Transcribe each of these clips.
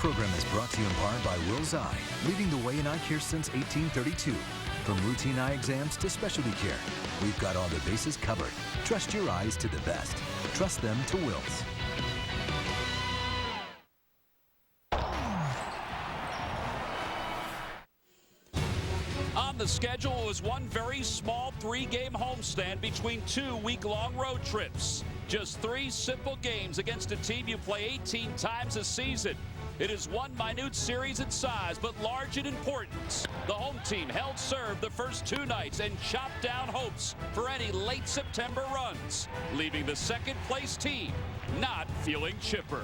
program is brought to you in part by Will's Eye, leading the way in eye care since 1832. From routine eye exams to specialty care, we've got all the bases covered. Trust your eyes to the best. Trust them to Will's. On the schedule was one very small 3-game homestand between 2 week-long road trips. Just 3 simple games against a team you play 18 times a season. It is one minute series in size, but large in importance. The home team held serve the first 2 nights and chopped down hopes for any late September runs, leaving the second-place team not feeling chipper.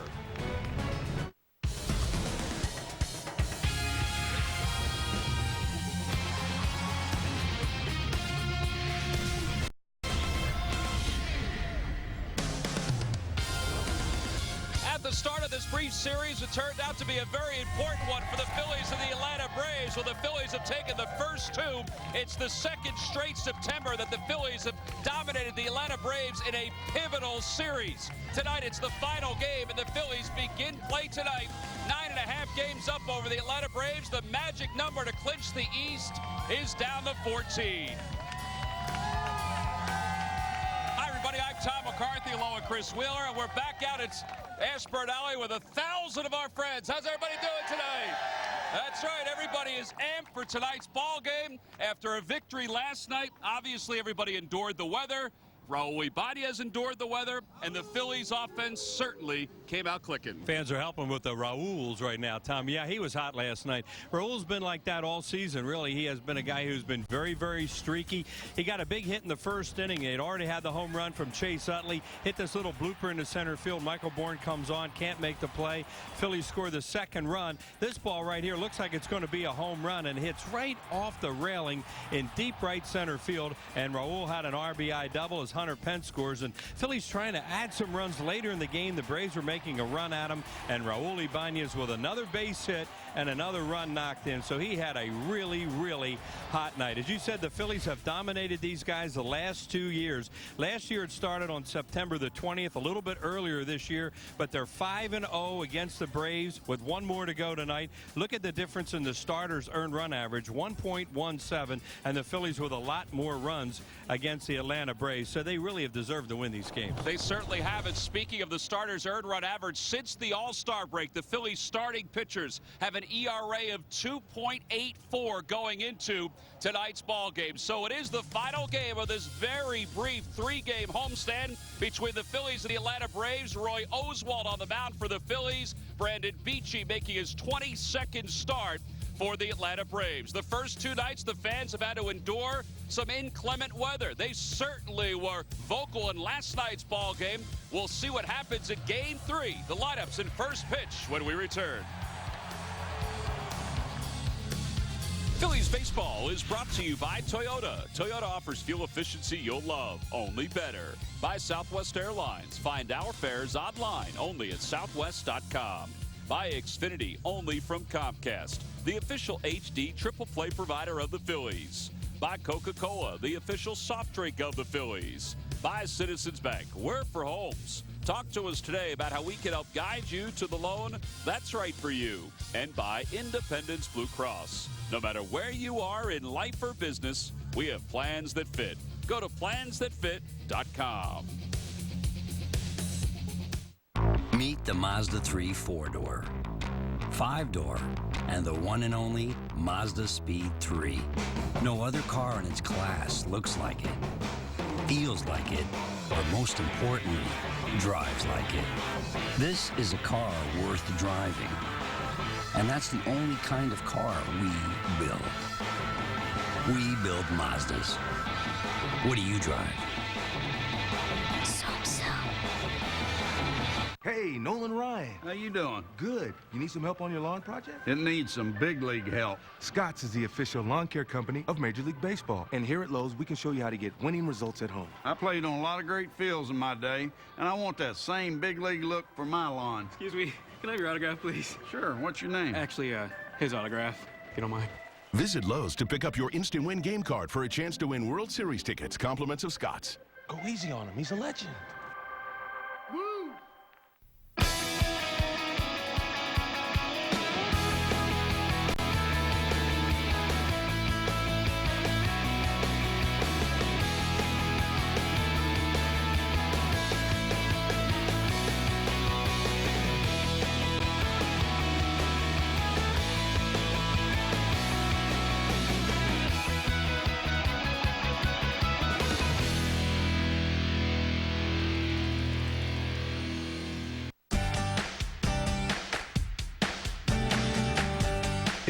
The start of this brief series, it turned out to be a very important one for the Phillies and the Atlanta Braves. Well, the Phillies have taken the first 2. It's the second straight September that the Phillies have dominated the Atlanta Braves in a pivotal series. Tonight, it's the final game, and the Phillies begin play tonight. 9.5 games up over the Atlanta Braves. The magic number to clinch the East is down to 14. Hi, everybody. I'm Tom McCarthy along with Chris Wheeler, and we're back out at Ashburn Alley with 1,000 of our friends. How's everybody doing tonight? That's right. Everybody is amped for tonight's ball game. After a victory last night, obviously everybody endured the weather. Raul Ibanez endured the weather, and the Phillies offense certainly came out clicking. Fans are helping with the Raúls right now, Tom. Yeah, he was hot last night. Raúl's been like that all season, really. He has been a guy who's been very, very streaky. He got a big hit in the first inning. They'd already had the home run from Chase Utley. Hit this little blooper into center field. Michael Bourne comes on, can't make the play. Phillies score the second run. This ball right here looks like it's going to be a home run and hits right off the railing in deep right center field. And Raúl had an RBI double as Hunter Pence scores, and Phillies trying to add some runs later in the game. The Braves were making a run at him, and Raul Ibanez with another base hit and another run knocked in. So he had a really, really hot night. As you said, the Phillies have dominated these guys the last 2 years. Last year it started on September the 20th, a little bit earlier this year, but they're 5-0 against the Braves with 1 more to go tonight. Look at the difference in the starters' earned run average, 1.17, and the Phillies with a lot more runs against the Atlanta Braves. So they really have deserved to win these games. They certainly have. And speaking of the starters' earned run average, since the All-Star break, the Phillies starting pitchers have an ERA of 2.84 going into tonight's ball game. So it is the final game of this very brief 3-game homestand between the Phillies and the Atlanta Braves. Roy Oswalt on the mound for the Phillies. Brandon Beachy making his 22nd start for the Atlanta Braves. The first 2 nights, the fans have had to endure some inclement weather. They certainly were vocal in last night's ball game. We'll see what happens in Game 3. The lineups in first pitch when we return. Phillies baseball is brought to you by Toyota. Toyota offers fuel efficiency you'll love, only better. By Southwest Airlines. Find our fares online, only at southwest.com. By Xfinity, only from Comcast, the official HD triple play provider of the Phillies. By Coca-Cola, the official soft drink of the Phillies. By Citizens Bank, we're for homes. Talk to us today about how we can help guide you to the loan that's right for you. And by Independence Blue Cross. No matter where you are in life or business, we have plans that fit. Go to plansthatfit.com. Meet the Mazda 3 4-door, 5-door, and the one and only Mazda Speed 3. No other car in its class looks like it, feels like it, or most importantly, drives like it. This is a car worth driving. And that's the only kind of car we build. We build Mazdas. What do you drive? Hey, Nolan Ryan. How you doing? Good. You need some help on your lawn project? It needs some big league help. Scotts is the official lawn care company of Major League Baseball. And here at Lowe's, we can show you how to get winning results at home. I played on a lot of great fields in my day, and I want that same big league look for my lawn. Excuse me, can I have your autograph, please? Sure, what's your name? Actually, his autograph, if you don't mind. Visit Lowe's to pick up your Instant Win game card for a chance to win World Series tickets, compliments of Scotts. Go easy on him. He's a legend. Woo!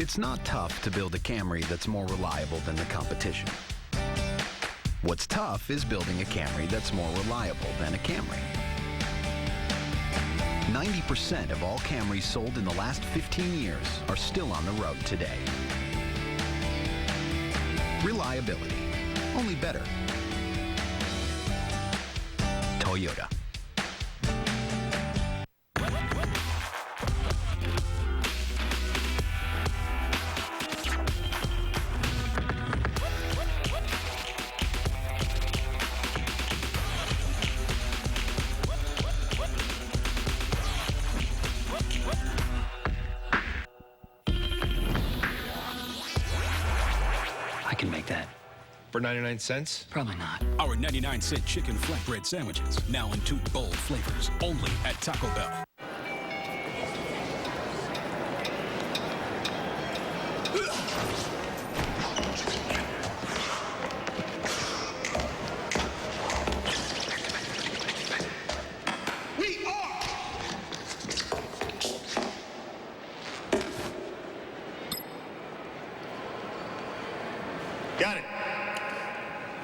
It's not tough to build a Camry that's more reliable than the competition. What's tough is building a Camry that's more reliable than a Camry. 90% of all Camrys sold in the last 15 years are still on the road today. Reliability. Only better. Toyota. I can make that. For 99 cents? Probably not. Our 99-cent chicken flatbread sandwiches, now in 2 bold flavors, only at Taco Bell. Got it.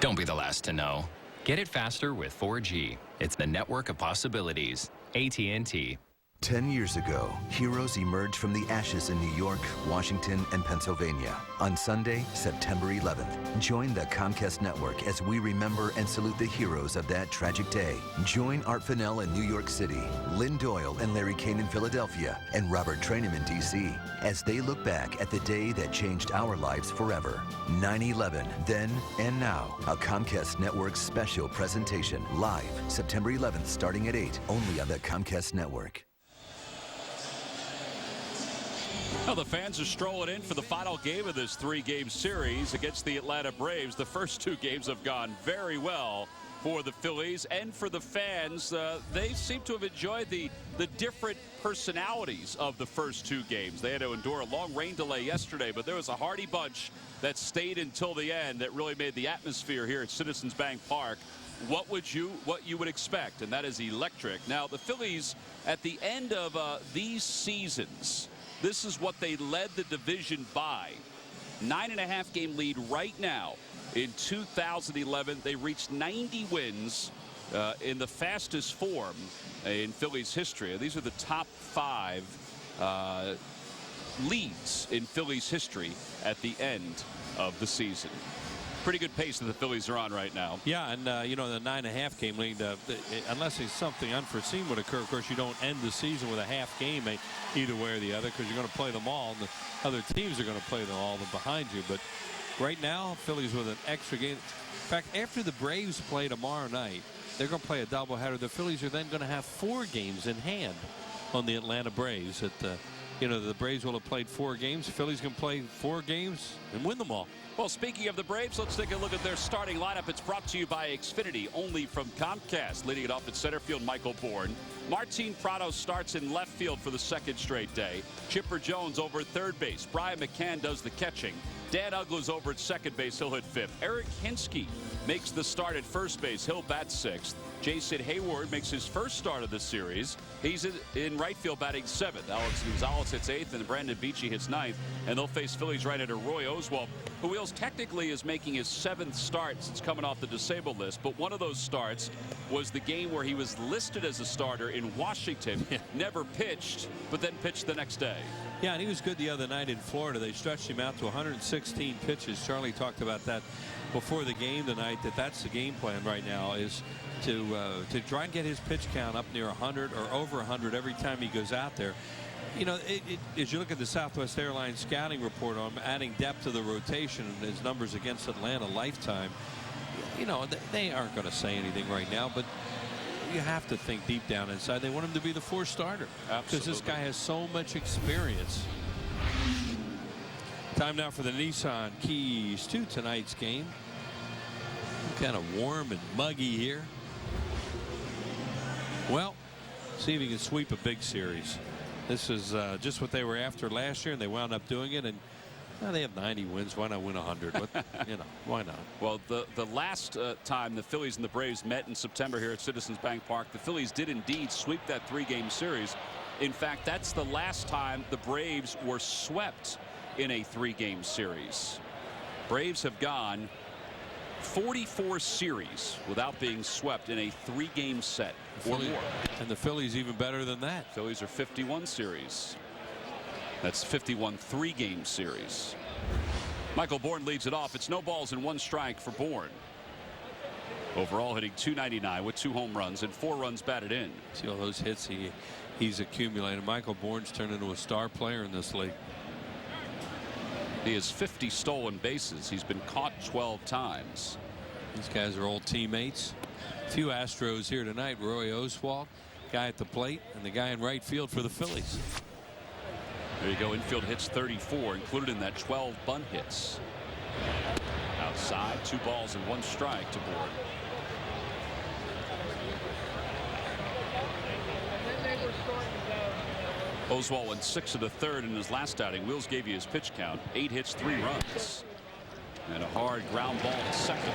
Don't be the last to know. Get it faster with 4G. It's the network of possibilities. AT&T. 10 years ago, heroes emerged from the ashes in New York, Washington, and Pennsylvania. On Sunday, September 11th, join the Comcast network as we remember and salute the heroes of that tragic day. Join Art Fennell in New York City, Lynn Doyle and Larry Kane in Philadelphia, and Robert Trainum in D.C. as they look back at the day that changed our lives forever. 9/11, then and now. A Comcast network special presentation, live September 11th, starting at 8, only on the Comcast network. Well, the fans are strolling in for the final game of this 3-game series against the Atlanta Braves. The first 2 games have gone very well for the Phillies and for the fans. They seem to have enjoyed the different personalities of the first 2 games. They had to endure a long rain delay yesterday, but there was a hearty bunch that stayed until the end that really made the atmosphere here at Citizens Bank Park what you would expect, and that is electric. Now, the Phillies, at the end of these seasons, this is what they led the division by. 9.5 game lead right now. In 2011, they reached 90 wins in the fastest form in Phillies history. These are the top 5 leads in Phillies history at the end of the season. Pretty good pace that the Phillies are on right now. Yeah, and you know, the 9.5 game lead, unless something unforeseen would occur, of course, you don't end the season with a half game either way or the other, because you're going to play them all, and the other teams are going to play them all behind you. But right now, Phillies with an extra game. In fact, after the Braves play tomorrow night, they're going to play a doubleheader. The Phillies are then going to have 4 games in hand on the Atlanta Braves. You know, the Braves will have played 4 games. The Phillies can play 4 games and win them all. Well, speaking of the Braves, let's take a look at their starting lineup. It's brought to you by Xfinity, only from Comcast. Leading it off at center field, Michael Bourne. Martin Prado starts in left field for the 2nd straight day. Chipper Jones over at third base. Brian McCann does the catching. Dan Uggla's over at second base. He'll hit 5th. Eric Hinsky makes the start at first base. He'll bat 6th. Jason Hayward makes his first start of the series. He's in right field batting 7th. Alex Gonzalez hits 8th, and Brandon Beachy hits 9th. And they'll face Phillies right-hander Roy Oswalt, who technically is making his 7th start since coming off the disabled list. But one of those starts was the game where he was listed as a starter in Washington. Never pitched, but then pitched the next day. Yeah, and he was good the other night in Florida. They stretched him out to 116 pitches. Charlie talked about that before the game tonight, that's the game plan right now, is to try and get his pitch count up near 100 or over 100 every time he goes out there. You know, as you look at the Southwest Airlines scouting report on adding depth to the rotation and his numbers against Atlanta lifetime, you know, they aren't going to say anything right now, but you have to think deep down inside they want him to be the 4th starter, because this guy has so much experience. Time now for the Nissan keys to tonight's game. Kind of warm and muggy here. Well, see if he can sweep a big series. This is just what they were after last year, and they wound up doing it. And they have 90 wins. Why not win 100? But, you know, why not? Well, the last time the Phillies and the Braves met in September here at Citizens Bank Park, the Phillies did indeed sweep that 3-game series. In fact, that's the last time the Braves were swept in a 3-game series. Braves have gone 44 series without being swept in a 3-game set or more. And the Phillies even better than that. Phillies are 51 series. That's 51 3-game series. Michael Bourne leads it off. It's no balls and 1 strike for Bourne. Overall hitting .299 with 2 home runs and 4 runs batted in. See all those hits he's accumulated. Michael Bourne's turned into a star player in this league. He has 50 stolen bases. He's been caught 12 times. These guys are old teammates. A few Astros here tonight. Roy Oswalt, guy at the plate, and the guy in right field for the Phillies. There you go. Infield hits 34, included in that 12 bunt hits. Outside, 2 balls and 1 strike to Bourne. Oswalt went 6 of the 3rd in his last outing. Wills gave you his pitch count. 8 hits, 3 runs. And a hard ground ball to second.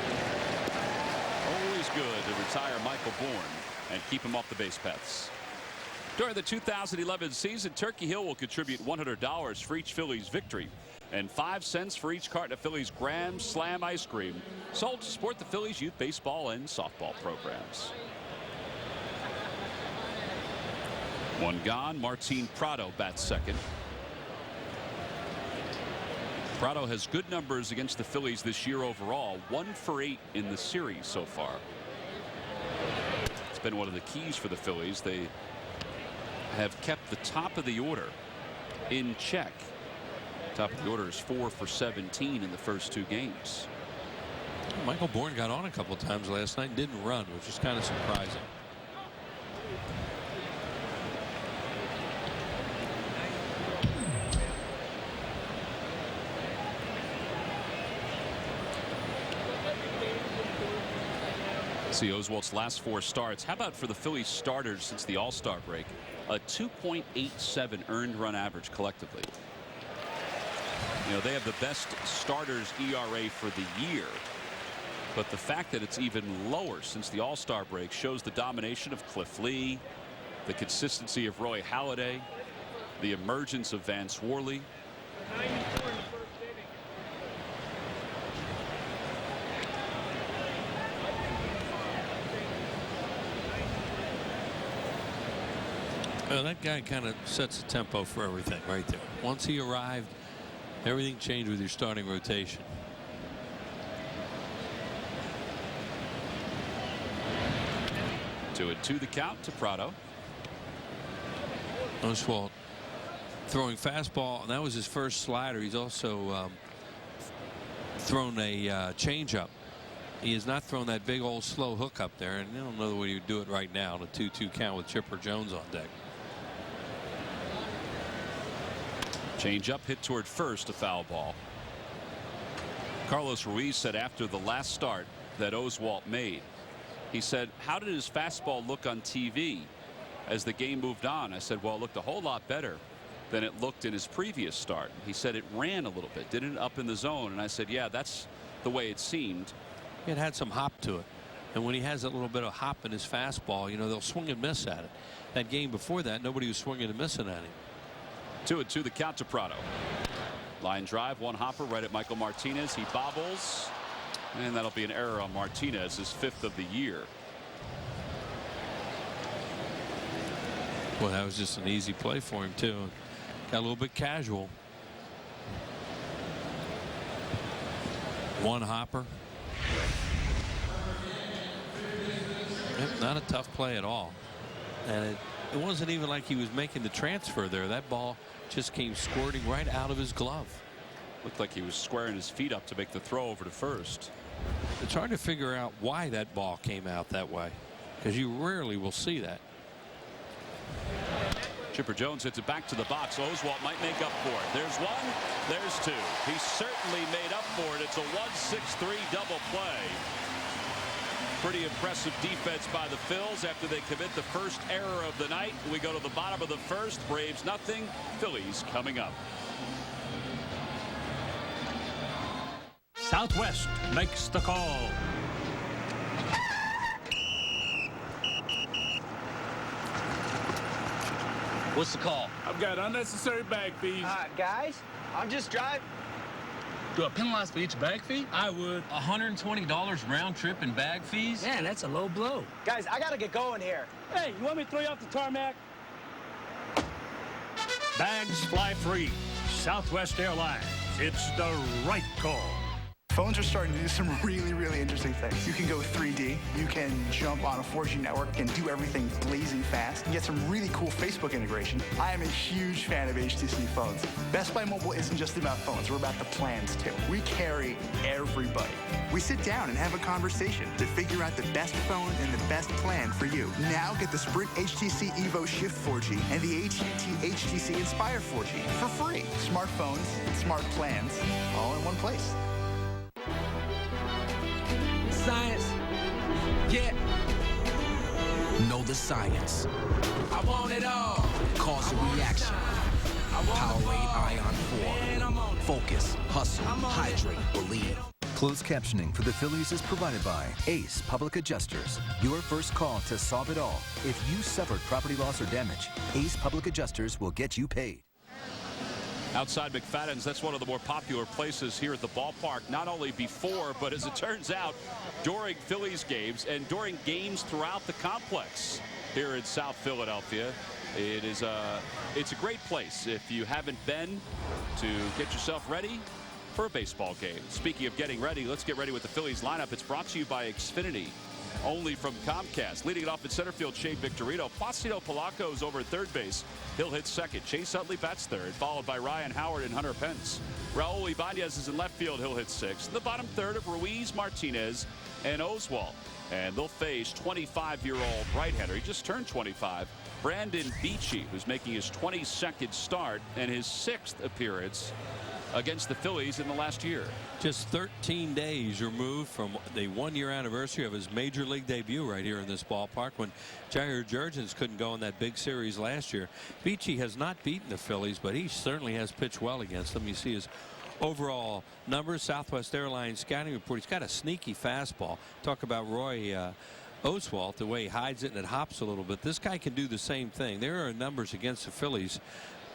Always good to retire Michael Bourne and keep him off the base paths. During the 2011 season, Turkey Hill will contribute $100 for each Phillies victory and 5 cents for each carton of Phillies Grand Slam ice cream sold to support the Phillies youth baseball and softball programs. 1 gone. Martin Prado bats second. Prado has good numbers against the Phillies this year overall. 1 for 8 in the series so far. It's been one of the keys for the Phillies. They have kept the top of the order in check. Top of the order is 4 for 17 in the first 2 games. Michael Bourne got on a couple of times last night and didn't run, which is kind of surprising. See Oswalt's last 4 starts. How about for the Phillies starters since the All-Star break? A 2.87 earned run average collectively. You know, they have the best starters ERA for the year. But the fact that it's even lower since the All-Star break shows the domination of Cliff Lee, the consistency of Roy Halladay, the emergence of Vance Worley. Well, that guy kind of sets the tempo for everything right there. Once he arrived, everything changed with your starting rotation. 2-2 the count to Prado. Oswalt throwing fastball, and that was his first slider. He's also thrown a changeup. He has not thrown that big old slow hook up there, and I don't know the way he would do it right now on a 2-2 count with Chipper Jones on deck. Change up hit toward first, a foul ball. Carlos Ruiz said after the last start that Oswalt made, he said, how did his fastball look on TV as the game moved on? I said, well, it looked a whole lot better than it looked in his previous start. He said it ran a little bit, didn't up in the zone. And I said, yeah, that's the way it seemed. It had some hop to it. And when he has that little bit of hop in his fastball, you know, they'll swing and miss at it. That game before that, nobody was swinging and missing at him. 2-2 the count to Prado. Line drive, 1 hopper right at Michael Martinez. He bobbles, and that'll be an error on Martinez, his 5th of the year. Well, that was just an easy play for him too. Got a little bit casual. 1 hopper. Not a tough play at all. And it wasn't even like he was making the transfer there. That ball just came squirting right out of his glove. Looked like he was squaring his feet up to make the throw over to first. It's hard to figure out why that ball came out that way, because you rarely will see that. Chipper Jones hits it back to the box. Oswalt might make up for it. There's 1, there's 2. He certainly made up for it. It's a 1-6-3 double play. Pretty impressive defense by the Phils after they commit the first error of the night. We go to the bottom of the first. Braves nothing. Phillies coming up. Southwest makes the call. What's the call? I've got unnecessary bag fees. Guys, I'm just driving. Do I penalize for each bag fee? I would. $120 round trip and bag fees? Man, that's a low blow. Guys, I gotta get going here. Hey, you want me to throw you off the tarmac? Bags fly free. Southwest Airlines. It's the right call. Phones are starting to do some really interesting things. You can go 3D, you can jump on a 4G network and do everything blazing fast, and get some really cool Facebook integration. I am a huge fan of HTC phones. Best Buy Mobile isn't just about phones, we're about the plans too. We carry everybody. We sit down and have a conversation to figure out the best phone and the best plan for you. Now get the Sprint HTC Evo Shift 4G and the AT&T HTC Inspire 4G for free. Smartphones, smart plans, all in one place. Science. Yeah. Know the science. I want it all. Cause a reaction. Powerade Ion 4. Focus, hustle, hydrate, believe. Closed captioning for the Phillies is provided by Ace Public Adjusters. Your first call to solve it all. If you suffered property loss or damage, Ace Public Adjusters will get you paid. Outside McFadden's, that's one of the more popular places here at the ballpark, not only before, but as it turns out, during Phillies games and during games throughout the complex here in South Philadelphia. It's a great place if you haven't been, to get yourself ready for a baseball game. Speaking of getting ready, let's get ready with the Phillies lineup. It's brought to you by Xfinity. Only from Comcast. Leading it off in center field, Shea Victorino. Placido Polanco's over at third base. He'll hit second. Chase Utley bats third, followed by Ryan Howard and Hunter Pence. Raul Ibanez is in left field. He'll hit sixth. In the bottom third of Ruiz, Martinez, and Oswalt. And they'll face 25-year-old right-hander. He just turned 25. Brandon Beachy, who's making his 22nd start and his 6th appearance against the Phillies in the last year. Just 13 days removed from the one-year anniversary of his major league debut right here in this ballpark when Jair Jurgens couldn't go in that big series last year. Beachy has not beaten the Phillies, but he certainly has pitched well against them. You see his overall numbers. Southwest Airlines scouting report. He's got a sneaky fastball. Talk about Roy Oswalt, the way he hides it and it hops a little bit. This guy can do the same thing. There are numbers against the Phillies,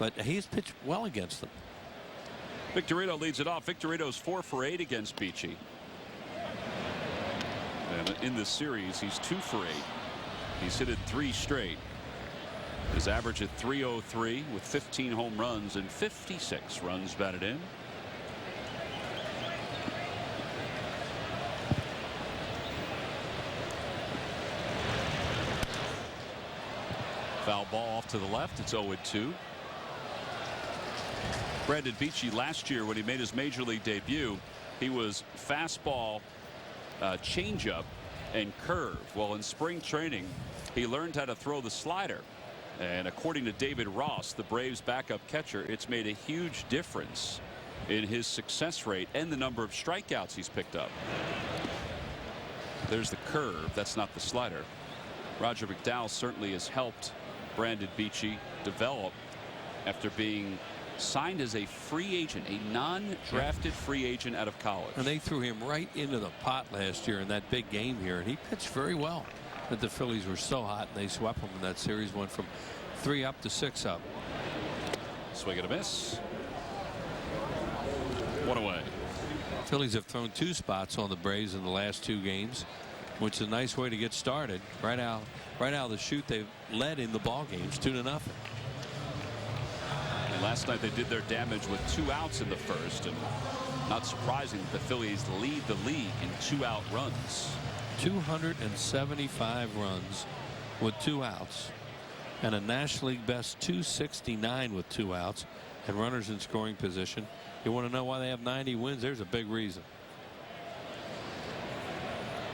but he's pitched well against them. Victorino leads it off. Victorino's 4 for 8 against Beachy. And in this series, he's 2 for 8. He's hit it 3 straight. His average at .303 with 15 home runs and 56 runs batted in. Foul ball off to the left. It's 0-2. Brandon Beachy last year when he made his major league debut, he was fastball, changeup, and curve. Well, in spring training, he learned how to throw the slider. And according to David Ross, the Braves backup catcher, it's made a huge difference in his success rate and the number of strikeouts he's picked up. There's the curve. That's not the slider. Roger McDowell certainly has helped Brandon Beachy develop after being signed as a free agent, a non-drafted free agent out of college. And they threw him right into the pot last year in that big game here, and he pitched very well. But the Phillies were so hot and they swept him in that series. Went from 3 up to 6 up. Swing and a miss. 1 away. Phillies have thrown 2 spots on the Braves in the last 2 games, which is a nice way to get started. Right out of the chute, they've led in the ball games 2-0. Last night they did their damage with 2 outs in the first, and not surprising that the Phillies lead the league in 2-out runs. 275 runs with 2 outs, and a National League best 269 with 2 outs and runners in scoring position. You want to know why they have 90 wins? There's a big reason.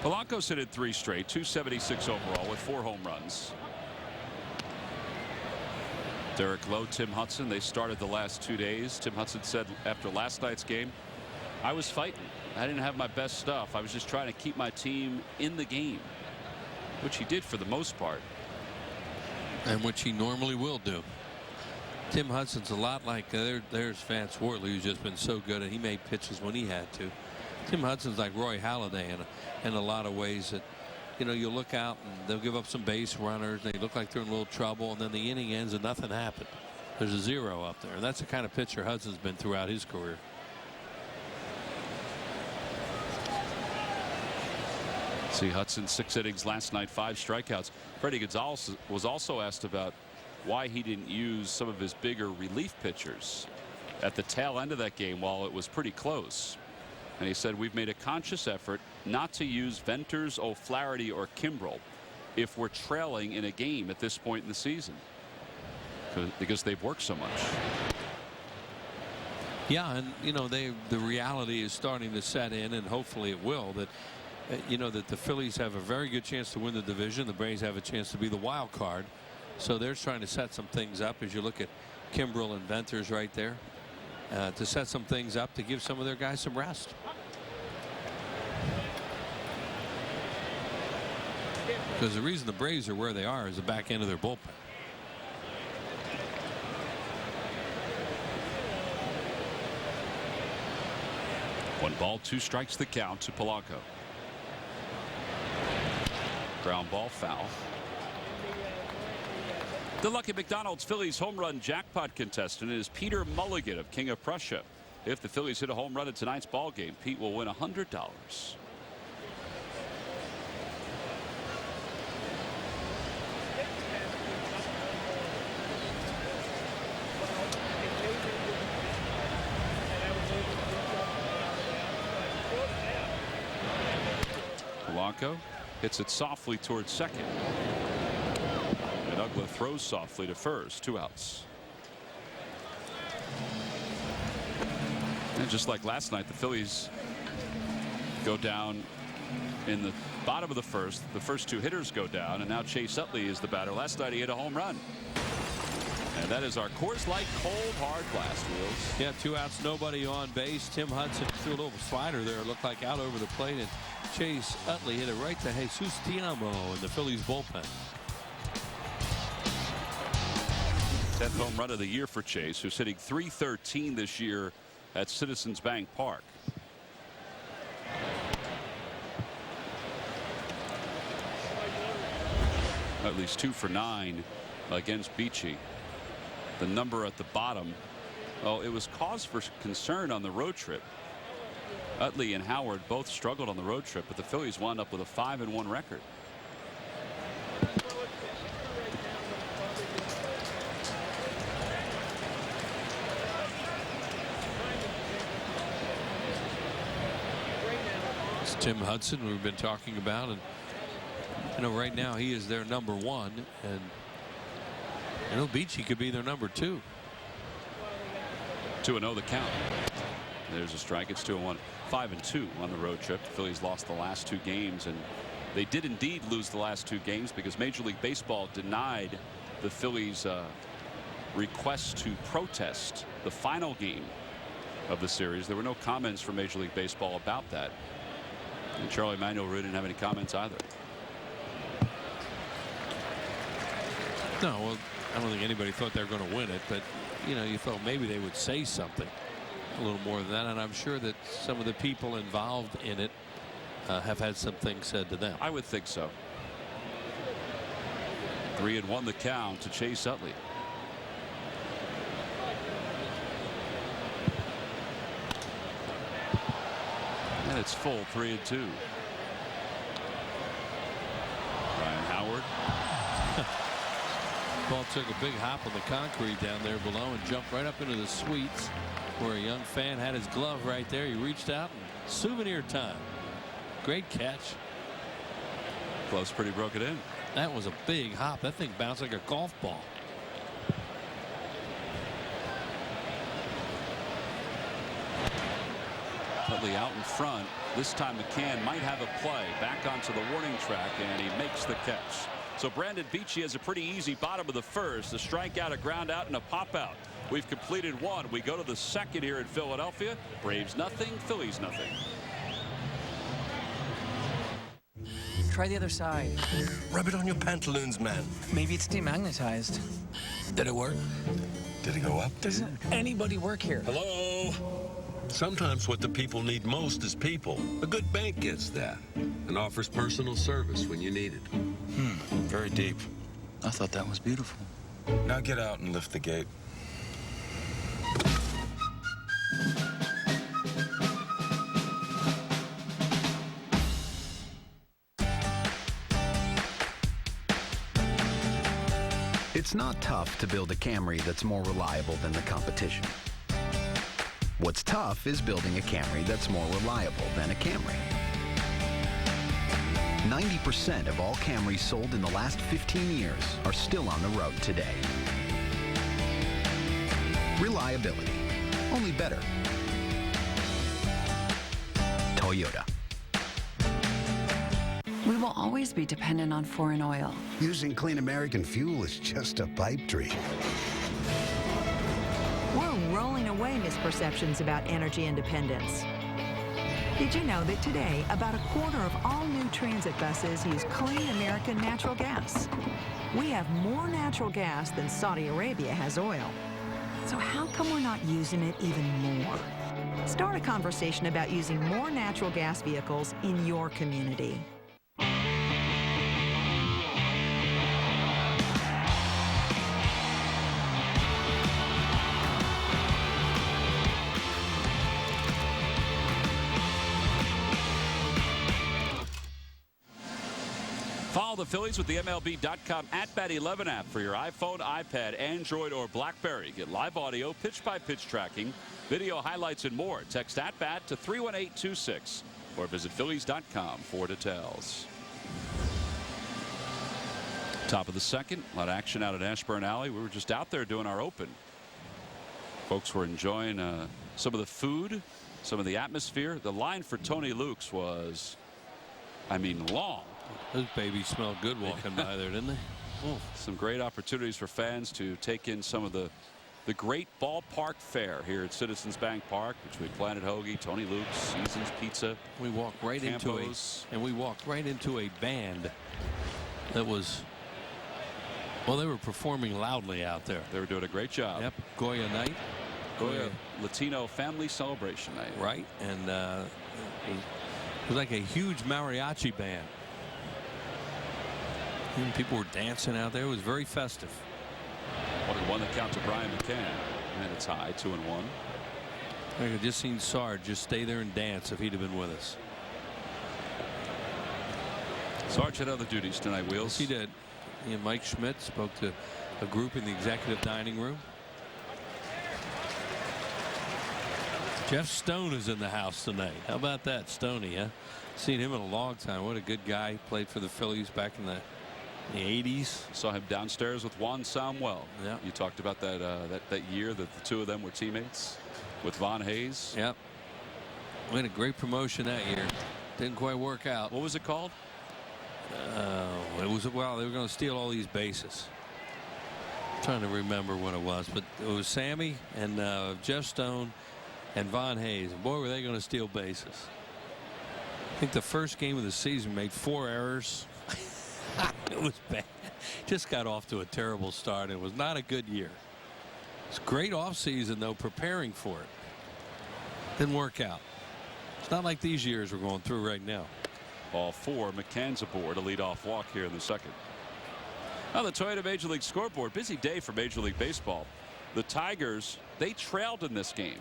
Polanco's hit it 3 straight, 276 overall with 4 home runs. Derek Lowe, Tim Hudson, they started the last 2 days. Tim Hudson said after last night's game, I was fighting. I didn't have my best stuff. I was just trying to keep my team in the game, which he did for the most part. And which he normally will do. Tim Hudson's a lot like there's Vance Wortley, who's just been so good, and he made pitches when he had to. Tim Hudson's like Roy Halladay in a lot of ways that, you know, you look out and they'll give up some base runners. They look like they're in a little trouble, and then the inning ends and nothing happened. There's a 0 up there. And that's the kind of pitcher Hudson's been throughout his career. See Hudson 6 innings last night, 5 strikeouts. Freddie Gonzalez was also asked about why he didn't use some of his bigger relief pitchers at the tail end of that game while it was pretty close. And he said, we've made a conscious effort not to use Venters, O'Flaherty, or Kimbrel if we're trailing in a game at this point in the season, because they've worked so much. Yeah, and you know, the reality is starting to set in, and hopefully it will, that you know, that the Phillies have a very good chance to win the division. The Braves have a chance to be the wild card. So they're trying to set some things up, as you look at Kimbrel and Venters right there, to set some things up to give some of their guys some rest. Because the reason the Braves are where they are is the back end of their bullpen. One ball, 2 strikes the count to Polanco. Ground ball, foul. The Lucky McDonald's Phillies home run jackpot contestant is Peter Mulligan of King of Prussia. If the Phillies hit a home run in tonight's ball game, Pete will win $100. Polanco hits it softly towards second. And Uggla throws softly to first. 2 outs. And just like last night, the Phillies go down in the bottom of the first. The first 2 hitters go down, and now Chase Utley is the batter. Last night he hit a home run. And that is our Coors Light cold hard blast, Wheels. Yeah, 2 outs, nobody on base. Tim Hudson threw a little slider there. It looked like out over the plate, and Chase Utley hit it right to Jesus Tiamo in the Phillies bullpen. 10th home run of the year for Chase, who's hitting .313 this year at Citizens Bank Park. At least 2 for 9 against Beachy. The number at the bottom, oh, it was cause for concern on the road trip. Utley and Howard both struggled on the road trip, but the Phillies wound up with a 5-1 record. It's Tim Hudson we've been talking about, and you know, right now he is their number 1, and you know, Beachy could be their number 2. 2-0 the count. There's a strike. It's 2-1. 5-2 on the road trip. The Phillies lost the last 2 games, and they did indeed lose the last 2 games because Major League Baseball denied the Phillies request to protest the final game of the series. There were no comments from Major League Baseball about that, and Charlie Manuel didn't have any comments either. No, well, I don't think anybody thought they were going to win it, but you know, you thought maybe they would say something a little more than that, and I'm sure that some of the people involved in it have had some things said to them. I would think so. 3-1 the count to Chase Utley. And it's full 3-2. Ryan Howard. Ball took a big hop on the concrete down there below and jumped right up into the suites, where a young fan had his glove right there. He reached out and souvenir time. Great catch. Close, pretty broke it in. That was a big hop. That thing bounced like a golf ball. Utley out in front. This time McCann might have a play back onto the warning track, and he makes the catch. So Brandon Beachy has a pretty easy bottom of the first. A strikeout, a ground out, and a pop out. We've completed 1. We go to the second here in Philadelphia. Braves nothing, Phillies nothing. Try the other side. Rub it on your pantaloons, man. Maybe it's demagnetized. Did it work? Did it go up? Doesn't anybody work here? Hello? Sometimes what the people need most is people. A good bank gets that and offers personal service when you need it. Very deep. I thought that was beautiful. Now get out and lift the gate. It's not tough to build a Camry that's more reliable than the competition. What's tough is building a Camry that's more reliable than a Camry. 90% of all Camrys sold in the last 15 years are still on the road today. Reliability, only better. Toyota. We will always be dependent on foreign oil. Using clean American fuel is just a pipe dream. We're rolling away misperceptions about energy independence. Did you know that today, about a quarter of all new transit buses use clean American natural gas? We have more natural gas than Saudi Arabia has oil. So how come we're not using it even more? Start a conversation about using more natural gas vehicles in your community. Follow the Phillies with the MLB.com @BAT11 app for your iPhone, iPad, Android, or BlackBerry. Get live audio, pitch-by-pitch tracking, video highlights, and more. Text @BAT to 31826 or visit Phillies.com for details. Top of the second. A lot of action out at Ashburn Alley. We were just out there doing our open. Folks were enjoying some of the food, some of the atmosphere. The line for Tony Luke's was, I mean, long. Those babies smelled good walking by there, didn't they? Oh, some great opportunities for fans to take in some of the great ballpark fare here at Citizens Bank Park between Planet Hoagie, Tony Luke's, Seasons Pizza. We walked right into a band that was, well, they were performing loudly out there. They were doing a great job. Yep. Goya Night. Goya Latino Family Celebration Night. Right. And it was like a huge mariachi band. And people were dancing out there. It was very festive. 1-1 that count to Brian McCann. And it's high, 2-1. I could just seen Sarge just stay there and dance if he'd have been with us. Sarge had other duties tonight, Wheels. Yes, he did. He and Mike Schmidt spoke to a group in the executive dining room. Jeff Stone is in the house tonight. How about that, Stoney, huh? Seen him in a long time. What a good guy. Played for the Phillies back in the 80s. Saw him downstairs with Juan Samuel. Yeah. You talked about that year that the two of them were teammates with Von Hayes. Yep. We had a great promotion that year. Didn't quite work out. What was it called? It was, well, they were going to steal all these bases. I'm trying to remember what it was, but it was Sammy and Jeff Stone and Von Hayes. And boy, were they going to steal bases. I think the first game of the season made 4 errors. It was bad. Just got off to a terrible start. It was not a good year. It's a great offseason, though, preparing for it. Didn't work out. It's not like these years we're going through right now. Ball 4. McCann's aboard. A leadoff walk here in the second. Now the Toyota Major League scoreboard. Busy day for Major League Baseball. The Tigers, they trailed in this game.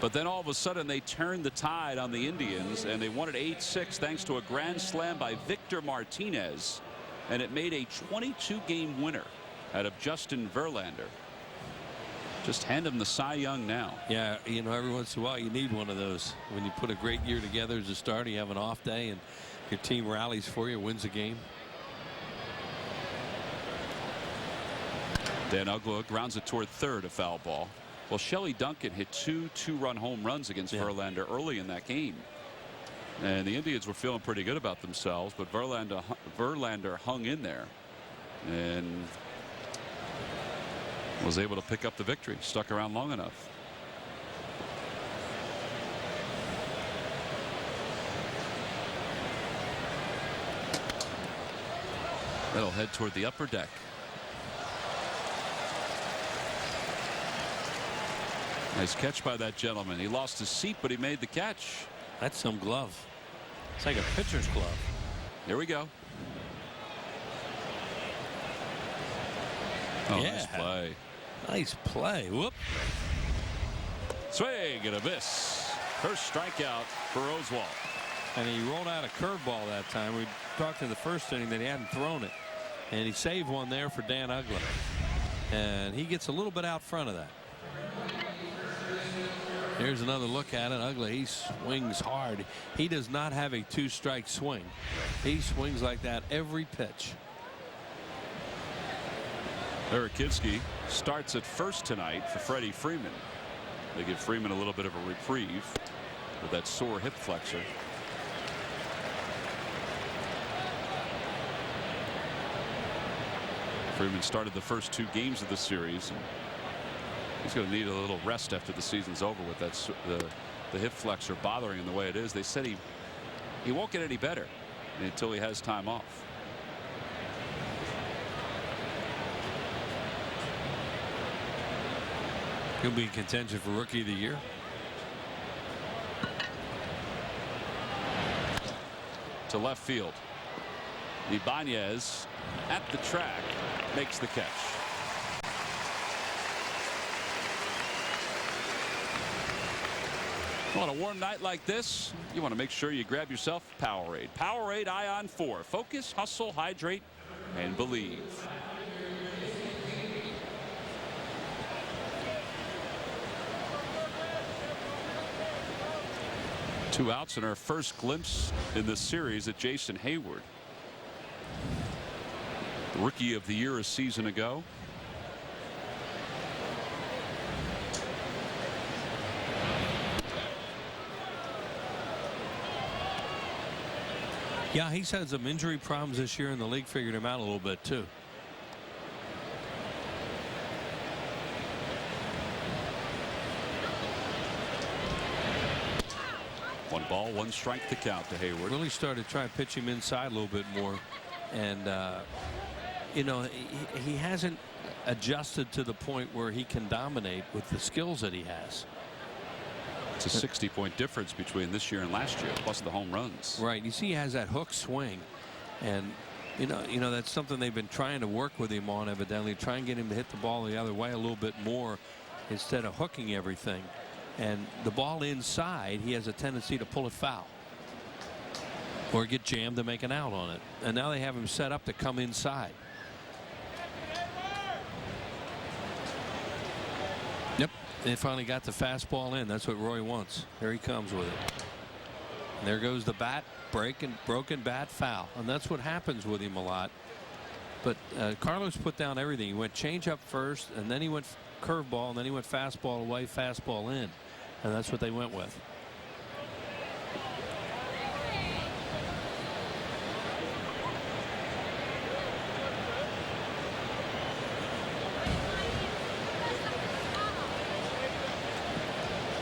But then all of a sudden they turned the tide on the Indians and they won it 8-6 thanks to a grand slam by Victor Martinez. And it made a 22-game winner out of Justin Verlander. Just hand him the Cy Young now. Yeah, you know, every once in a while you need one of those. When you put a great year together as a starter, you have an off day and your team rallies for you, wins a game. Dan Uggla grounds it toward third, a foul ball. Well, Shelley Duncan hit 2 two-run home runs against Verlander early in that game. And the Indians were feeling pretty good about themselves, but Verlander hung in there and was able to pick up the victory. Stuck around long enough. That'll head toward the upper deck. Nice catch by that gentleman. He lost his seat, but he made the catch. That's some glove. It's like a pitcher's glove. Here we go. Oh, yeah. Nice play. Nice play. Whoop. Swing and a miss. First strikeout for Oswalt. And he rolled out a curveball that time. We talked in the first inning that he hadn't thrown it. And he saved one there for Dan Uggla. And he gets a little bit out front of that. Here's another look at it. Uggla, he swings hard. He does not have a 2-strike swing. He swings like that every pitch. Eric Kinsky starts at first tonight for Freddie Freeman. They give Freeman a little bit of a reprieve with that sore hip flexor. Freeman started the first 2 games of the series. He's going to need a little rest after the season's over with that the hip flexor bothering him the way it is. They said he won't get any better until he has time off. He'll be in contention for Rookie of the Year. To left field. Ibanez at the track makes the catch. On a warm night like this, you want to make sure you grab yourself Powerade. Powerade Ion 4. Focus, hustle, hydrate, and believe. Two outs in our first glimpse in this series at Jason Hayward. Rookie of the Year a season ago. Yeah, he's had some injury problems this year, and the league figured him out a little bit too. One ball, 1 strike to count to Hayward. Really started to try to pitch him inside a little bit more, and you know, he hasn't adjusted to the point where he can dominate with the skills that he has. It's a 60-point difference between this year and last year, plus the home runs. Right. You see, he has that hook swing, and you know that's something they've been trying to work with him on, evidently, try and get him to hit the ball the other way a little bit more instead of hooking everything. And the ball inside, he has a tendency to pull it foul or get jammed to make an out on it. And now they have him set up to come inside. Yep. They finally got the fastball in. That's what Roy wants. Here he comes with it. And there goes the bat. Broken bat, foul. And that's what happens with him a lot. But Carlos put down everything. He went changeup first, and then he went curveball, and then he went fastball away, fastball in. And that's what they went with.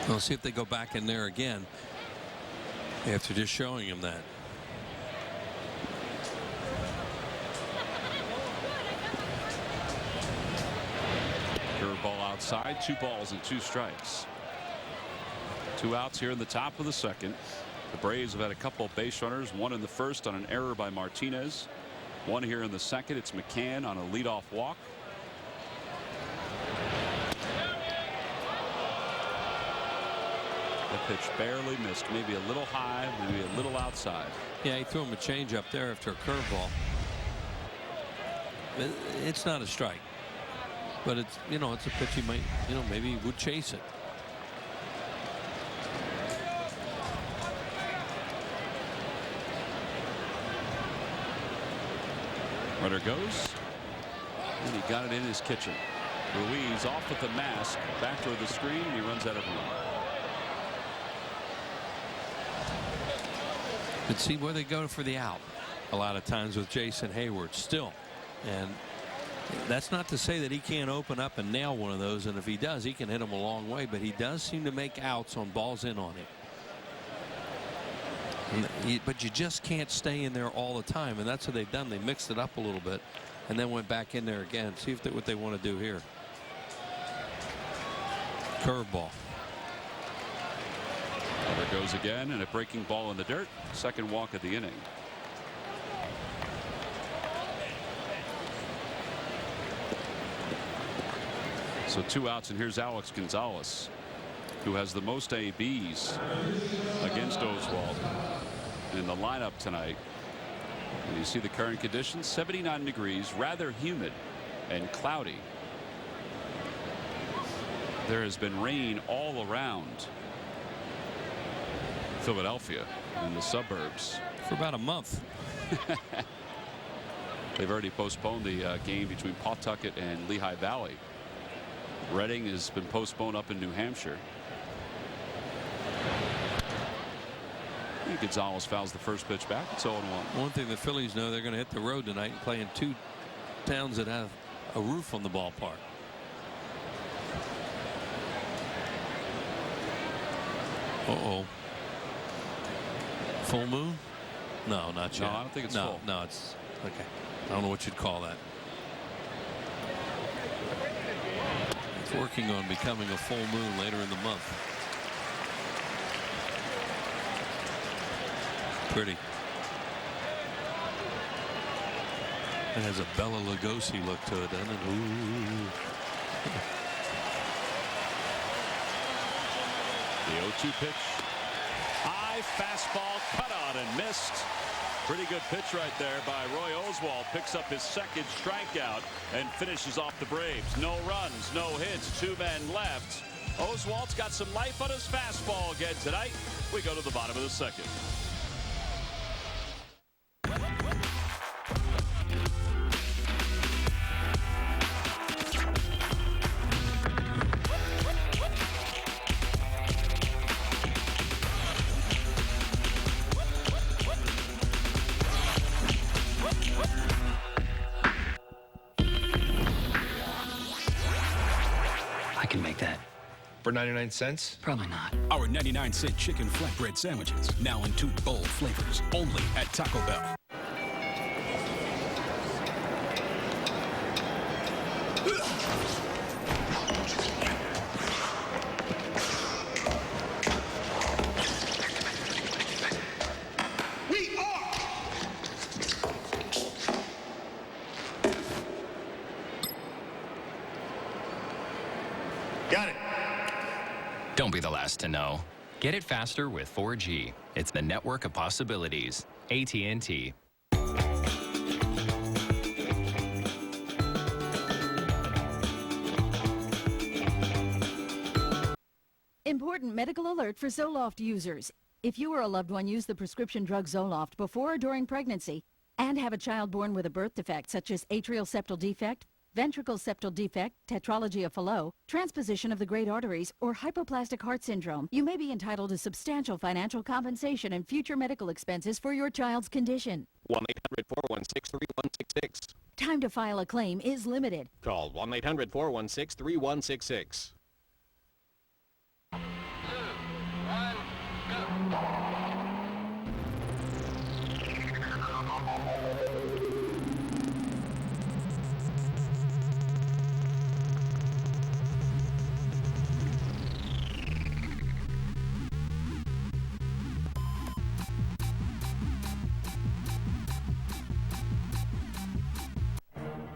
We'll see if they go back in there again after just showing him that. Curveball outside, 2 balls and 2 strikes. 2 outs here in the top of the second. The Braves have had a couple of base runners, 1 in the first on an error by Martinez. 1 here in the second. It's McCann on a leadoff walk. That pitch barely missed, maybe a little high, maybe a little outside. Yeah, he threw him a change up there after a curveball. It's not a strike, but it's, you know, it's a pitch he might, you know, maybe he would chase it. Runner goes, and he got it in his kitchen. Ruiz off with the mask, back toward the screen, and he runs out of room. But see where they go for the out a lot of times with Jason Hayward still. And that's not to say that he can't open up and nail one of those. And if he does, he can hit them a long way. But he does seem to make outs on balls in on him. But you just can't stay in there all the time. And that's what they've done. They mixed it up a little bit and then went back in there again. See if what they want to do here. Curveball. There goes again, and a breaking ball in the dirt. Second walk of the inning. So 2 outs, and here's Alex Gonzalez, who has the most ABs against Oswald in the lineup tonight. And you see the current conditions, 79 degrees, rather humid and cloudy. There has been rain all around Philadelphia and the suburbs for about a month. They've already postponed the game between Pawtucket and Lehigh Valley. Reading has been postponed up in New Hampshire. Gonzalez fouls the first pitch back. It's 0-1. One thing the Phillies know, they're going to hit the road tonight and play in two towns that have a roof on the ballpark. Uh-oh. Full moon? No, not yet. No, I don't think it's full. No, it's okay. I don't know what you'd call that. It's working on becoming a full moon later in the month. Pretty. It has a Bela Lugosi look to it, doesn't it? Ooh. The 0-2 pitch. High fastball, cut on and missed. Pretty good pitch right there by Roy Oswalt. Picks up his second strikeout and finishes off the Braves. No runs, no hits, 2 men left. Oswalt's got some life on his fastball again tonight. We go to the bottom of the second. For 99 cents? Probably not. Our 99-cent chicken flatbread sandwiches, now in 2 bold flavors, only at Taco Bell. Got it. Don't be the last to know. Get it faster with 4G. It's the network of possibilities. AT&T. Important medical alert for Zoloft users. If you or a loved one use the prescription drug Zoloft before or during pregnancy and have a child born with a birth defect such as atrial septal defect, ventricle septal defect, tetralogy of Fallot, transposition of the great arteries, or hypoplastic heart syndrome, you may be entitled to substantial financial compensation and future medical expenses for your child's condition. 1-800-416-3166. Time to file a claim is limited. Call 1-800-416-3166.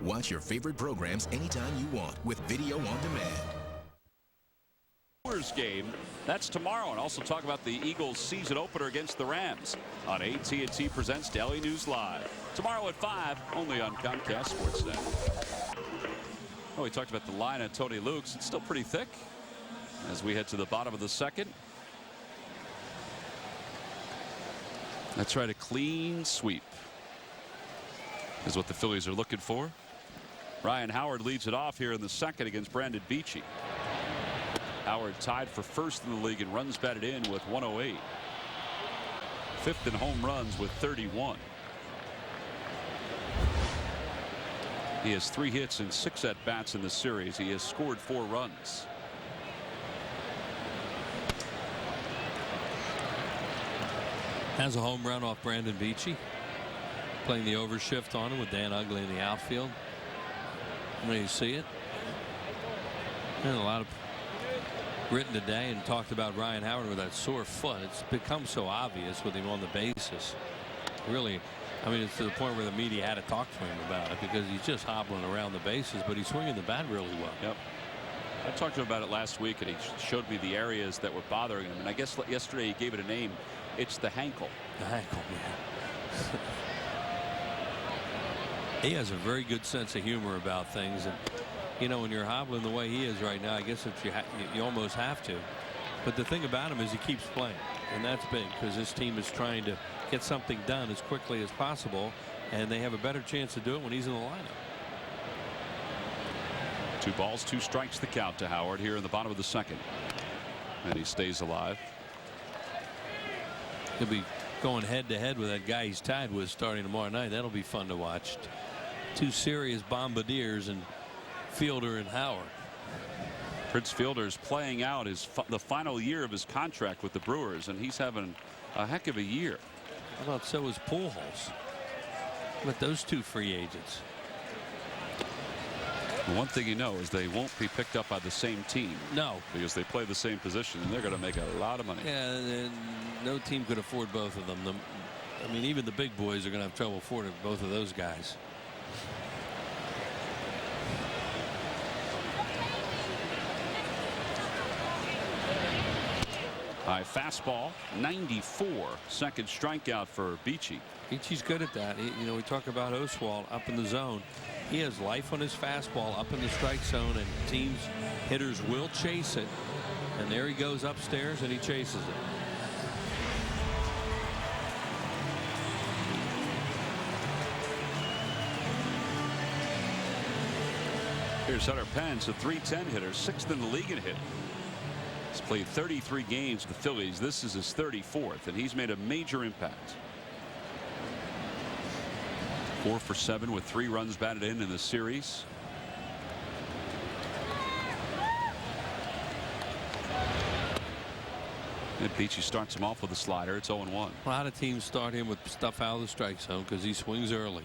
Watch your favorite programs anytime you want with video on demand. Game, that's tomorrow, and also talk about the Eagles season opener against the Rams on AT&T Presents Daily News Live. Tomorrow at 5, only on Comcast Sportsnet. Oh, we talked about the line at Tony Luke's. It's still pretty thick as we head to the bottom of the second. That's right, a clean sweep is what the Phillies are looking for. Ryan Howard leads it off here in the second against Brandon Beachy. Howard tied for first in the league in runs batted in with 108. Fifth in home runs with 31. He has 3 hits and 6 at-bats in the series. He has scored 4 runs. Has a home run off Brandon Beachy. Playing the overshift on him with Dan Ugley in the outfield. When you see it. And a lot of written today and talked about Ryan Howard with that sore foot. It's become so obvious with him on the bases. Really, I mean, it's to the point where the media had to talk to him about it because he's just hobbling around the bases, but he's swinging the bat really well. Yep. I talked to him about it last week, and he showed me the areas that were bothering him. And I guess yesterday he gave it a name. It's the hankle. The hankle, yeah. He has a very good sense of humor about things, and you know, when you're hobbling the way he is right now, I guess if you almost have to. But the thing about him is he keeps playing, and that's big because this team is trying to get something done as quickly as possible, and they have a better chance to do it when he's in the lineup. 2 balls, 2 strikes the count to Howard here in the bottom of the second, and he stays alive. He'll be going head to head with that guy he's tied with starting tomorrow night. That'll be fun to watch. 2 serious bombardiers, and Fielder and Howard. Prince Fielder's playing out the final year of his contract with the Brewers, and he's having a heck of a year. How about so is Pujols? With those 2 free agents. One thing you know is they won't be picked up by the same team. No, because they play the same position, and they're going to make a lot of money. Yeah, and no team could afford both of them. I mean, even the big boys are going to have trouble affording both of those guys. High fastball, 94. Second strikeout for Beachy. Beachy's good at that. You know, we talk about Oswalt up in the zone. He has life on his fastball up in the strike zone, and teams hitters will chase it. And there he goes upstairs, and he chases it. Here's Hunter Pence, a .310 hitter, 6th in the league in hit. He's played 33 games with the Phillies. This is his 34th, and he's made a major impact. 4 for 7 with 3 runs batted in the series. And Beachy starts him off with a slider. It's 0-1. A lot of teams start him with stuff out of the strike zone because he swings early.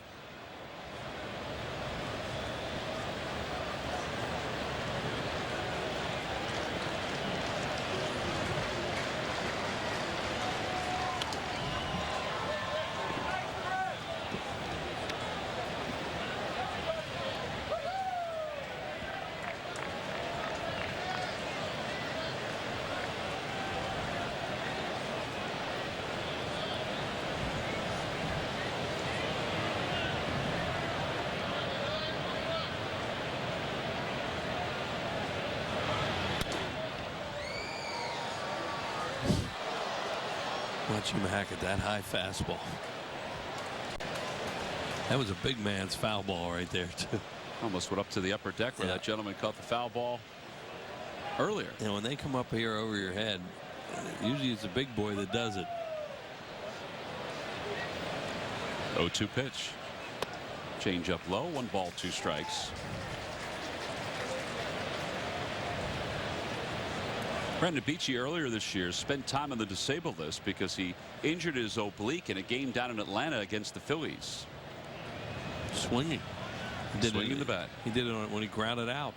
Watch him hack at that high fastball. That was a big man's foul ball right there, too. Almost went up to the upper deck where that gentleman caught the foul ball earlier. And when they come up here over your head, usually it's a big boy that does it. 0-2 pitch. Change up low. 1 ball, 2 strikes. Brandon Beachy earlier this year spent time on the disabled list because he injured his oblique in a game down in Atlanta against the Phillies. Swinging. Swinging the bat. He did it when he grounded out.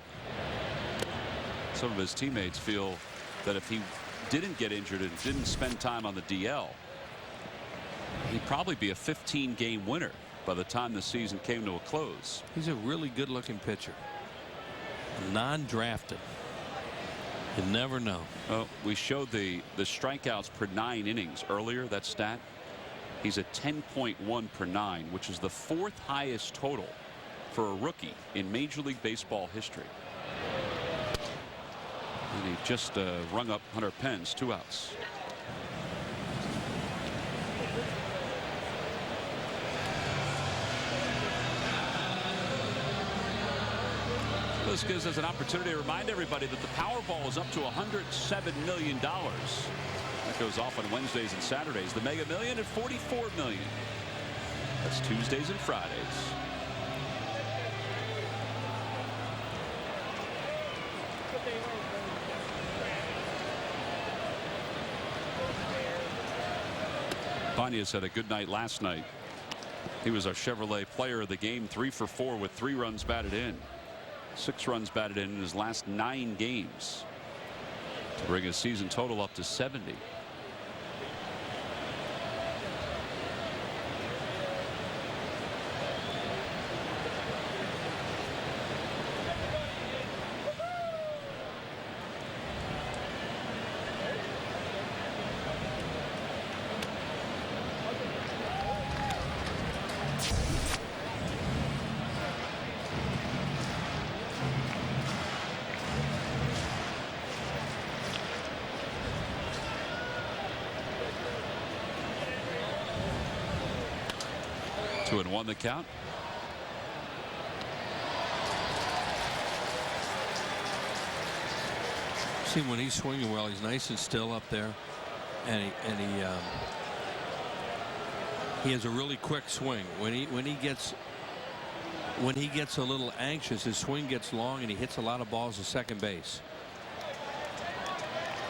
Some of his teammates feel that if he didn't get injured and didn't spend time on the DL, he'd probably be a 15-game winner by the time the season came to a close. He's a really good-looking pitcher. Non-drafted. You never know. Well, we showed the strikeouts per 9 innings earlier, that stat. He's at 10.1 per 9, which is the 4th highest total for a rookie in Major League Baseball history. And he just rung up Hunter Pence, 2 outs. This gives us an opportunity to remind everybody that the Powerball is up to $107 million. That goes off on Wednesdays and Saturdays. The Mega Million at $44 million. That's Tuesdays and Fridays. Banya's had a good night last night. He was our Chevrolet player of the game, 3 for 4 with 3 runs batted in. 6 runs batted in his last 9 games to bring his season total up to 70. 2-1 the count. See, when he's swinging well, he's nice and still up there, and he has a really quick swing. When he gets a little anxious, his swing gets long, and he hits a lot of balls to second base.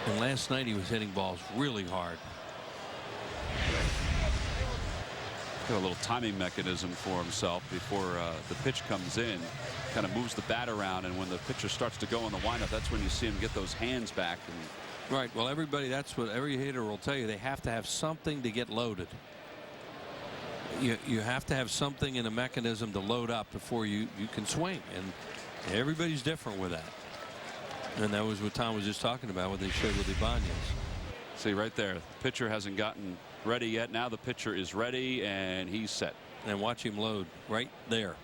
And last night he was hitting balls really hard. Got a little timing mechanism for himself before the pitch comes in. Kind of moves the bat around, and when the pitcher starts to go in the windup, that's when you see him get those hands back. And right. Well, that's what every hitter will tell you. They have to have something to get loaded. You have to have something in a mechanism to load up before you can swing, and everybody's different with that. And that was what Tom was just talking about, what they showed with Ibanez. See right there, the pitcher hasn't gotten ready yet. Now the pitcher is ready, and he's set. And watch him load right there.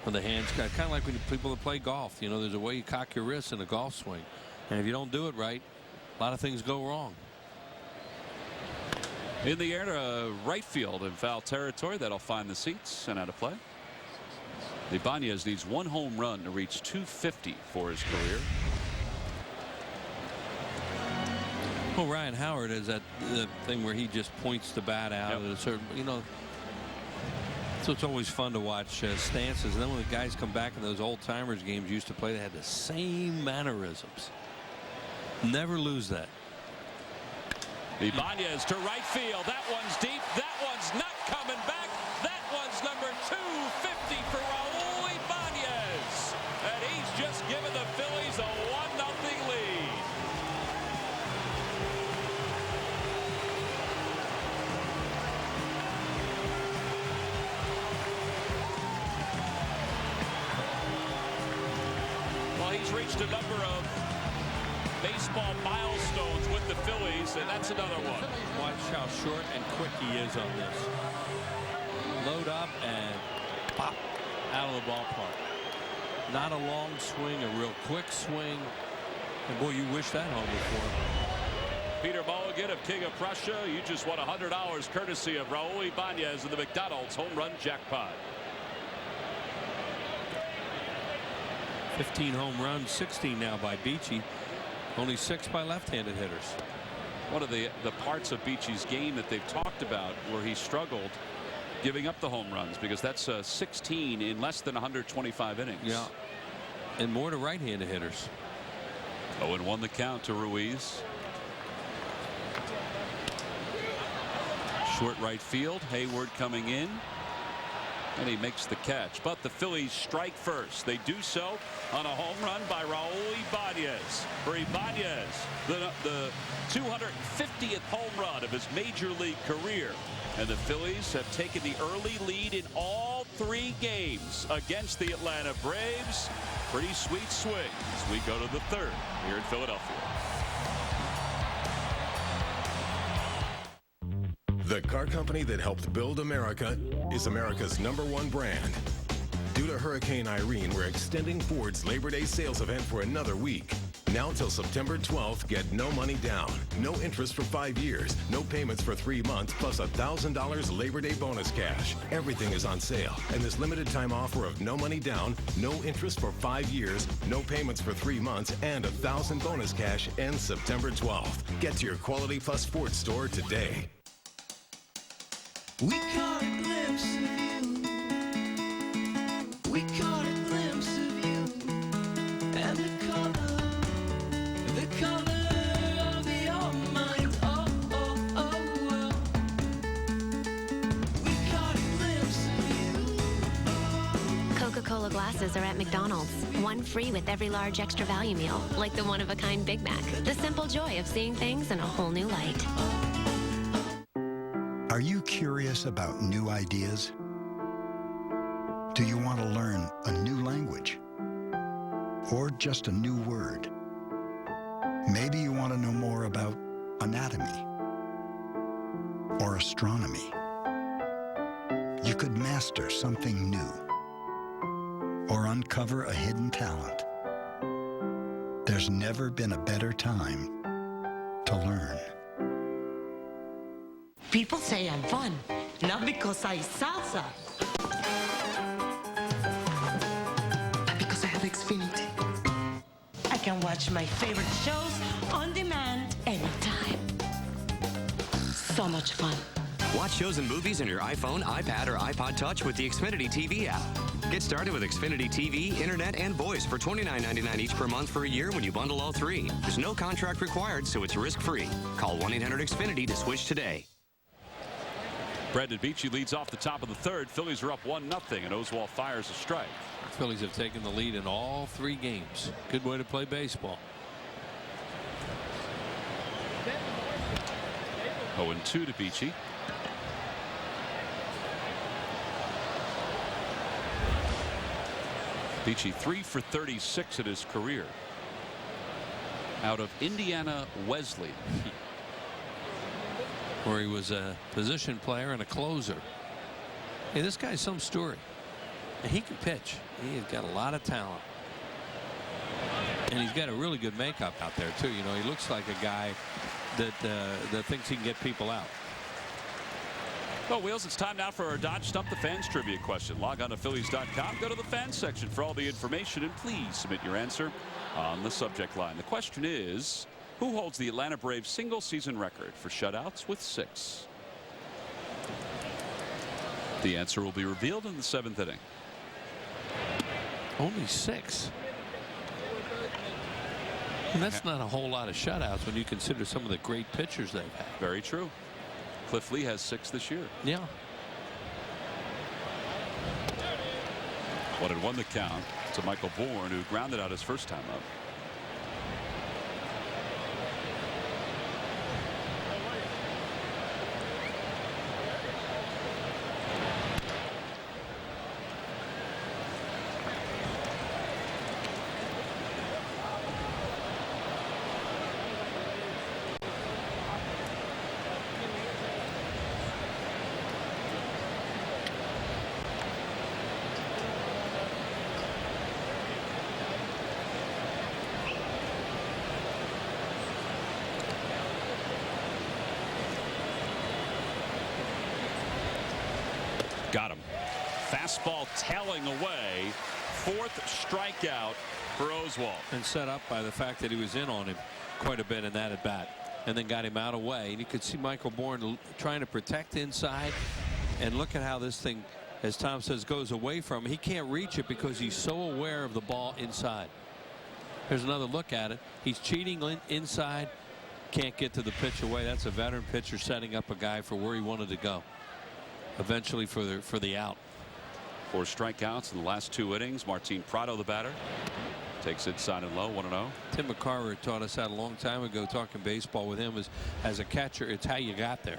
With the hands, kind of like when people that play golf. You know, there's a way you cock your wrists in a golf swing, and if you don't do it right, a lot of things go wrong. In the air to right field in foul territory. That'll find the seats and out of play. Ibanez needs 1 home run to reach 250 for his career. Well, Ryan Howard is the thing where he just points the bat out at a certain, you know. So it's always fun to watch stances. And then when the guys come back in those old timers games used to play, they had the same mannerisms. Never lose that. Ibanez to right field. That one's deep. That one's not coming back. That one's number 250 for Raul Ibanez. And he's just given the Phillies a 1-0 lead. Well, he's reached a number of baseball milestones with the Phillies, and that's another one. Watch how short and quick he is on this. Load up and pop out of the ballpark. Not a long swing, a real quick swing. And boy, you wish that home before. Peter Mulligan of King of Prussia, you just won $100 courtesy of Raul Ibanez in the McDonald's home run jackpot. 15 home runs, 16 now by Beachy. Only 6 by left-handed hitters. One of the parts of Beachy's game that they've talked about where he struggled giving up the home runs, because that's 16 in less than 125 innings. Yeah, and more to right-handed hitters. 0-1 the count to Ruiz. Short right field. Hayward coming in, and he makes the catch. But the Phillies strike first. They do so on a home run by Raul Ibanez. For Ibanez, the 250th home run of his major league career. And the Phillies have taken the early lead in all 3 games against the Atlanta Braves. Pretty sweet swing as we go to the 3rd here in Philadelphia. The car company that helped build America is America's #1 brand. Due to Hurricane Irene, we're extending Ford's Labor Day sales event for another week. Now till September 12th, get no money down, no interest for 5 years, no payments for 3 months, plus $1,000 Labor Day bonus cash. Everything is on sale, and this limited time offer of no money down, no interest for 5 years, no payments for 3 months, and $1,000 bonus cash ends September 12th. Get to your Quality Plus Ford store today. We caught a glimpse of you. We caught a glimpse of you. And the color of your mind. Oh, oh, oh, oh. We caught a glimpse of you. Coca-Cola glasses are at McDonald's. 1 free with every large extra value meal, like the one-of-a-kind Big Mac. The simple joy of seeing things in a whole new light. Are you curious about new ideas? Do you want to learn a new language? Or just a new word? Maybe you want to know more about anatomy or astronomy. You could master something new or uncover a hidden talent. There's never been a better time to learn. People say I'm fun, not because I salsa. Xfinity. I can watch my favorite shows on demand anytime. So much fun. Watch shows and movies on your iPhone, iPad, or iPod Touch with the Xfinity TV app. Get started with Xfinity TV, internet, and voice for $29.99 each per month for a year when you bundle all three. There's no contract required, so it's risk-free. Call 1-800-XFINITY to switch today. Brandon Beachy leads off the top of the third. Phillies are up 1-0, and Oswalt fires a strike. Phillies have taken the lead in all 3 games. Good way to play baseball. 0-2 to Beachy. Beachy 3 for 36 in his career. Out of Indiana Wesley, where he was a position player and a closer. Hey, this guy's some story. He can pitch. He has got a lot of talent. And he's got a really good makeup out there, too. You know, he looks like a guy that thinks he can get people out. Well, Wheels, it's time now for our Dodge Stump the Fans trivia question. Log on to Phillies.com, go to the fans section for all the information, and please submit your answer on the subject line. The question is, who holds the Atlanta Braves single season record for shutouts with 6? The answer will be revealed in the 7th inning. Only 6. And that's not a whole lot of shutouts when you consider some of the great pitchers they've had. Very true. Cliff Lee has 6 this year. Yeah. 1-1 the count to Michael Bourne, who grounded out his first time up. Got him. Fastball tailing away. 4th strikeout for Oswalt. And set up by the fact that he was in on him quite a bit in that at bat, and then got him out away. And you could see Michael Bourne trying to protect inside. And look at how this thing, as Tom says, goes away from him. He can't reach it because he's so aware of the ball inside. Here's another look at it. He's cheating inside. Can't get to the pitch away. That's a veteran pitcher setting up a guy for where he wanted to go. Eventually for the out. 4 strikeouts in the last 2 innings. Martin Prado, the batter, takes inside and low. 1-0. Tim McCarver taught us that a long time ago, talking baseball with him, is as a catcher, it's how you got there.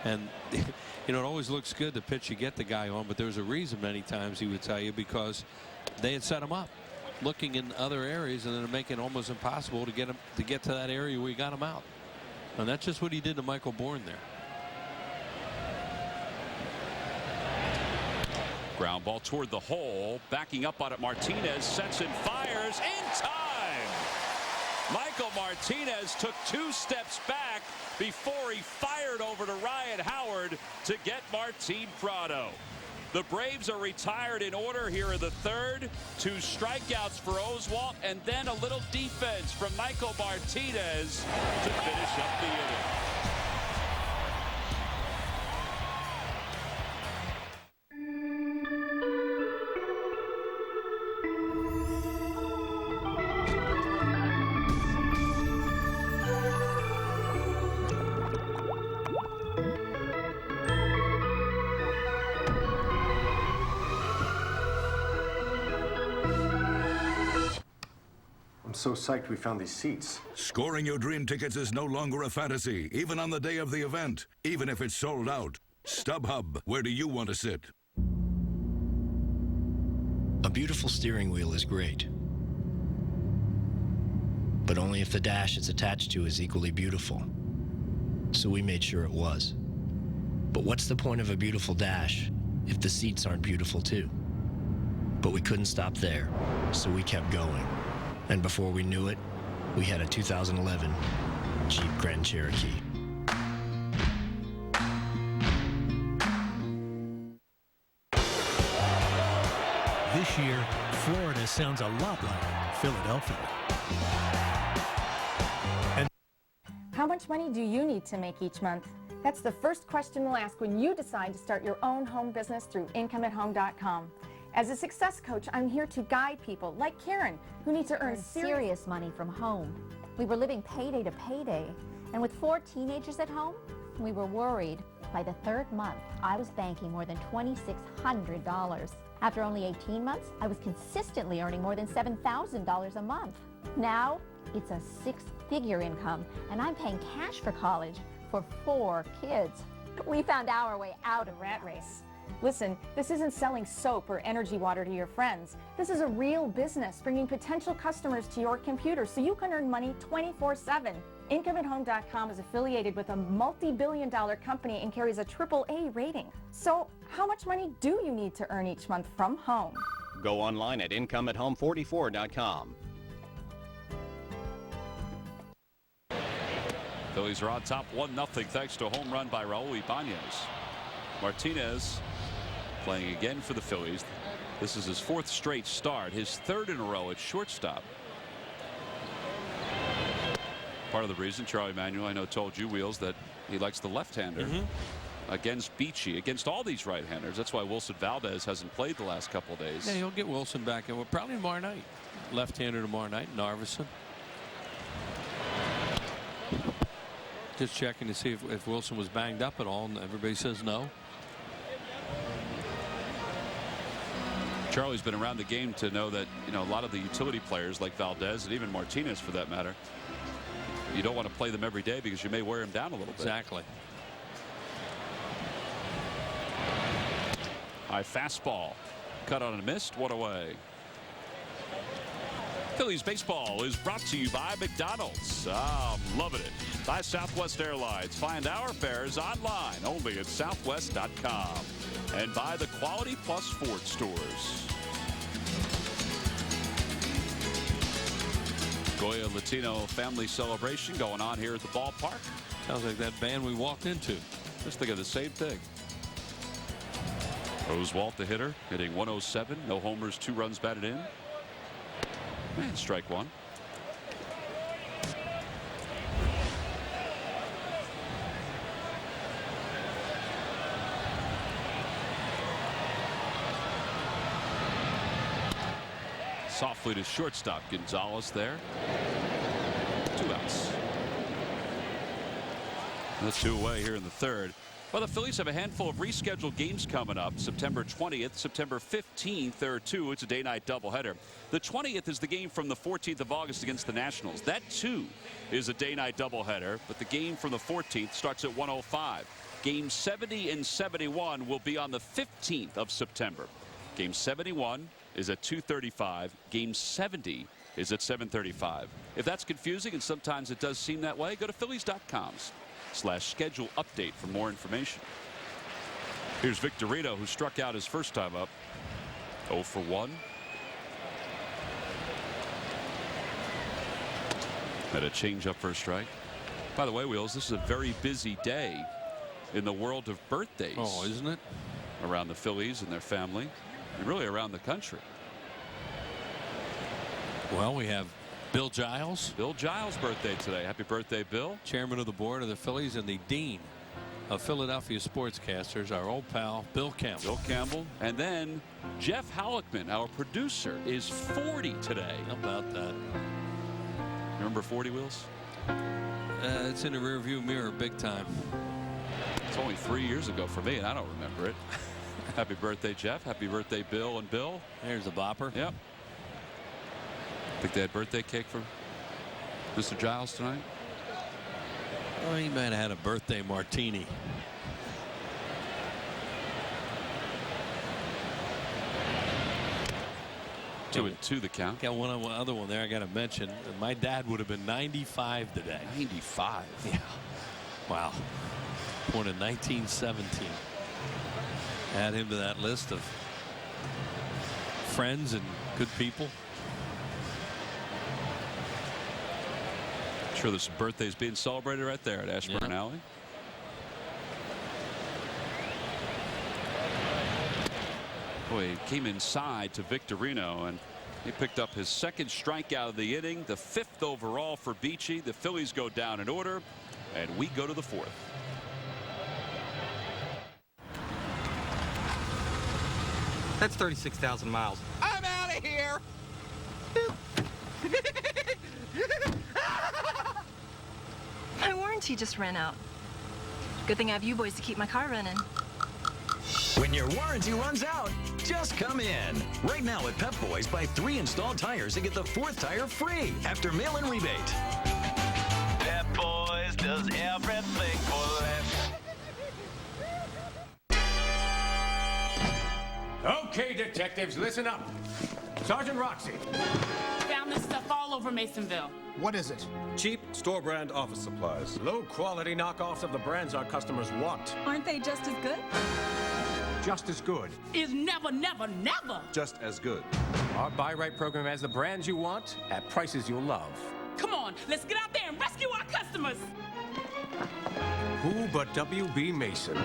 And you know, it always looks good the pitch you get the guy on, but there's a reason many times he would tell you, because they had set him up looking in other areas and then making it almost impossible to get to that area where he got him out. And that's just what he did to Michael Bourne there. Ground ball toward the hole. Backing up on it, Martinez sets and fires in time. Michael Martinez took 2 steps back before he fired over to Ryan Howard to get Martin Prado. The Braves are retired in order here in the 3rd. 2 strikeouts for Oswalt, and then a little defense from Michael Martinez to finish up the inning. So psyched we found these seats. Scoring your dream tickets is no longer a fantasy, even on the day of the event, even if it's sold out. StubHub, where do you want to sit? A beautiful steering wheel is great, but only if the dash it's attached to is equally beautiful. So we made sure it was. But what's the point of a beautiful dash if the seats aren't beautiful too? But we couldn't stop there, so we kept going. And before we knew it, we had a 2011 Jeep Grand Cherokee. This this year, Florida sounds a lot like Philadelphia. And how much money do you need to make each month? That's the first question we'll ask when you decide to start your own home business through IncomeAtHome.com. As a success coach, I'm here to guide people like Karen, who need to earn serious money from home. We were living payday to payday, and with 4 teenagers at home, we were worried. By the 3rd month, I was banking more than $2,600. After only 18 months, I was consistently earning more than $7,000 a month. Now, it's a 6-figure income, and I'm paying cash for college for 4 kids. We found our way out of rat race. Listen, this isn't selling soap or energy water to your friends. This is a real business, bringing potential customers to your computer so you can earn money 24/7. IncomeAtHome.com is affiliated with a multi-billion-dollar company and carries a AAA rating. So, how much money do you need to earn each month from home? Go online at IncomeAtHome44.com. Phillies are on top 1-0 thanks to a home run by Raul Ibanez. Martinez playing again for the Phillies. This is his 4th straight start, his 3rd in a row at shortstop. Part of the reason Charlie Manuel, I know, told you, Wheels, that he likes the left-hander against Beachy, against all these right-handers. That's why Wilson Valdez hasn't played the last couple of days. Yeah, he'll get Wilson back in. Well, probably tomorrow night. Left-hander tomorrow night, Narveson. Just checking to see if Wilson was banged up at all, and everybody says no. Charlie's been around the game to know that, you know, a lot of the utility players like Valdez and even Martinez, for that matter, you don't want to play them every day because you may wear them down a little bit. Exactly. High fastball, cut on and missed. 1 away. Phillies baseball is brought to you by McDonald's. I'm loving it. By Southwest Airlines. Find our fares online only at southwest.com. And by the Quality Plus Ford stores. Goya Latino family celebration going on here at the ballpark. Sounds like that band we walked into. Just think of the same thing. Oswalt, the hitter, hitting 107. No homers, 2 runs batted in. And strike 1. Softly to shortstop. Gonzalez there. 2 outs. That's 2 away here in the 3rd. Well, the Phillies have a handful of rescheduled games coming up. September 20th, September 15th, there are 2. It's a day-night doubleheader. The 20th is the game from the 14th of August against the Nationals. That, too, is a day-night doubleheader, but the game from the 14th starts at 1:05. Game 70 and 71 will be on the 15th of September. Game 71 is at 2:35. Game 70 is at 7:35. If that's confusing, and sometimes it does seem that way, go to Phillies.com/schedule update for more information. Here's Victorino, who struck out his first time up. 0 for 1. Had a change up for a strike. By the way, Wheels, this is a very busy day in the world of birthdays. Oh, isn't it? Around the Phillies and their family, and really around the country. Well, we have Bill Giles. Bill Giles' birthday today. Happy birthday, Bill. Chairman of the board of the Phillies and the dean of Philadelphia sportscasters, our old pal, Bill Campbell. Bill Campbell. And then Jeff Halleckman, our producer, is 40 today. How about that? Remember 40, Wheels? It's in the rearview mirror big time. It's only 3 years ago for me, and I don't remember it. Happy birthday, Jeff. Happy birthday, Bill and Bill. There's the bopper. Yep. Think they had birthday cake for Mr. Giles tonight? Oh, he might have had a birthday martini. Two and 2 the count. Got one other one there I got to mention. My dad would have been 95 today. 95? Yeah. Wow. Born in 1917. Add him to that list of friends and good people. Sure, there's some birthdays being celebrated right there at Ashburn Alley. Boy, he came inside to Victorino, and he picked up his second strikeout of the inning, the 5th overall for Beachy. The Phillies go down in order, and we go to the 4th. That's 36,000 miles. I'm out of here! My warranty just ran out. Good thing I have you boys to keep my car running. When your warranty runs out, just come in. Right now at Pep Boys, buy 3 installed tires and get the 4th tire free after mail-in rebate. Pep Boys does everything for less. Okay, detectives, listen up. Sergeant Roxy. Found this stuff all over Masonville. What is it? Cheap, store-brand office supplies. Low-quality knockoffs of the brands our customers want. Aren't they just as good? Just as good. Is never, never, never. Just as good. Our Buy Right program has the brands you want at prices you'll love. Come on, let's get out there and rescue our customers. Who but W.B. Mason?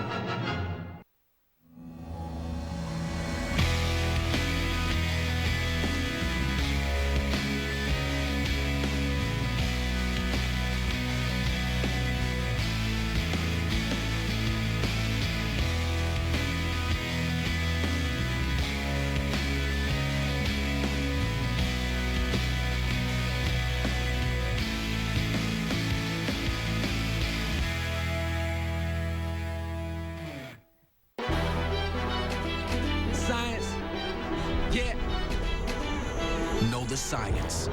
Know the science.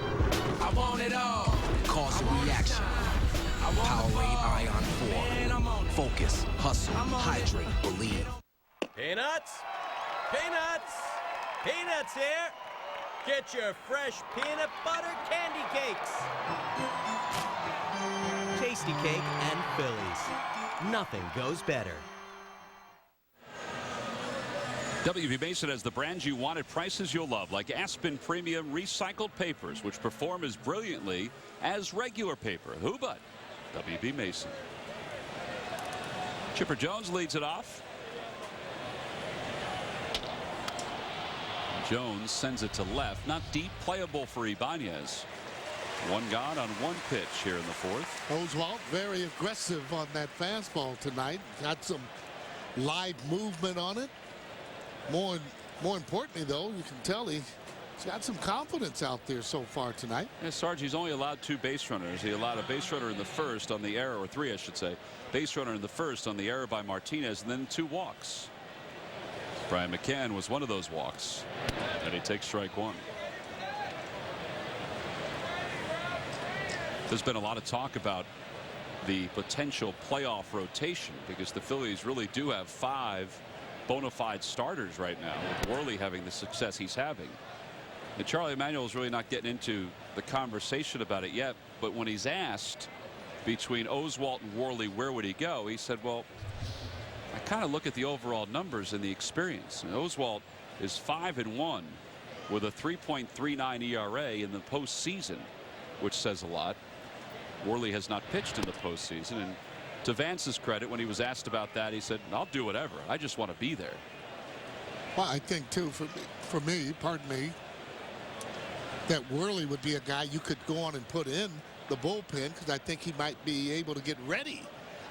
I want it all. Cause a reaction. Powerade Ion 4. Focus, hustle, hydrate, believe. Peanuts? Peanuts? Peanuts here. Get your fresh peanut butter candy cakes. Tasty Cake and Phillies. Nothing goes better. WB Mason has the brands you want at prices you'll love, like Aspen Premium Recycled Papers, which perform as brilliantly as regular paper. Who but WB Mason? Chipper Jones leads it off. Jones sends it to left, not deep, playable for Ibanez. One gone on one pitch here in the 4th. Oswalt very aggressive on that fastball tonight. Got some live movement on it. More importantly, though, you can tell he's got some confidence out there so far tonight. Yeah, Sarge, he's only allowed 2 base runners. He allowed a base runner in the 1st on the error, or 3, I should say. Base runner in the 1st on the error by Martinez, and then 2 walks. Brian McCann was one of those walks, and he takes strike 1. There's been a lot of talk about the potential playoff rotation because the Phillies really do have 5 bona fide starters right now, with Worley having the success he's having. And Charlie Emanuel is really not getting into the conversation about it yet, but when he's asked between Oswalt and Worley where would he go, he said, well, I kind of look at the overall numbers and the experience. And Oswalt is 5-1 with a 3.39 ERA in the postseason, which says a lot. Worley has not pitched in the postseason, and to Vance's credit, when he was asked about that, he said, I'll do whatever. I just want to be there. Well, I think, too, for me, pardon me, that Worley would be a guy you could go on and put in the bullpen because I think he might be able to get ready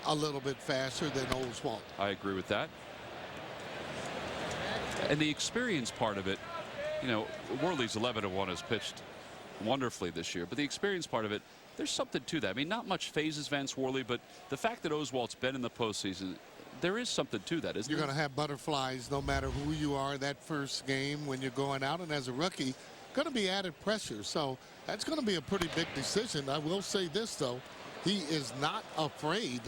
a little bit faster than Oswalt. I agree with that. And the experience part of it, you know, Worley's 11-1 has pitched wonderfully this year, but the experience part of it, there's something to that. I mean, not much phases Vance Worley, but the fact that Oswalt's been in the postseason, there is something to that, isn't You're there? going to have butterflies no matter who you are that first game when you're going out, and as a rookie, going to be added pressure. So that's going to be a pretty big decision. I will say this, though. He is not afraid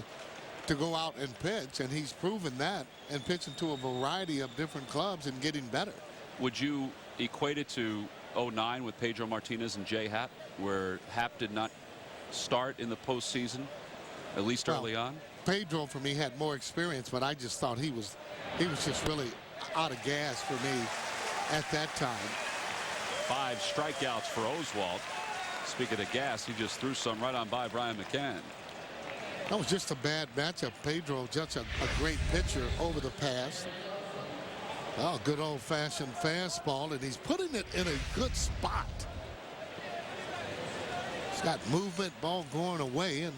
to go out and pitch, and he's proven that, and pitching to a variety of different clubs and getting better. Would you equate it to 09 with Pedro Martinez and Jay Happ, where Happ did not start in the postseason, at least early on? Pedro, for me, had more experience, but I just thought he was just really out of gas for me at that time. 5 strikeouts for Oswalt. Speaking of gas, he just threw some right on by Brian McCann. That was just a bad matchup. Pedro, just a great pitcher over the past. Oh, good old-fashioned fastball, and he's putting it in a good spot. He's got movement, ball going away, and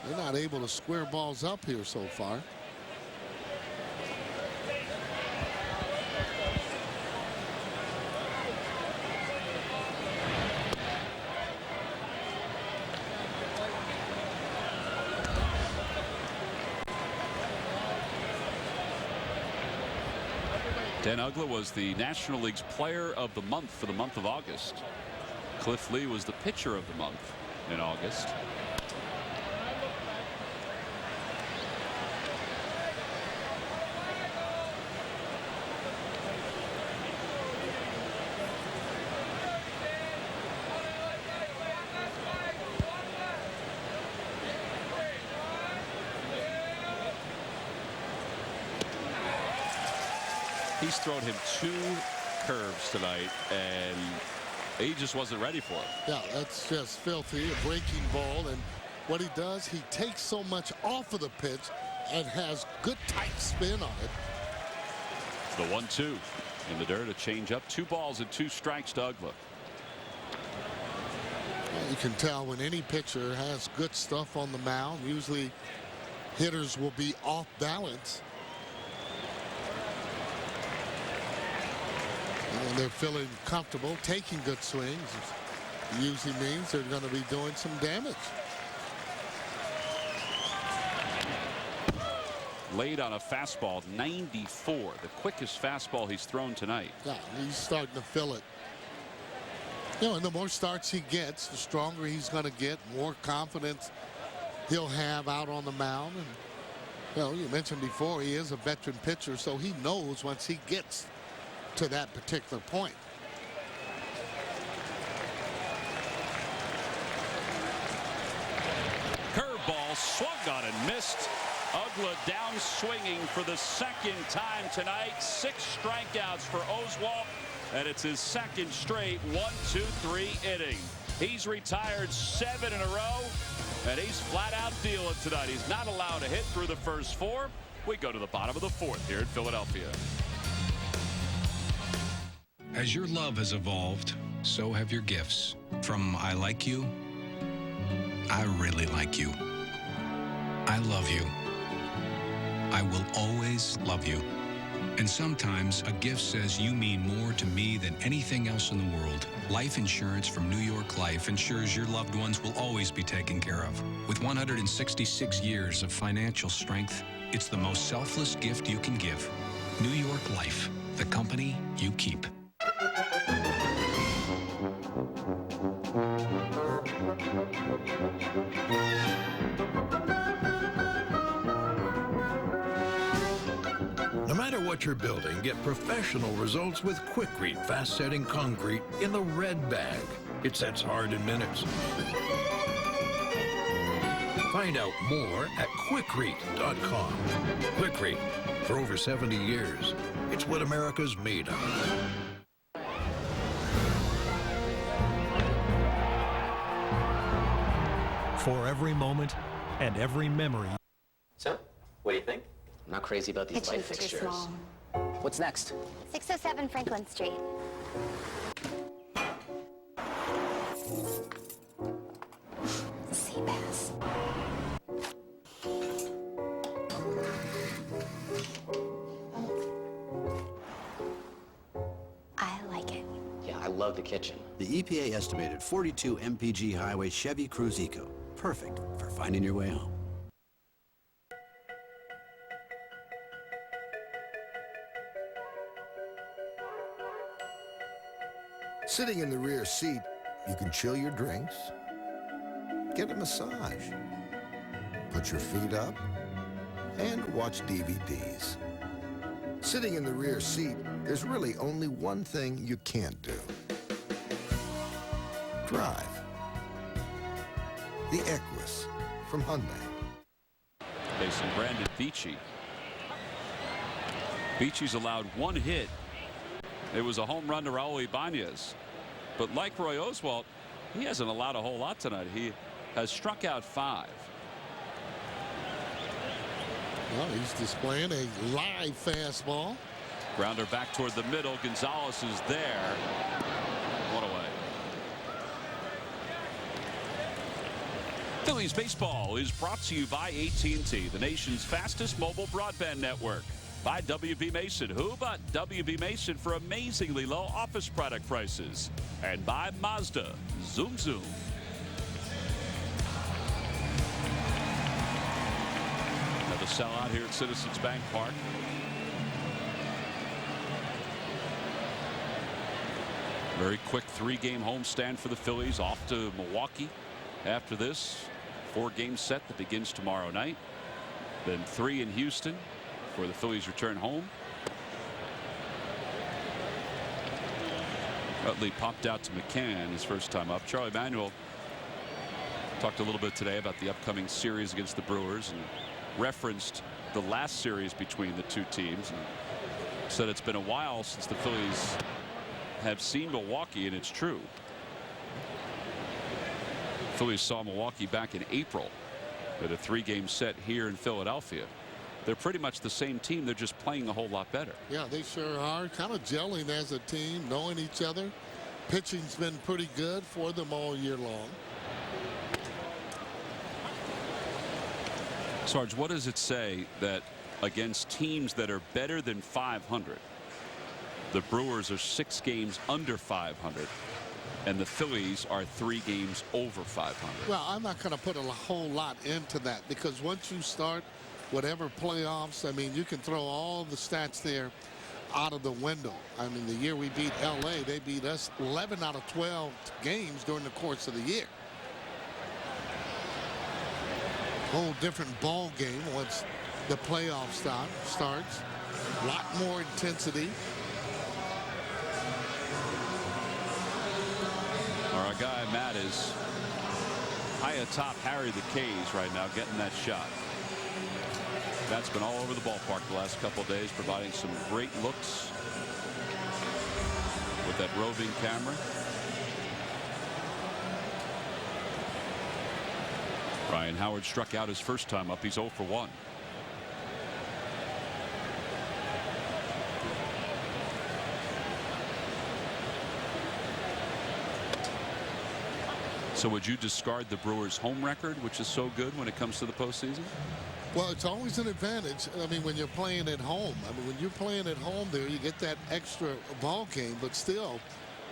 they're not able to square balls up here so far. Dan Uggla was the National League's Player of the Month for the month of August. Cliff Lee was the Pitcher of the Month in August. He's thrown him 2 curves tonight, and he just wasn't ready for it. Yeah, that's just filthy, a breaking ball. And what he does, he takes so much off of the pitch and has good tight spin on it. The 1-2 in the dirt, a change up, 2 balls and 2 strikes to Uggla. Well, you can tell when any pitcher has good stuff on the mound, usually hitters will be off balance. And they're feeling comfortable taking good swings. It usually means they're going to be doing some damage. Laid on a fastball, 94, the quickest fastball he's thrown tonight. Yeah, he's starting to feel it. You know, and the more starts he gets, the stronger he's going to get, more confidence he'll have out on the mound. And, you know, you mentioned before, he is a veteran pitcher, so he knows once he gets to that particular point. Curveball swung on and missed. Uggla down swinging for the 2nd time tonight. 6 strikeouts for Oswalt, and it's his 2nd straight 1-2-3 inning. He's retired 7 in a row, and he's flat out dealing tonight. He's not allowed to hit through the first 4. We go to the bottom of the 4th here in Philadelphia. As your love has evolved, so have your gifts. From I like you, I really like you. I love you. I will always love you. And sometimes a gift says you mean more to me than anything else in the world. Life insurance from New York Life ensures your loved ones will always be taken care of. With 166 years of financial strength, it's the most selfless gift you can give. New York Life, the company you keep. No matter what you're building, get professional results with Quikrete fast-setting concrete in the red bag. It sets hard in minutes. Find out more at Quikrete.com. Quikrete, for over 70 years, it's what America's made of. For every moment and every memory. So, what do you think? I'm not crazy about these light fixtures. What's next? 607 Franklin Street. The sea bass. I like it. Yeah, I love the kitchen. The EPA estimated 42 mpg highway Chevy Cruze Eco. Perfect for finding your way home. Sitting in the rear seat, you can chill your drinks, get a massage, put your feet up, and watch DVDs. Sitting in the rear seat, there's really only one thing you can't do. Drive. The Equus from Hyundai. Facing Brandon Beachy. Beachy's allowed 1 hit. It was a home run to Raul Ibanez. But like Roy Oswalt, he hasn't allowed a whole lot tonight. He has struck out 5. Well, he's displaying a live fastball. Grounder back toward the middle. Gonzalez is there. One away. Phillies baseball is brought to you by AT&T, the nation's fastest mobile broadband network. By W.B. Mason. Who but W.B. Mason for amazingly low office product prices. And by Mazda. Zoom Zoom. Another sellout here at Citizens Bank Park. Very quick 3-game homestand for the Phillies. Off to Milwaukee after this 4-game set that begins tomorrow night. Then 3 in Houston for the Phillies return home. Utley popped out to McCann his first time up. Charlie Manuel talked a little bit today about the upcoming series against the Brewers and referenced the last series between the two teams and said it's been a while since the Phillies have seen Milwaukee, and it's true. Phillies saw Milwaukee back in April at a 3-game set here in Philadelphia. They're pretty much the same team. They're just playing a whole lot better. Yeah, they sure are. Kind of gelling as a team, knowing each other. Pitching's been pretty good for them all year long. Sarge, what does it say that against teams that are better than 500, the Brewers are 6 games under 500, and the Phillies are 3 games over 500? Well, I'm not going to put a whole lot into that, because once you start whatever playoffs, I mean, you can throw all the stats there out of the window. I mean, the year we beat L.A., they beat us 11 out of 12 games during the course of the year. Whole different ball game once the playoff starts. A lot more intensity. Our guy Matt is high atop Harry the K's right now, getting that shot. That's been all over the ballpark the last couple of days, providing some great looks with that roving camera. Ryan Howard struck out his first time up. He's 0 for 1. So would you discard the Brewers' home record, which is so good when it comes to the postseason? Well, it's always an advantage. I mean, when you're playing at home. I mean, when you're playing at home there, you get that extra ball game. But still,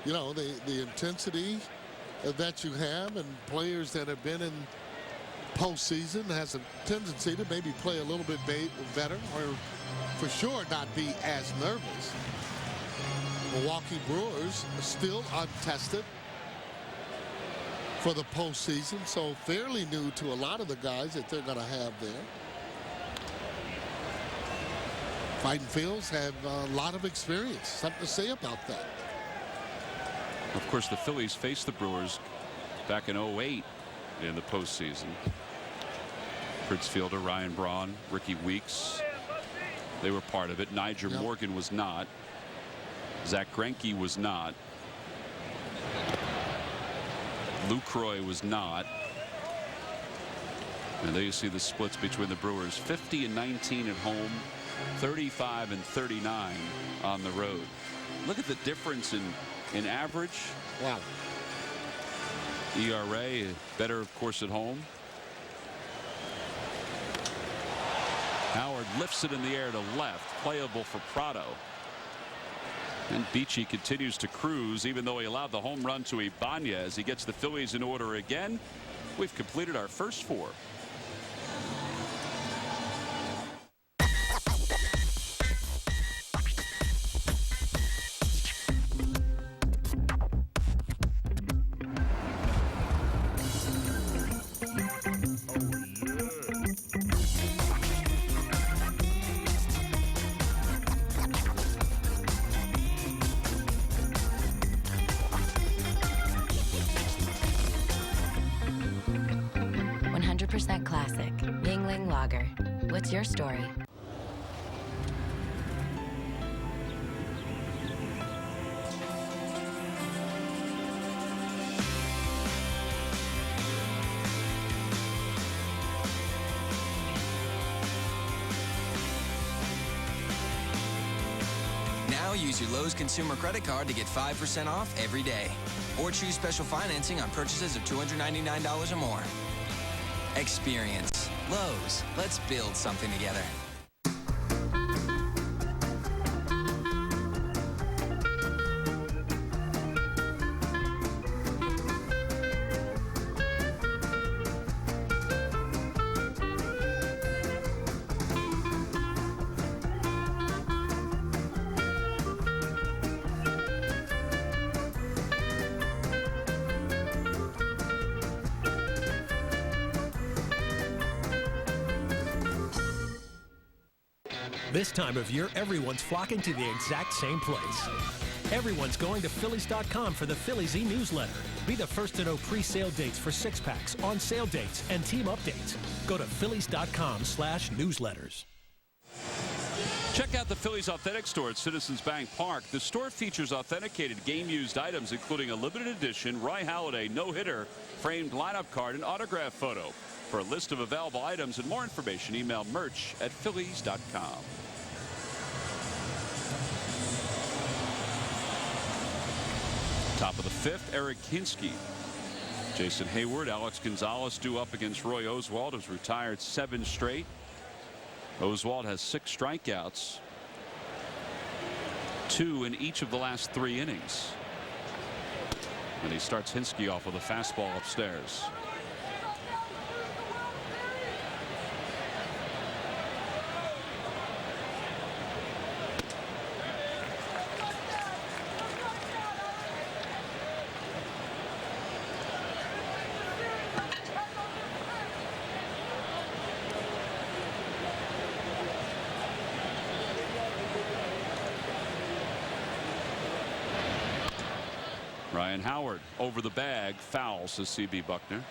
you know, the intensity that you have, and players that have been in postseason has a tendency to maybe play a little bit better, or for sure not be as nervous. Milwaukee Brewers are still untested for the postseason, so fairly new to a lot of the guys that they're going to have there. Fighting Phils have a lot of experience. Something to say about that. Of course, the Phillies faced the Brewers back in 08 in the postseason. Prince Fielder, Ryan Braun, Ricky Weeks, they were part of it. Niger Morgan was not. Zach Greinke was not. Lucroy was not. And there you see the splits between the Brewers. 50 and 19 at home, 35 and 39 on the road. Look at the difference in average. Wow. ERA better, of course, at home. Howard lifts it in the air to left, playable for Prado. And Beachy continues to cruise, even though he allowed the home run to Ibanez. He gets the Phillies in order again. We've completed our first 4. Classic. Yingling Lager. What's your story? use your Lowe's consumer credit card to get 5% off every day. Or choose special financing on purchases of $299 or more. Experience Lowe's. Let's build something together. This time of year, everyone's flocking to the exact same place. Everyone's going to Phillies.com for the Phillies e-newsletter. Be the first to know pre-sale dates for six-packs, on-sale dates, and team updates. Go to Phillies.com/newsletters. Check out the Phillies Authentic Store at Citizens Bank Park. The store features authenticated game-used items, including a limited edition Roy Halladay no-hitter, framed lineup card, and autograph photo. For a list of available items and more information, email merch@phillies.com. Top of the fifth, Eric Hinsky. Jason Hayward, Alex Gonzalez due up against Roy Oswalt, who's retired 7 straight. Oswalt has 6 strikeouts, 2 in each of the last 3 innings. And he starts Hinsky off with a fastball upstairs. Ryan Howard over the bag, foul, says C.B. Buckner.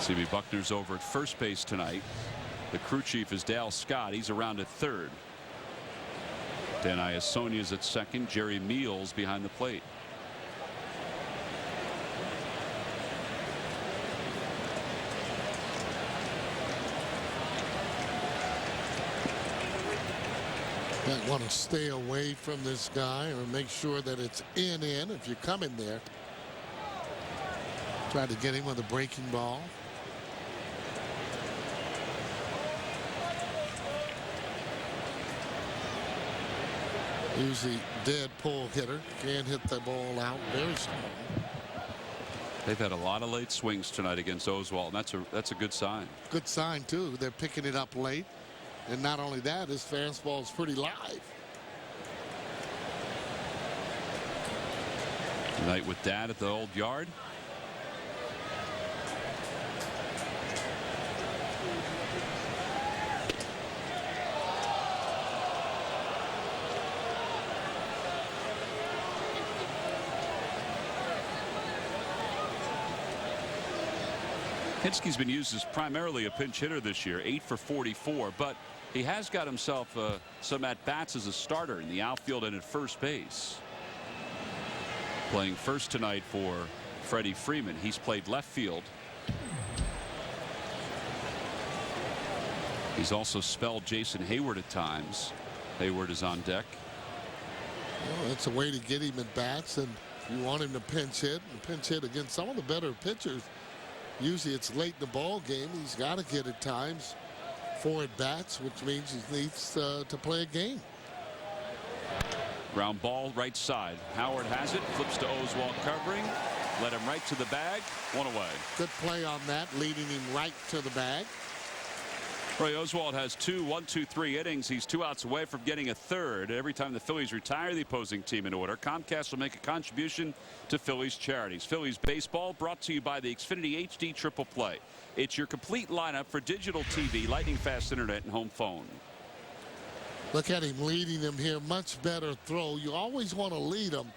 C.B. Buckner's over at first base tonight. The crew chief is Dale Scott. He's around at third. Dan Iasonia's at second. Jerry Meals behind the plate. Might want to stay away from this guy or make sure that it's in if you come in there. Try to get him with a breaking ball. Usually dead pull hitter. Can't hit the ball out very strong. They've had a lot of late swings tonight against Oswalt, and that's a good sign. Good sign too. They're picking it up late. And not only that, his fastball is pretty live. Tonight with Dad at the old yard. Hinsky's been used as primarily a pinch hitter this year, 8 for 44, but he has got himself some at-bats as a starter in the outfield and at first base. Playing first tonight for Freddie Freeman. He's played left field. He's also spelled Jason Hayward at times. Hayward is on deck. Well, that's a way to get him at bats, and you want him to pinch hit against some of the better pitchers. Usually it's late in the ball game. He's got to get at times 4 at bats, which means he needs to play a game. Ground ball right side. Howard has it, flips to Oswalt covering, let him right to the bag, 1 away. Good play on that, leading him right to the bag. Roy Oswalt has 2 1-2-3 innings. He's 2 outs away from getting a third. Every time the Phillies retire the opposing team in order, Comcast will make a contribution to Phillies charities. Phillies baseball brought to you by the Xfinity HD Triple Play. It's your complete lineup for digital TV, lightning fast internet, and home phone. Look at him leading him here. Much better throw. You always want to lead him.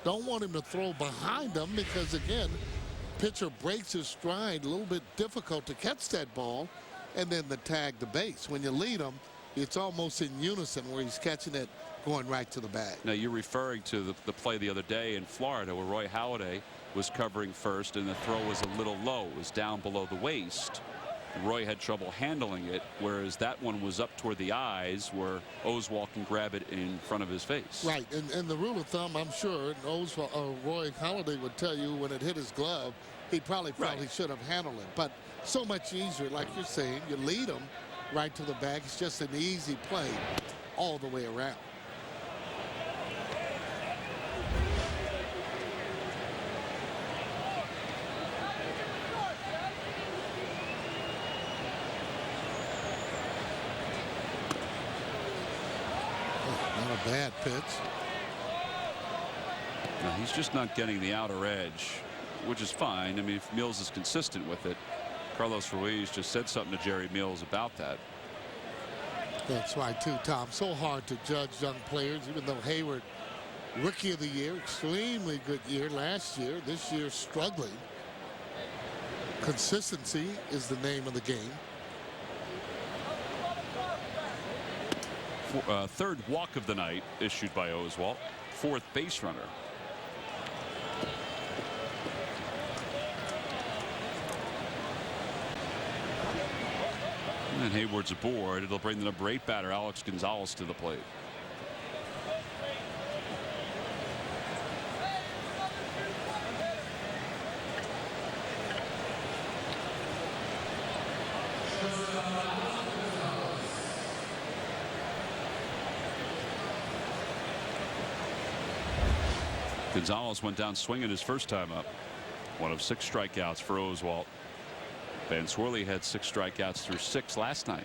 Don't want him to throw behind him because, again, pitcher breaks his stride. A little bit difficult to catch that ball. And then the tag the base. When you lead him, it's almost in unison where he's catching it going right to the bag. Now you're referring to the play the other day in Florida where Roy Halladay was covering first and the throw was a little low. It was down below the waist. Roy had trouble handling it, whereas that one was up toward the eyes where Oswalt can grab it in front of his face. Right, and the rule of thumb, I'm sure, Roy Halladay would tell you when it hit his glove, he probably felt he should have handled it. But so much easier, like you're saying, you lead him right to the bag. It's just an easy play all the way around. Not a bad pitch. No, he's just not getting the outer edge, which is fine. I mean, if Mills is consistent with it. Carlos Ruiz just said something to Jerry Mills about that. That's why, too, Tom. So hard to judge young players, even though Hayward, Rookie of the Year, extremely good year last year. This year, struggling. Consistency is the name of the game. Third walk of the night issued by Oswalt. Fourth base runner. And Hayward's aboard. It'll bring the number 8 batter, Alex Gonzalez, to the plate. Gonzalez went down swinging his first time up. One of 6 strikeouts for Oswalt. Van Swirly had 6 strikeouts through 6 last night.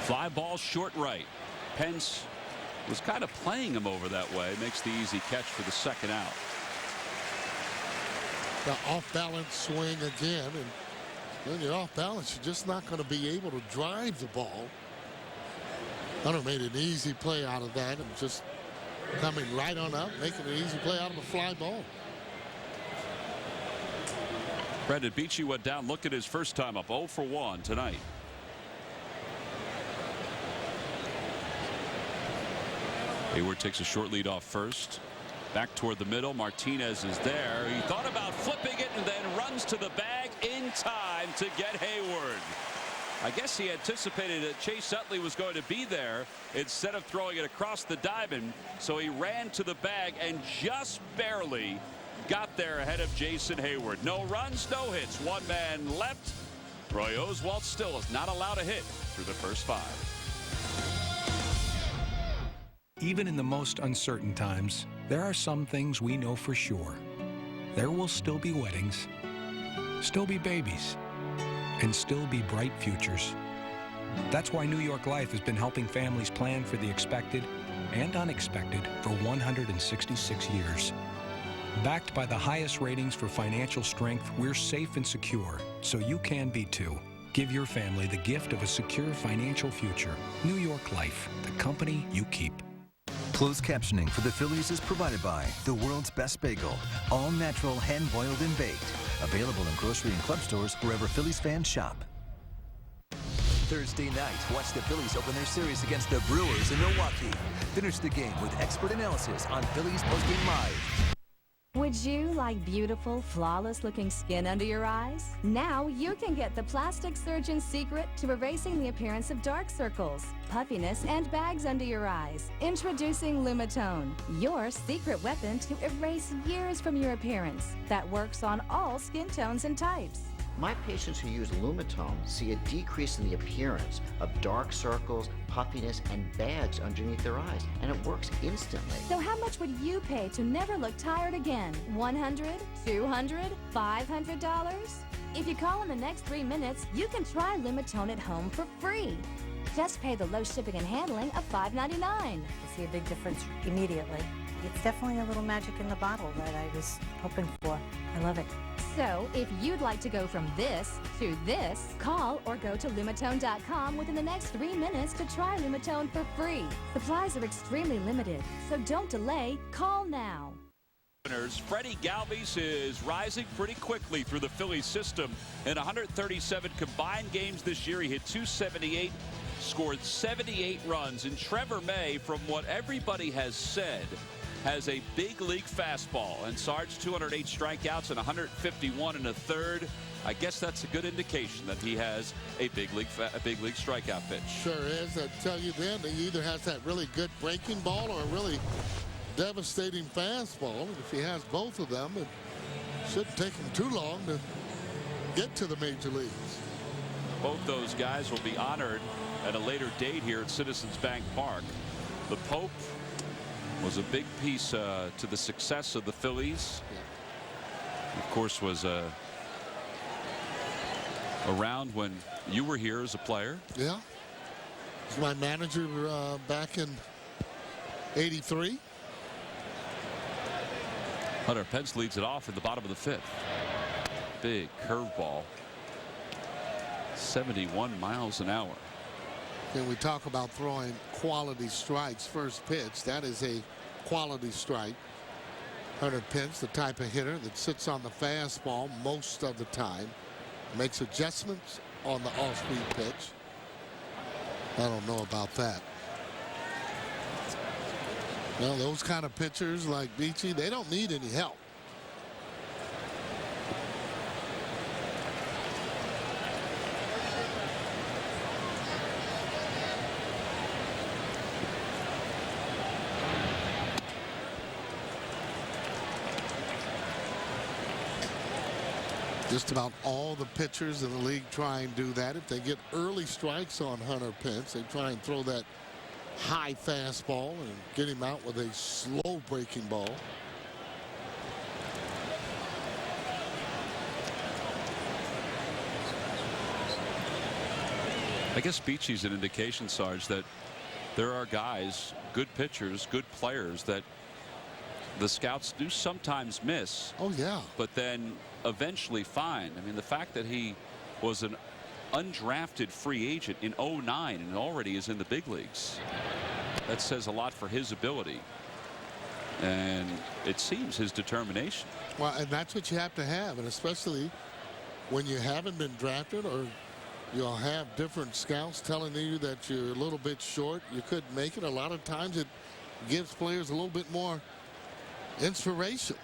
Fly ball short right. Pence was kind of playing him over that way. Makes the easy catch for the second out. The off balance swing again, and when you're off balance, you're just not going to be able to drive the ball. Hunter made an easy play out of that, and just coming right on up, making an easy play out of a fly ball. Brendan Beachy went down. Look at his first time up, 0 for 1 tonight. Hayward takes a short lead off first. Back toward the middle. Martinez is there. He thought about flipping it and then runs to the bag in time to get Hayward. I guess he anticipated that Chase Utley was going to be there instead of throwing it across the diamond. So he ran to the bag and just barely got there ahead of Jason Hayward. No runs, no hits. One man left. Roy Oswalt still is not allowed a hit through the first 5. Even in the most uncertain times, there are some things we know for sure. There will still be weddings, still be babies, and still be bright futures. That's why New York Life has been helping families plan for the expected and unexpected for 166 years. Backed by the highest ratings for financial strength, we're safe and secure, so you can be too. Give your family the gift of a secure financial future. New York Life, the company you keep. Closed captioning for the Phillies is provided by the world's best bagel, all natural, hand-boiled and baked. Available in grocery and club stores wherever Phillies fans shop. Thursday night, watch the Phillies open their series against the Brewers in Milwaukee. Finish the game with expert analysis on Phillies Postgame Live. Would you like beautiful, flawless-looking skin under your eyes? Now you can get the plastic surgeon's secret to erasing the appearance of dark circles, puffiness, and bags under your eyes. Introducing Lumitone, your secret weapon to erase years from your appearance that works on all skin tones and types. My patients who use Lumitone see a decrease in the appearance of dark circles, puffiness, and bags underneath their eyes, and it works instantly. So how much would you pay to never look tired again? $100, $200, $500? If you call in the next 3 minutes, you can try Lumitone at home for free. Just pay the low shipping and handling of $5.99. I see a big difference immediately. It's definitely a little magic in the bottle that I was hoping for. I love it. So, if you'd like to go from this to this, call or go to Lumitone.com within the next 3 minutes to try Lumitone for free. Supplies are extremely limited, so don't delay. Call now. Freddie Galvis is rising pretty quickly through the Phillies system. In 137 combined games this year, he hit .278, scored 78 runs. And Trevor May, from what everybody has said, has a big league fastball. And Sarge, 208 strikeouts and 151 in a third. I guess that's a good indication that he has a big league strikeout pitch. Sure is. I tell you then, he either has that really good breaking ball or a really devastating fastball. And if he has both of them, it shouldn't take him too long to get to the major leagues. Both those guys will be honored at a later date here at Citizens Bank Park. The Pope was a big piece to the success of the Phillies. Of course, was around when you were here as a player. Yeah. He's my manager back in '83. Hunter Pence leads it off in the bottom of the fifth. Big curveball. 71 miles an hour. When we talk about throwing quality strikes, first pitch, that is a quality strike. Hunter Pence, the type of hitter that sits on the fastball most of the time, makes adjustments on the off-speed pitch. I don't know about that. Well, those kind of pitchers like Beachy, they don't need any help. Just about all the pitchers in the league try and do that. If they get early strikes on Hunter Pence, they try and throw that high fastball and get him out with a slow breaking ball. I guess Beachy's an indication, Sarge, that there are guys, good pitchers, good players that the scouts do sometimes miss. Oh, yeah. But then eventually find. I mean, the fact that he was an undrafted free agent in '09 and already is in the big leagues, that says a lot for his ability. And it seems his determination. Well, and that's what you have to have, and especially when you haven't been drafted, or you'll have different scouts telling you that you're a little bit short, you couldn't make it. A lot of times it gives players a little bit more inspiration.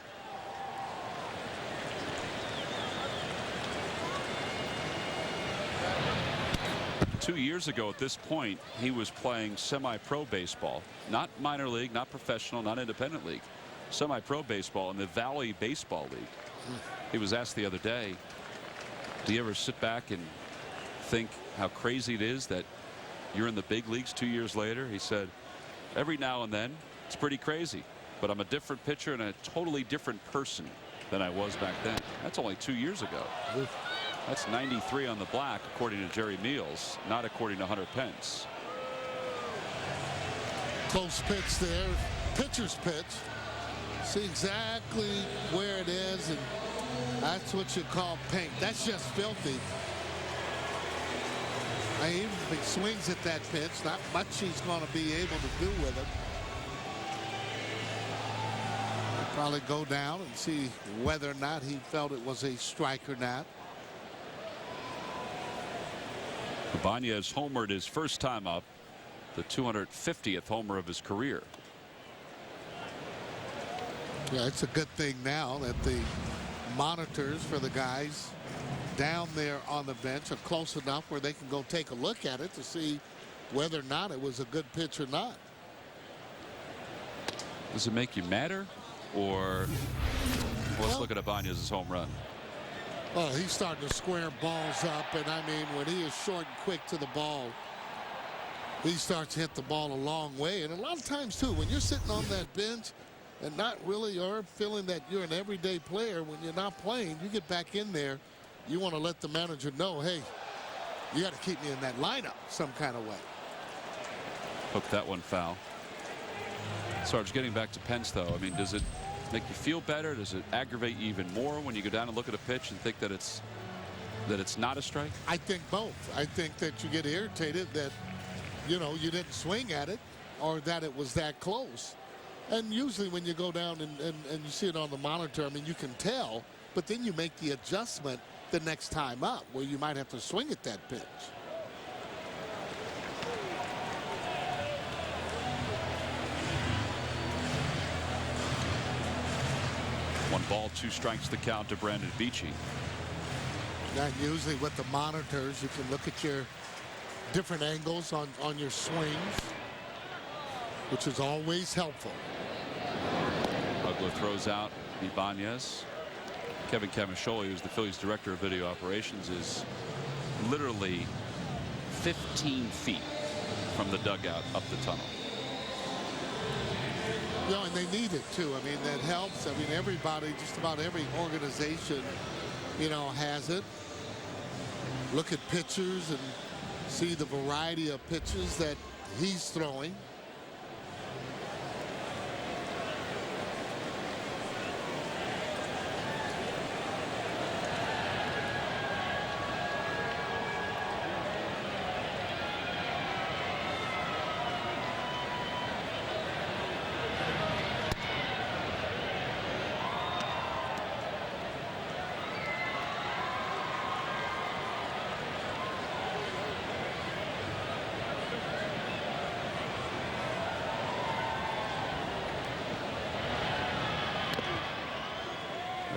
Two years ago at this point, he was playing semi-pro baseball, not minor league, not professional, not independent league, semi-pro baseball in the Valley Baseball League. He was asked the other day, do you ever sit back and think how crazy it is that you're in the big leagues 2 years later? He said, every now and then it's pretty crazy, but I'm a different pitcher and a totally different person than I was back then. That's only 2 years ago. That's 93 on the black, according to Jerry Meals, not according to Hunter Pence. Close pitch there. Pitcher's pitch. See exactly where it is, and that's what you call paint. That's just filthy. Even if he swings at that pitch, not much he's going to be able to do with it. He'll probably go down and see whether or not he felt it was a strike or not. Ibanez homered his first time up, the 250th homer of his career. Yeah, it's a good thing now that the monitors for the guys down there on the bench are close enough where they can go take a look at it to see whether or not it was a good pitch or not. Does it make you madder, or let's look at Ibanez's home run? Oh, he's starting to square balls up, and I mean, when he is short and quick to the ball, he starts to hit the ball a long way. And a lot of times too, when you're sitting on that bench and not really are feeling that you're an everyday player, when you're not playing, you get back in there, you want to let the manager know, hey, you got to keep me in that lineup some kind of way. Hooked that one foul. Sarge, getting back to Pence, though, I mean, does it make you feel better? Does it aggravate you even more when you go down and look at a pitch and think that it's not a strike? I think both. I think that you get irritated that, you know, you didn't swing at it or that it was that close. And usually when you go down and you see it on the monitor, I mean, you can tell, but then you make the adjustment the next time up where you might have to swing at that pitch. One ball, 2 strikes the count to Brandon Beachy. Now, usually with the monitors, you can look at your different angles on your swings, which is always helpful. Ugla throws out Ibanez. Kevin Camasholi, who's the Phillies director of video operations, is literally 15 feet from the dugout up the tunnel. You know, and they need it too. I mean, that helps. I mean, everybody, just about every organization, you know, has it. Look at pitchers and see the variety of pitches that he's throwing.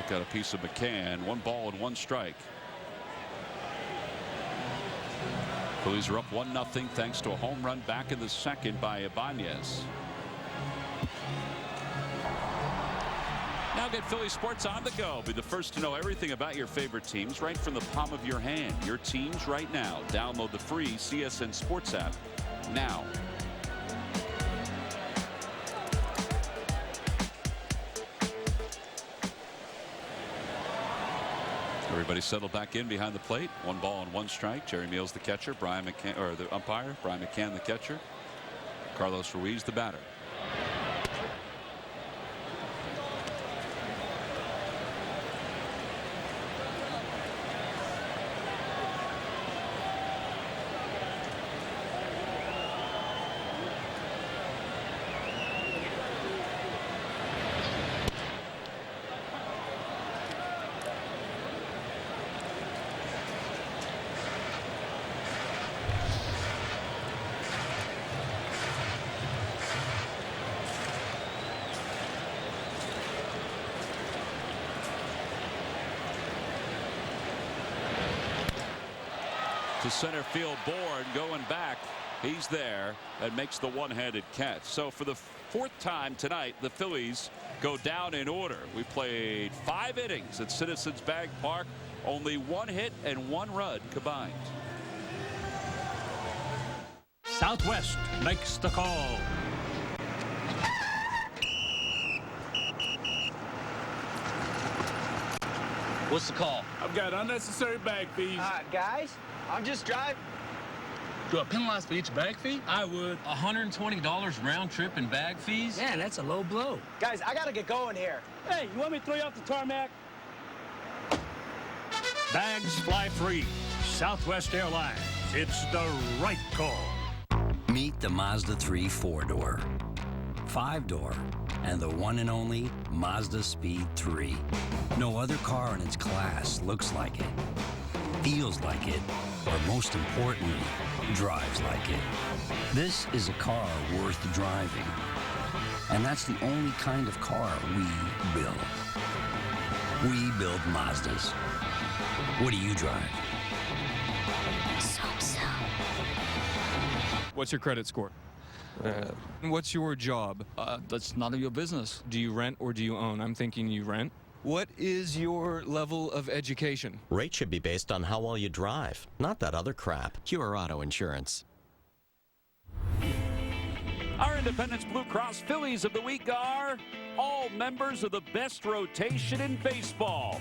Got a piece of McCann. 1 ball and 1 strike. Phillies are up 1-0 thanks to a home run back in the second by Ibanez. Now get Philly Sports on the go. Be the first to know everything about your favorite teams right from the palm of your hand. Your teams right now. Download the free CSN Sports app now. Everybody settled back in behind the plate. 1 ball and 1 strike. Jerry Meals the catcher. Brian McCann, or the umpire. Brian McCann the catcher. Carlos Ruiz the batter. To center field, Bourne going back. He's there and makes the one-handed catch. So for the 4th time tonight, the Phillies go down in order. We played 5 innings at Citizens Bank Park. Only 1 hit and 1 run combined. Southwest makes the call. What's the call? I've got unnecessary bag fees. Guys, I'm just driving. Do I penalize for each bag fee? I would. $120 round trip in bag fees? Man, that's a low blow. Guys, I gotta get going here. Hey, you want me to throw you off the tarmac? Bags fly free. Southwest Airlines. It's the right call. Meet the Mazda 3 4-door, 5-door, and the one and only Mazda Speed 3. No other car in its class looks like it, feels like it, or most importantly, drives like it. This is a car worth driving. And that's the only kind of car we build. We build Mazdas. What do you drive? What's your credit score? What's your job? That's none of your business. Do you rent or do you own? I'm thinking you rent. What is your level of education? Rate should be based on how well you drive, not that other crap. Pure Auto Insurance. Our Independence Blue Cross Phillies of the week are all members of the best rotation in baseball.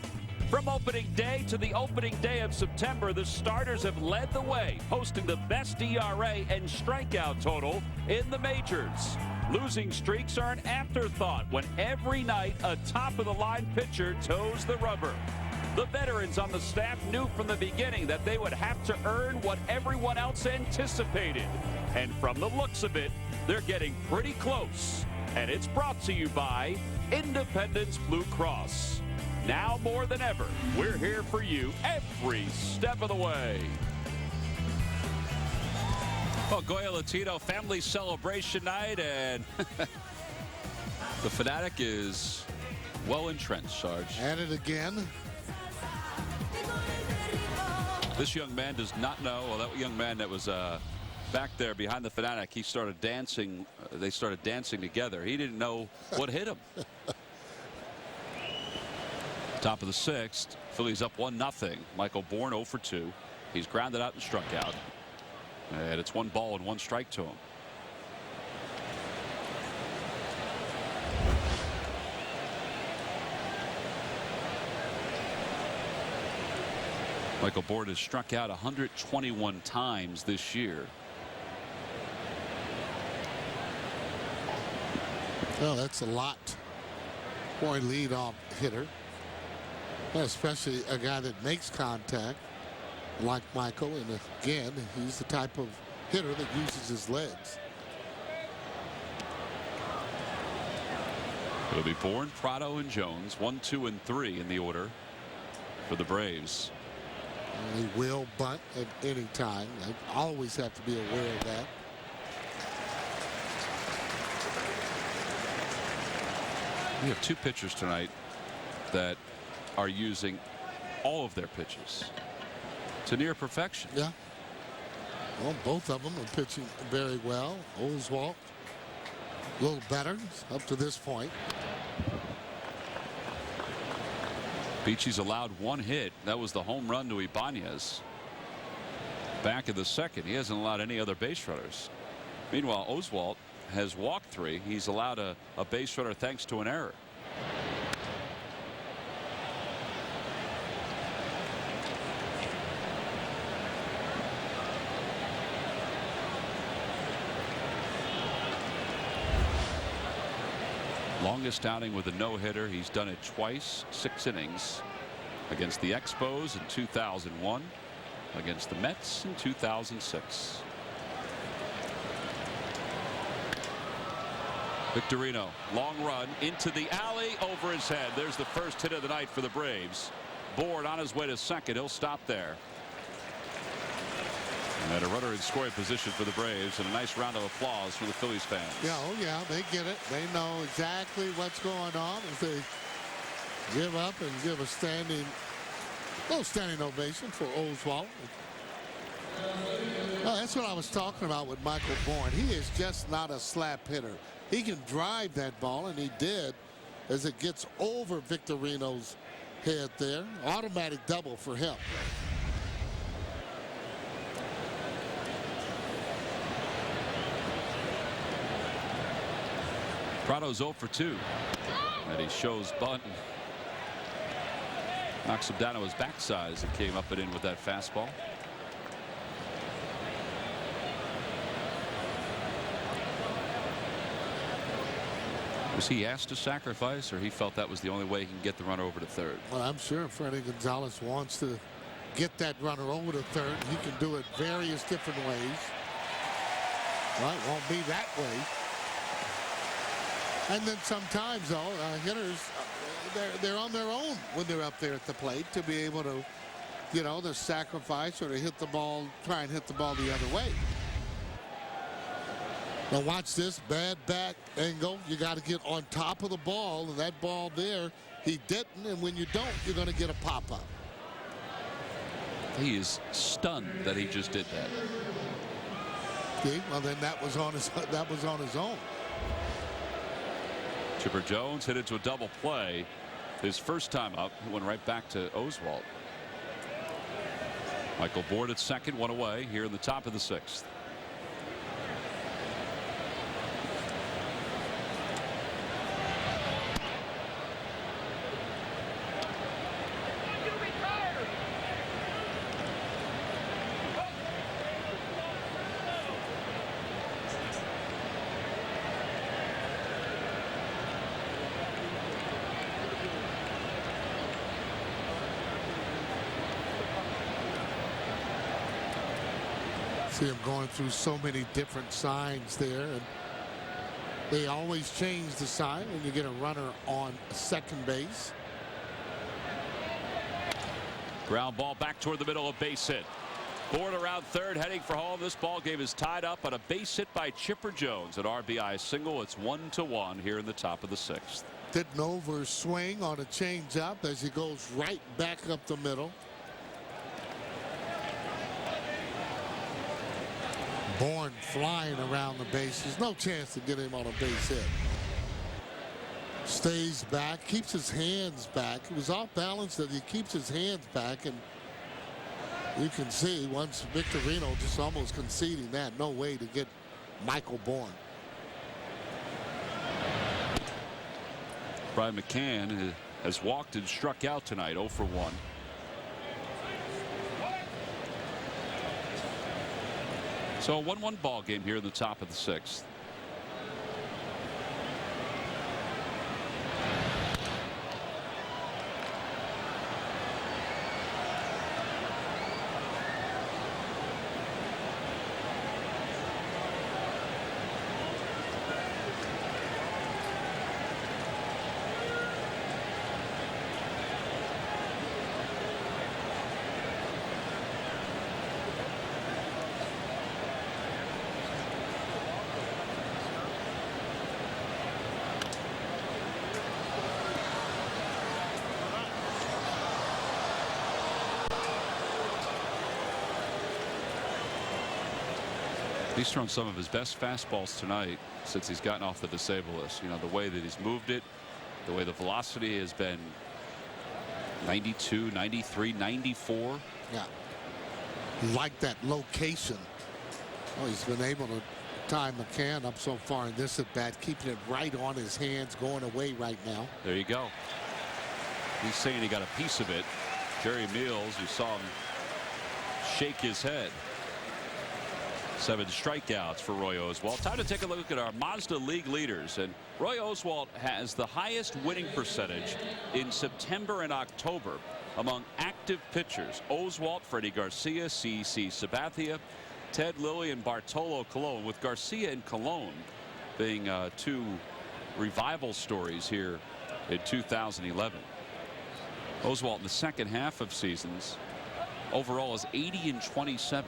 From opening day to the opening day of September, the starters have led the way, posting the best ERA and strikeout total in the majors. Losing streaks are an afterthought when every night a top-of-the-line pitcher toes the rubber. The veterans on the staff knew from the beginning that they would have to earn what everyone else anticipated. And from the looks of it, they're getting pretty close. And it's brought to you by Independence Blue Cross. Now more than ever, we're here for you every step of the way. Well, Goya Latino family celebration night, and the Fanatic is well entrenched, Sarge. At it again. This young man does not know, well, that young man that was back there behind the Fanatic, he started dancing. They started dancing together. He didn't know what hit him. Top of the sixth, Phillies up 1-0. Michael Bourne 0 for 2. He's grounded out and struck out. And it's 1 ball and 1 strike to him. Michael Bourne has struck out 121 times this year. Well, that's a lot for a leadoff hitter, especially a guy that makes contact like Michael. And again, he's the type of hitter that uses his legs. It'll be Bourne, Prado, and Jones. 1, 2, and 3 in the order for the Braves. He will bunt at any time. I always have to be aware of that. We have 2 pitchers tonight that are using all of their pitches to near perfection. Yeah. Well, both of them are pitching very well. Oswalt a little better up to this point. Beachy's allowed 1 hit. That was the home run to Ibanez. Back in the second, he hasn't allowed any other base runners. Meanwhile, Oswalt has walked 3. He's allowed a base runner thanks to an error. Longest outing with a no-hitter. He's done it twice, 6 innings against the Expos in 2001, against the Mets in 2006. Victorino, long run into the alley, over his head. There's the first hit of the night for the Braves. Bourne on his way to second. He'll stop there. And a runner in scoring position for the Braves, and a nice round of applause for the Phillies fans. Yeah, oh yeah, they get it. They know exactly what's going on as they give up and give a standing ovation for Oswalt. Well, that's what I was talking about with Michael Bourne. He is just not a slap hitter. He can drive that ball, and he did, as it gets over Victorino's head there. Automatic double for him. Prado's 0 for 2. And he shows bunt. Knocks him down to his backside as it came up and in with that fastball. Was he asked to sacrifice, or he felt that was the only way he can get the runner over to third? Well, I'm sure Freddie Gonzalez wants to get that runner over to third. He can do it various different ways. Well, it won't be that way. And then sometimes, though, hitters, they're on their own when they're up there at the plate to be able to, you know, to sacrifice or to hit the ball, try and hit the ball the other way. Now watch this bad back angle. You got to get on top of the ball, and that ball there, he didn't. And when you don't, you're going to get a pop-up. He is stunned that he just did that. Okay, well then that was on his own. Chipper Jones hit into a double play. His first time up, he went right back to Oswalt. Michael Bourne at second, 1 away here in the top of the 6th. See him going through so many different signs there, and they always change the sign when you get a runner on second base. Ground ball back toward the middle, of base hit. Board around third, heading for home. This ball game is tied up on a base hit by Chipper Jones. An RBI single. It's 1-1 here in the top of the sixth. Didn't over swing on a changeup as he goes right back up the middle. Bourne flying around the bases. No chance to get him on a base hit. Stays back, keeps his hands back. He was off balance, that he keeps his hands back, and you can see once Victorino just almost conceding that. No way to get Michael Bourne. Brian McCann has walked and struck out tonight, 0 for 1. So a 1-1 ball game here in the top of the sixth. He's thrown some of his best fastballs tonight since he's gotten off the disabled list. You know, the way that he's moved it, the way the velocity has been 92, 93, 94. Yeah. Like that location. Oh, he's been able to tie McCann up so far in this at bat, keeping it right on his hands, going away right now. There you go. He's saying he got a piece of it. Jerry Meals, you saw him shake his head. 7 strikeouts for Roy Oswalt. Time to take a look at our Mazda League leaders. And Roy Oswalt has the highest winning percentage in September and October among active pitchers. Oswalt, Freddie Garcia, C.C. Sabathia, Ted Lilly, and Bartolo Colon, with Garcia and Colon being two revival stories here in 2011. Oswalt in the second half of seasons overall is 80-27.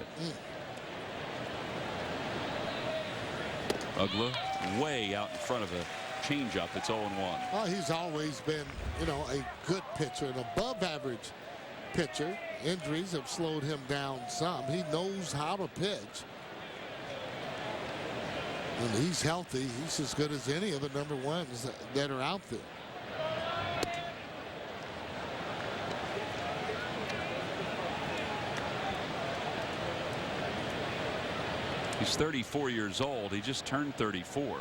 Ugla way out in front of a changeup. It's 0-1. Well, he's always been, you know, a good pitcher, an above average pitcher. Injuries have slowed him down some. He knows how to pitch. And he's healthy. He's as good as any of the number ones that are out there. He's 34 years old. He just turned 34.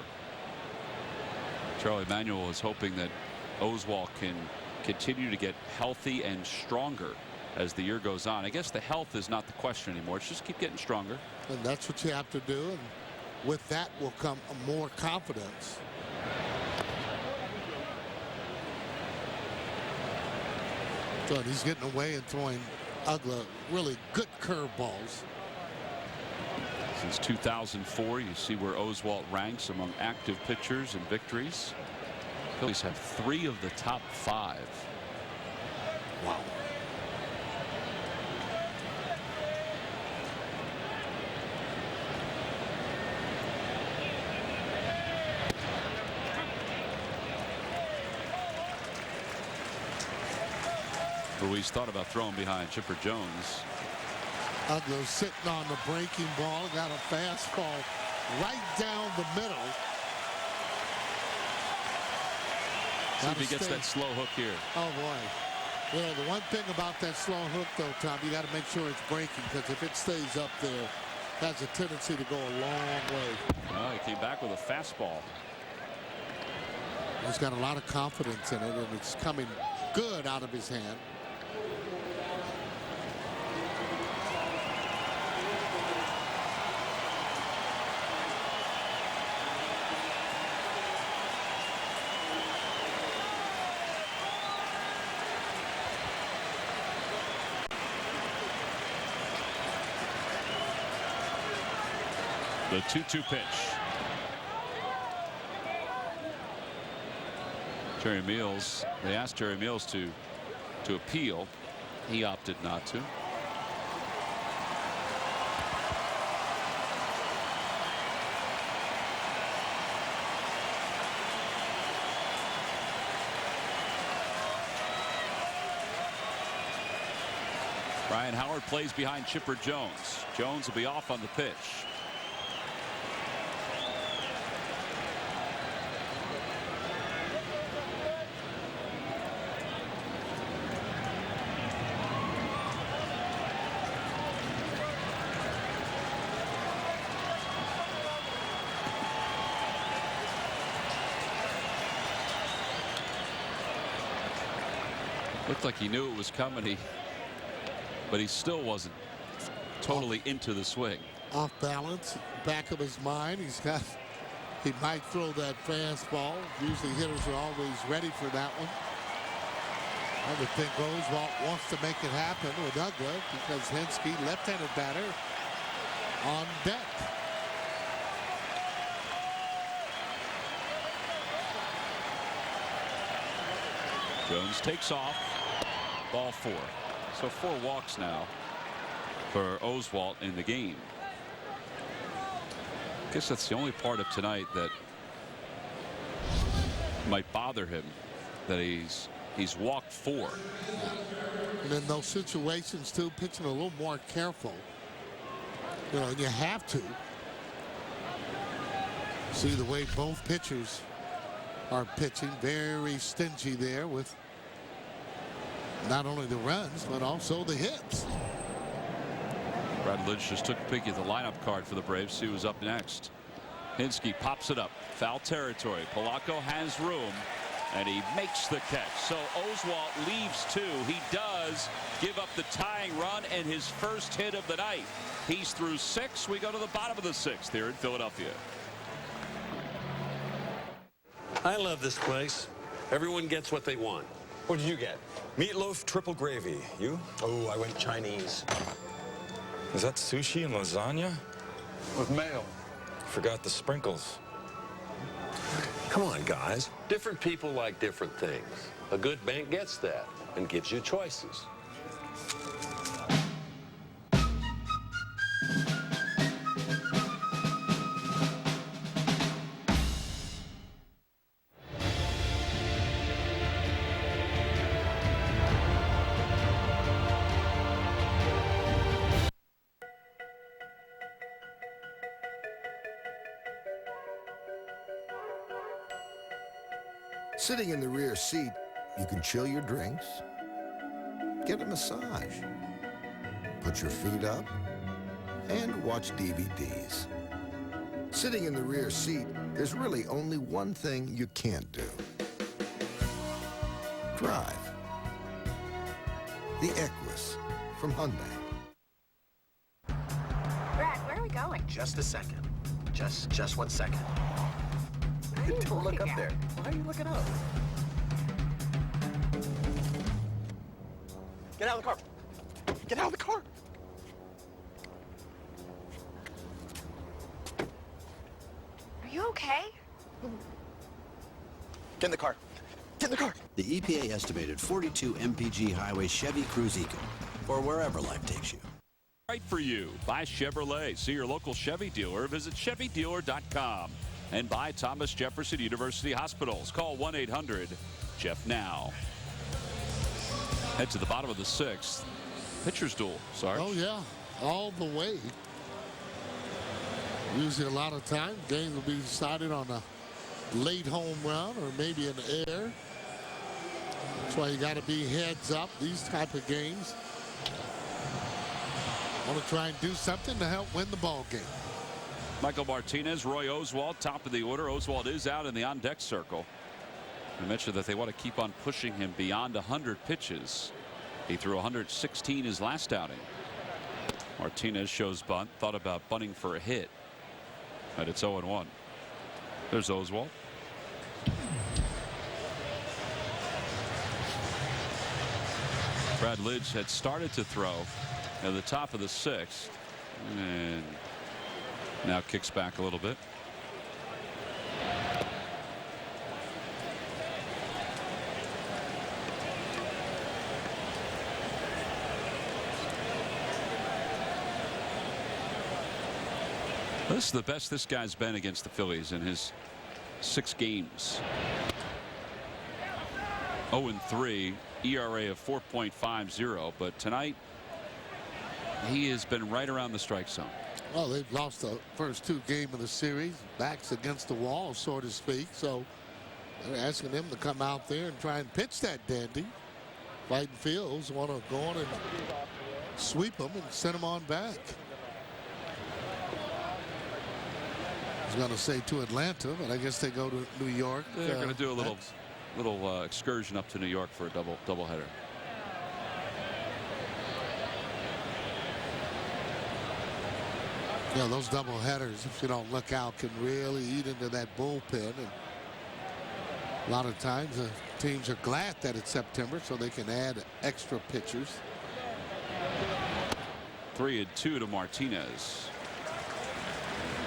Charlie Manuel is hoping that Oswalt can continue to get healthy and stronger as the year goes on. I guess the health is not the question anymore. It's just keep getting stronger. And that's what you have to do. And with that will come more confidence. So he's getting away and throwing Ugla really good curveballs. Since 2004, you see where Oswalt ranks among active pitchers and victories. Phillies have 3 of the top 5. Wow. Ruiz thought about throwing behind Chipper Jones. Ugla sitting on the breaking ball, got a fastball right down the middle. See if he gets that slow hook here. Oh boy. Yeah, the one thing about that slow hook though, Tom, you got to make sure it's breaking, because if it stays up there, it has a tendency to go a long way. Oh, he came back with a fastball. He's got a lot of confidence in it, and it's coming good out of his hand. The 2-2 pitch. Jerry Meals. They asked Jerry Meals to appeal. He opted not to. Ryan Howard plays behind Chipper Jones. Jones will be off on the pitch. Looked like he knew it was coming. But he still wasn't totally into the swing. Off balance, back of his mind, he might throw that fastball. Usually hitters are always ready for that one. I would think Oswalt wants to make it happen with Uggla because Hensky, left-handed batter, on deck. Jones takes off. Ball 4. So 4 walks now for Oswalt in the game. I guess that's the only part of tonight that might bother him, that he's walked 4. And in those situations too, pitching a little more careful. You know, and you have to. See the way both pitchers are pitching, very stingy there with not only the runs, but also the hits. Brad Lidge just took a peek at the lineup card for the Braves. See who's up next. Hensky pops it up. Foul territory. Polanco has room, and he makes the catch. So Oswalt leaves 2. He does give up the tying run and his first hit of the night. He's through 6. We go to the bottom of the 6th here in Philadelphia. I love this place. Everyone gets what they want. What did you get? Meatloaf, triple gravy. You? Oh, I went Chinese. Is that sushi and lasagna? With mayo. Forgot the sprinkles. Come on, guys. Different people like different things. A good bank gets that and gives you choices. Sitting in the rear seat, you can chill your drinks, get a massage, put your feet up, and watch DVDs. Sitting in the rear seat, there's really only one thing you can't do. Drive. The Equus from Hyundai. Brad, where are we going? Just a second. Just 1 second. Don't look up there. Why are you looking up? Get out of the car. Get out of the car. Are you okay? Get in the car. Get in the car. The EPA estimated 42 mpg highway Chevy Cruze Eco, or wherever life takes you. Right for you. Buy Chevrolet. See your local Chevy dealer. Visit ChevyDealer.com. And by Thomas Jefferson University Hospitals. Call 1-800-JEFF-NOW. Head to the bottom of the 6th. Pitcher's duel, Sarge. Oh, yeah. All the way. Usually a lot of time, games will be decided on a late home run or maybe an error. That's why you got to be heads up these type of games. Want to try and do something to help win the ball game. Michael Martinez, Roy Oswalt, top of the order. Oswalt is out in the on-deck circle. I mentioned that they want to keep on pushing him beyond 100 pitches. He threw 116 his last outing. Martinez shows bunt. Thought about bunting for a hit. But it's 0-1. There's Oswalt. Brad Lidge had started to throw at the top of the 6th. And Now kicks back a little bit. This is the best this guy's been against the Phillies in his 6 games. 0-3, ERA of 4.50, but tonight he has been right around the strike zone. Well, they've lost the first 2 games of the series, backs against the wall, so to speak. So they're asking him to come out there and try and pitch that dandy. Fighting Fields want to go on and sweep him and send him on back. I was going to say to Atlanta, but I guess they go to New York. They're going to do a little excursion up to New York for a doubleheader. Yeah, those double headers, if you don't look out, can really eat into that bullpen. And a lot of times the teams are glad that it's September so they can add extra pitchers. 3-2 to Martinez.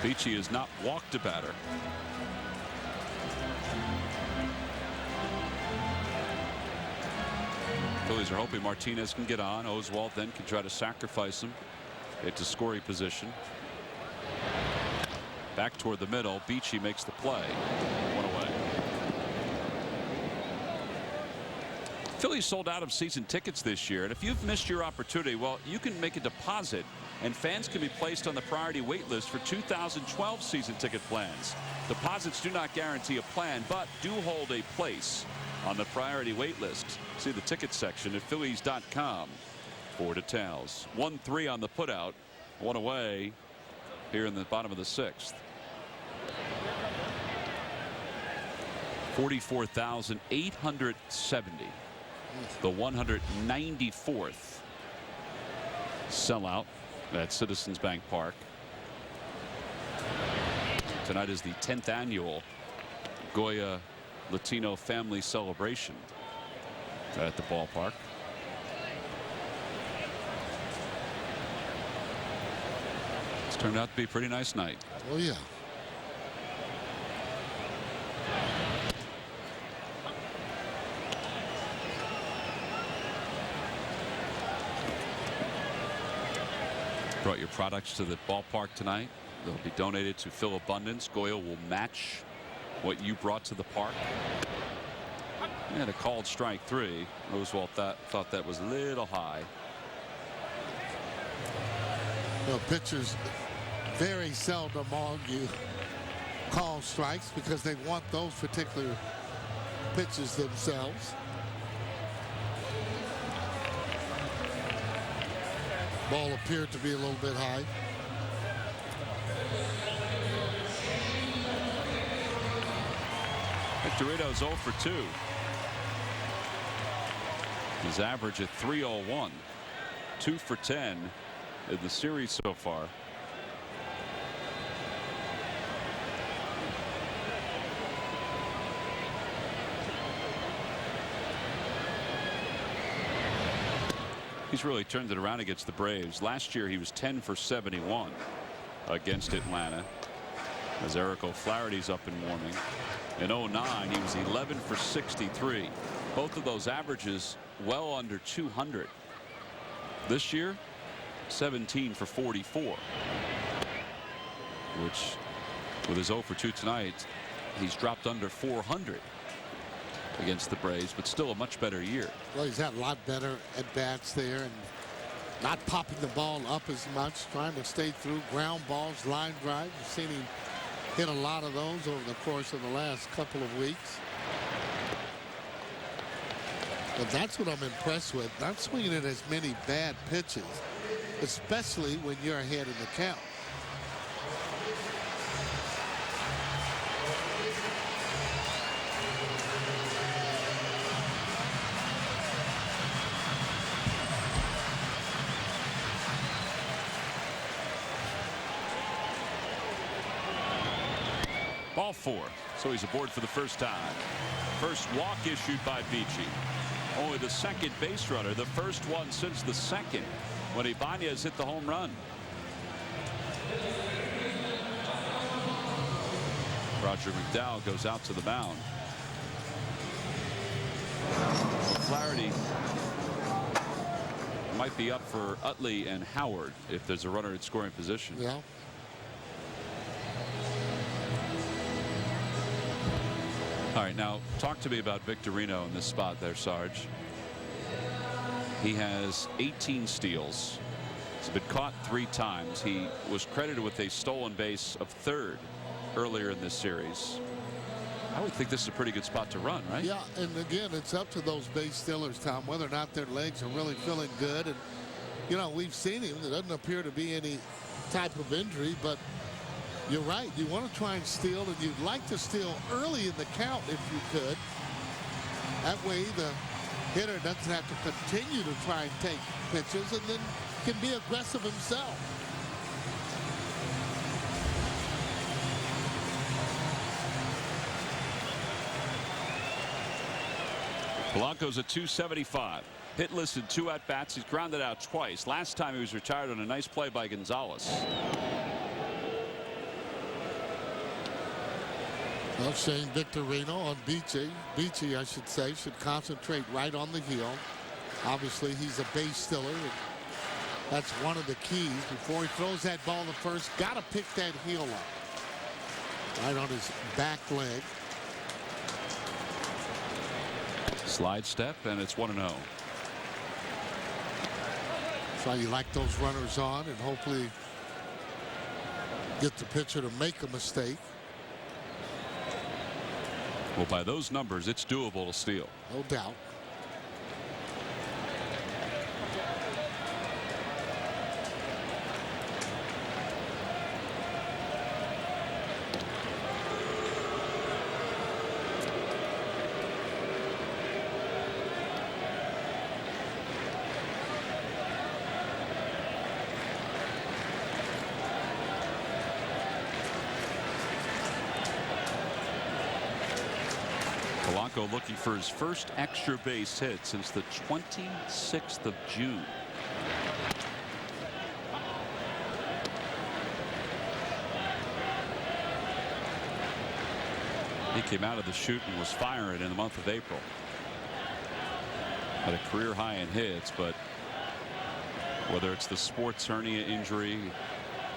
Beachy has not walked a batter. Phillies are hoping Martinez can get on. Oswalt then can try to sacrifice him into scoring position. Back toward the middle. Beachy makes the play. 1 away. Phillies sold out of season tickets this year, and if you've missed your opportunity, well, you can make a deposit and fans can be placed on the priority wait list for 2012 season ticket plans. Deposits do not guarantee a plan, but do hold a place on the priority wait list. See the ticket section at Phillies.com for details. 1-3 on the putout. 1 away here in the bottom of the 6th. 44,870. The 194th sellout at Citizens Bank Park. Tonight is the 10th annual Goya Latino Family Celebration at the ballpark. It's turned out to be a pretty nice night. Oh yeah. Brought your products to the ballpark tonight. They'll be donated to Phil Abundance. Goya will match what you brought to the park. And a called strike 3. Oswalt thought that was a little high. Well, pitchers very seldom argue call strikes because they want those particular pitches themselves. Ball appeared to be a little bit high. Victorino's 0 for 2. His average at .301. 2 for 10 in the series so far. He's really turned it around against the Braves. Last year he was 10 for 71 against Atlanta as Eric O'Flaherty's up and warming. In 09 he was 11 for 63. Both of those averages well under 200. This year 17 for 44, which with his 0 for 2 tonight he's dropped under 400 against the Braves, but still a much better year. Well, he's had a lot better at bats there and not popping the ball up as much, trying to stay through ground balls, line drives. You've seen him hit a lot of those over the course of the last couple of weeks. But that's what I'm impressed with. Not swinging at as many bad pitches, especially when you're ahead in the count. Ball 4. So he's aboard for the first time. First walk issued by Beachy. Only the second base runner, the first one since the second when Ibanez hit the home run. Roger McDowell goes out to the mound. Flaherty might be up for Utley and Howard if there's a runner in scoring position. Yeah. All right, now talk to me about Victorino in this spot there, Sarge. He has 18 steals. He's been caught 3 times. He was credited with a stolen base of 3rd earlier in this series. I would think this is a pretty good spot to run, right? Yeah, and again, it's up to those base stealers, Tom, whether or not their legs are really feeling good. And, you know, we've seen him. There doesn't appear to be any type of injury, but you're right. You want to try and steal, and you'd like to steal early in the count if you could. That way the hitter doesn't have to continue to try and take pitches and then can be aggressive himself. Polanco's at 275. Hitless in 2 at-bats. He's grounded out twice. Last time he was retired on a nice play by Gonzalez. Well, Shane Victorino on Beachy, I should say, should concentrate right on the heel. Obviously, he's a base stealer. That's one of the keys. Before he throws that ball to first, got to pick that heel up. Right on his back leg. Slide step, and it's 1-0. That's why you like those runners on and hopefully get the pitcher to make a mistake. Well, by those numbers, it's doable to steal. No doubt. Polanco looking for his first extra base hit since the 26th of June. He came out of the chute and was firing in the month of April. Had a career high in hits, but whether it's the sports hernia injury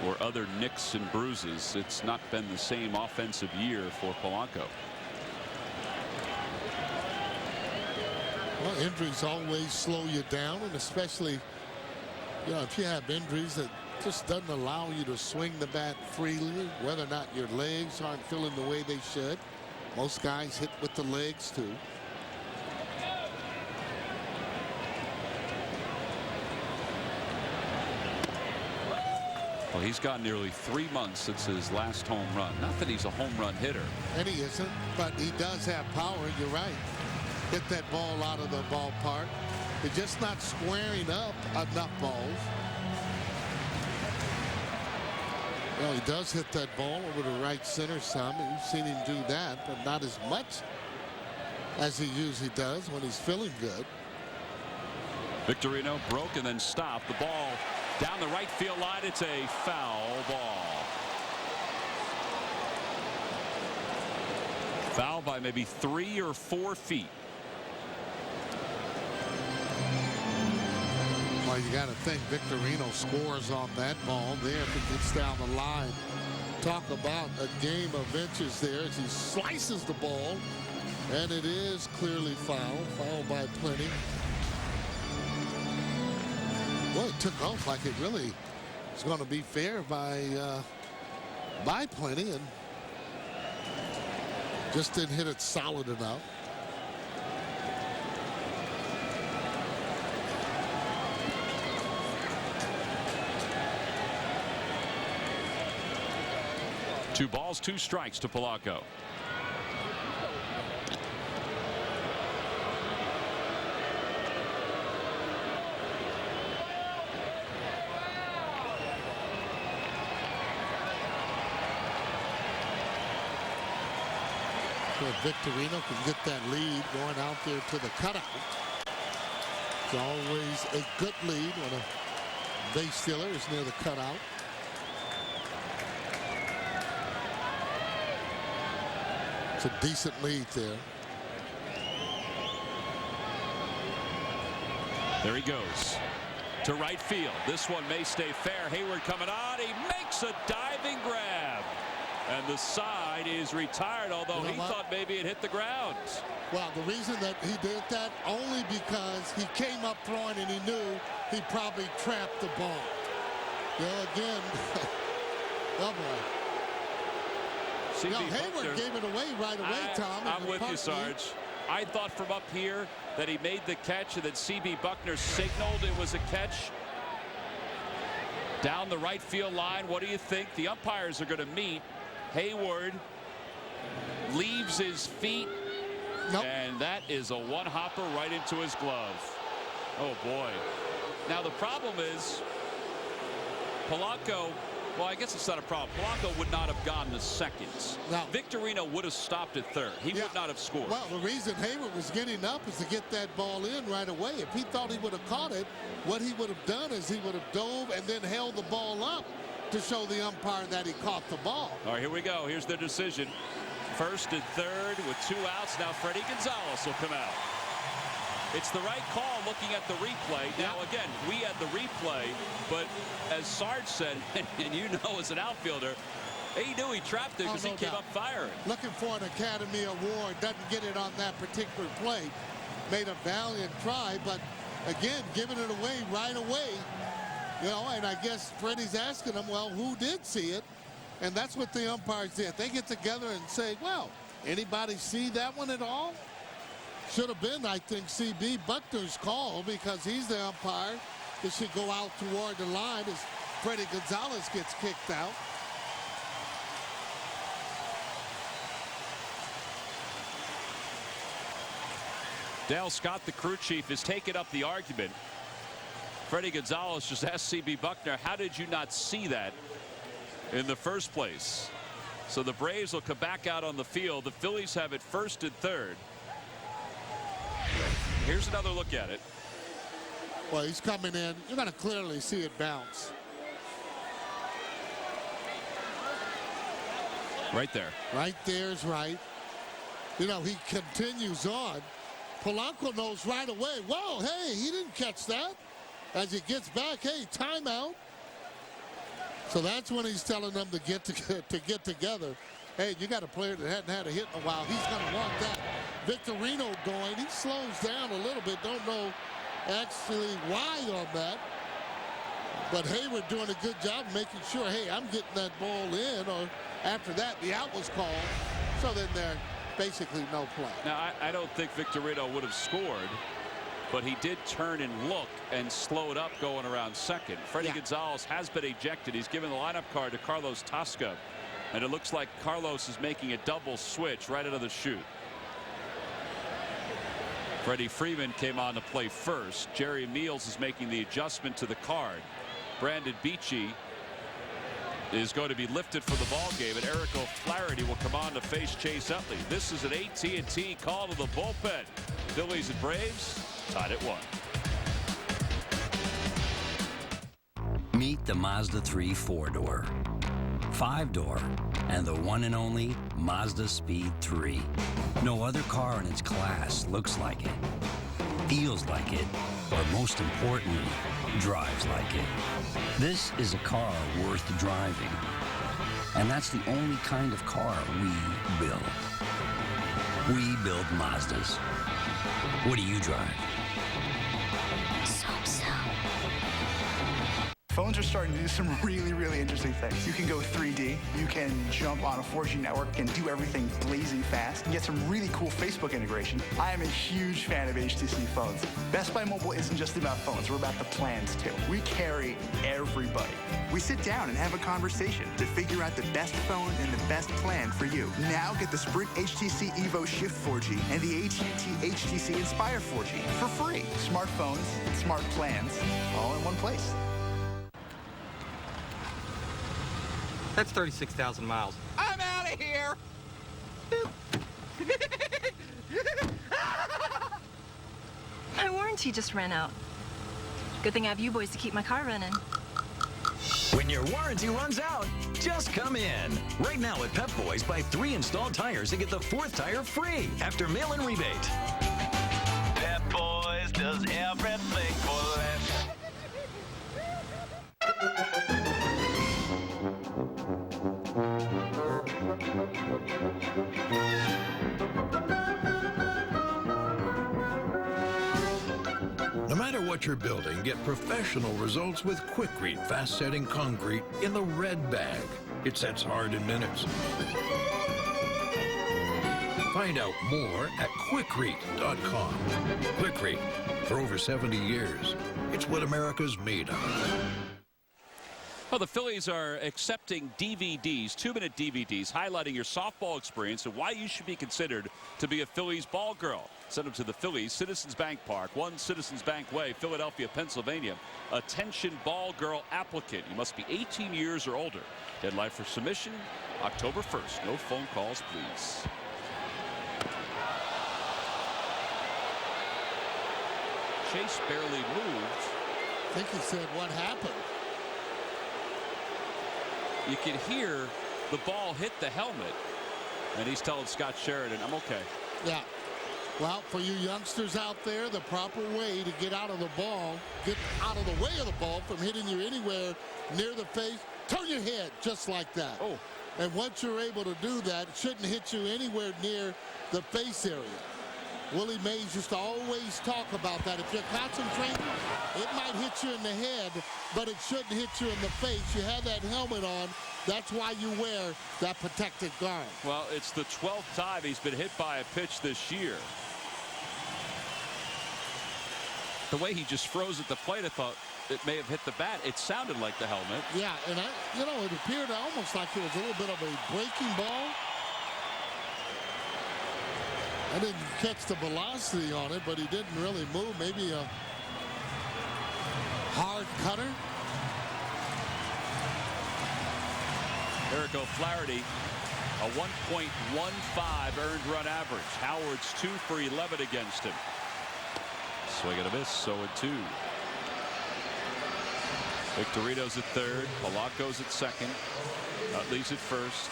or other nicks and bruises, it's not been the same offensive year for Polanco. Well, injuries always slow you down, and especially, you know, if you have injuries that just doesn't allow you to swing the bat freely, whether or not your legs aren't feeling the way they should. Most guys hit with the legs too. Well, he's got nearly 3 months since his last home run. Not that he's a home run hitter. And he isn't, but he does have power. You're right. Hit that ball out of the ballpark. They're just not squaring up enough balls. Well, he does hit that ball over the right center some. You've seen him do that, but not as much as he usually does when he's feeling good. Victorino broke and then stopped. The ball down the right field line. It's a foul ball. Foul by maybe 3 or 4 feet. Well, you got to think Victorino scores on that ball there if it gets down the line. Talk about a game of inches there as he slices the ball, and it is clearly foul. Foul by plenty. Well, it took off like it really was going to be fair by plenty, and just didn't hit it solid enough. Two balls, 2 strikes to Polanco. Victorino can get that lead going out there to the cutout. It's always a good lead when a base stealer is near the cutout. It's a decent lead there. There he goes to right field. This one may stay fair. Hayward coming on. He makes a diving grab. And the side is retired, although he thought maybe it hit the ground. Well, the reason that he did that only because he came up throwing and he knew he probably trapped the ball. You know, again, oh boy. Hayward gave it away right away, Tom. I'm with you, Sarge. I thought from up here that he made the catch and that C.B. Buckner signaled it was a catch. Down the right field line, what do you think? The umpires are going to meet. Hayward leaves his feet, and that is a one-hopper right into his glove. Oh, boy. Now, the problem is Polanco, well, I guess it's not a problem. Polanco would not have gone to second. No. Victorino would have stopped at third. He would not have scored. Well, the reason Hayward was getting up is to get that ball in right away. If he thought he would have caught it, what he would have done is he would have dove and then held the ball up to show the umpire that he caught the ball. All right, here we go. Here's the decision. First and third with 2 outs. Now Freddie Gonzalez will come out. It's the right call looking at the replay. Now, again, we had the replay, but as Sarge said, and you know as an outfielder, he knew he trapped it because he came up firing. Looking for an Academy Award. Doesn't get it on that particular play. Made a valiant try, but again, giving it away right away. You know, and I guess Freddie's asking him, well, who did see it? And that's what the umpires did. They get together and say, well, anybody see that one at all? Should have been, I think, C.B. Buckner's call because he's the umpire. It should go out toward the line as Freddie Gonzalez gets kicked out. Dale Scott, the crew chief, has taken up the argument. Freddie Gonzalez just asked C.B. Buckner, how did you not see that in the first place? So the Braves will come back out on the field. The Phillies have it first and third. Here's another look at it. Well, he's coming in. You're going to clearly see it bounce. Right there. Right there's right. You know, he continues on. Polanco knows right away, whoa, hey, he didn't catch that. As he gets back, hey, timeout. So that's when he's telling them to get together. Hey, you got a player that hadn't had a hit in a while. He's going to want that. Victorino going. He slows down a little bit. Don't know actually why on that. But Hayward doing a good job making sure, hey, I'm getting that ball in. Or after that, the out was called. So then there basically no play. Now, I don't think Victorino would have scored, but he did turn and look and slow it up going around second. Freddie Gonzalez has been ejected. He's given the lineup card to Carlos Tosca. And it looks like Carlos is making a double switch right out of the chute. Freddie Freeman came on to play first. Jerry Meals is making the adjustment to the card. Brandon Beachy is going to be lifted for the ball game, and Eric O'Flaherty will come on to face Chase Utley. This is an AT&T call to the bullpen. Phillies and Braves tied at 1. Meet the Mazda 3 4-door, 5-door, and the one and only Mazda Speed 3. No other car in its class looks like it, feels like it, or most importantly, drives like it. This is a car worth driving. And that's the only kind of car we build. We build Mazdas. What do you drive? Phones are starting to do some really interesting things. You can go 3D, you can jump on a 4G network and do everything blazing fast, and get some really cool Facebook integration. I am a huge fan of HTC phones. Best Buy Mobile isn't just about phones, we're about the plans too. We carry everybody. We sit down and have a conversation to figure out the best phone and the best plan for you. Now get the Sprint HTC Evo Shift 4G and the AT&T HTC Inspire 4G for free. Smartphones and smart plans all in one place. That's 36,000 miles. I'm out of here! My warranty just ran out. Good thing I have you boys to keep my car running. When your warranty runs out, just come in. Right now at Pep Boys, buy 3 installed tires and get the 4th tire free after mail-in rebate. Pep Boys does everything for less. No matter what you're building, get professional results with Quikrete fast-setting concrete in the red bag. It sets hard in minutes. Find out more at Quikrete.com. Quikrete, for over 70 years, it's what America's made of. Well, the Phillies are accepting DVDs, 2-minute DVDs, highlighting your softball experience and why you should be considered to be a Phillies ball girl. Send them to the Phillies, Citizens Bank Park, 1 Citizens Bank Way, Philadelphia, Pennsylvania. Attention ball girl applicant. You must be 18 years or older. Deadline for submission, October 1st. No phone calls, please. Chase barely moved. I think he said, what happened? You can hear the ball hit the helmet, and he's telling Scott Sheridan, I'm okay. Yeah. Well, for you youngsters out there, the proper way to get out of the ball, get out of the way of the ball from hitting you anywhere near the face, turn your head just like that. Oh. And once you're able to do that, it shouldn't hit you anywhere near the face area. Willie Mays used to always talk about that. If you're concentrating, it might hit you in the head, but it shouldn't hit you in the face. You have that helmet on. That's why you wear that protective guard. Well, it's the 12th time he's been hit by a pitch this year. The way he just froze at the plate, I thought it may have hit the bat. It sounded like the helmet. Yeah, and it appeared almost like it was a little bit of a breaking ball. I didn't catch the velocity on it, but he didn't really move. Maybe a hard cutter. Eric O'Flaherty, a 1.15 earned run average. Howard's 2 for 11 against him. Swing and a miss, 0-2. Victorino's at third. Polanco's at second. Utley's at first.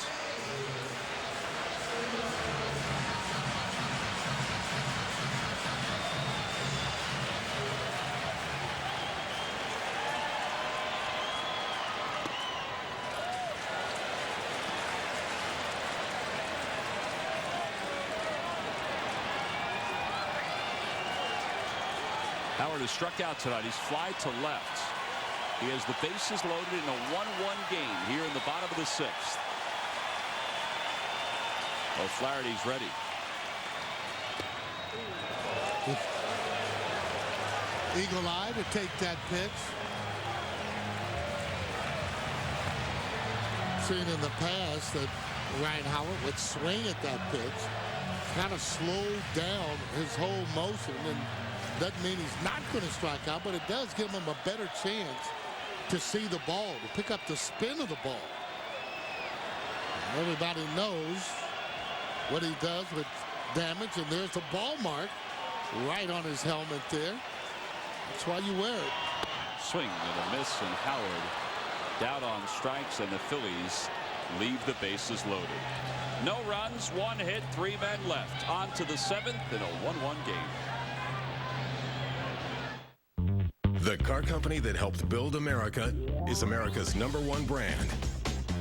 Howard has struck out tonight. He's fly to left. He has the bases loaded in a 1-1 game here in the bottom of the 6th. O'Flaherty's ready. Eagle eye to take that pitch. Seen in the past that Ryan Howard would swing at that pitch, kind of slow down his whole motion, and doesn't mean he's not going to strike out, but it does give him a better chance to see the ball, to pick up the spin of the ball. Everybody knows what he does with damage, and there's the ball mark right on his helmet there. That's why you wear it. Swing and a miss, and Howard down on strikes, and the Phillies leave the bases loaded. No runs, 1 hit, 3 men left. On to the 7th in a 1-1 game. The car company that helped build America is America's #1 brand.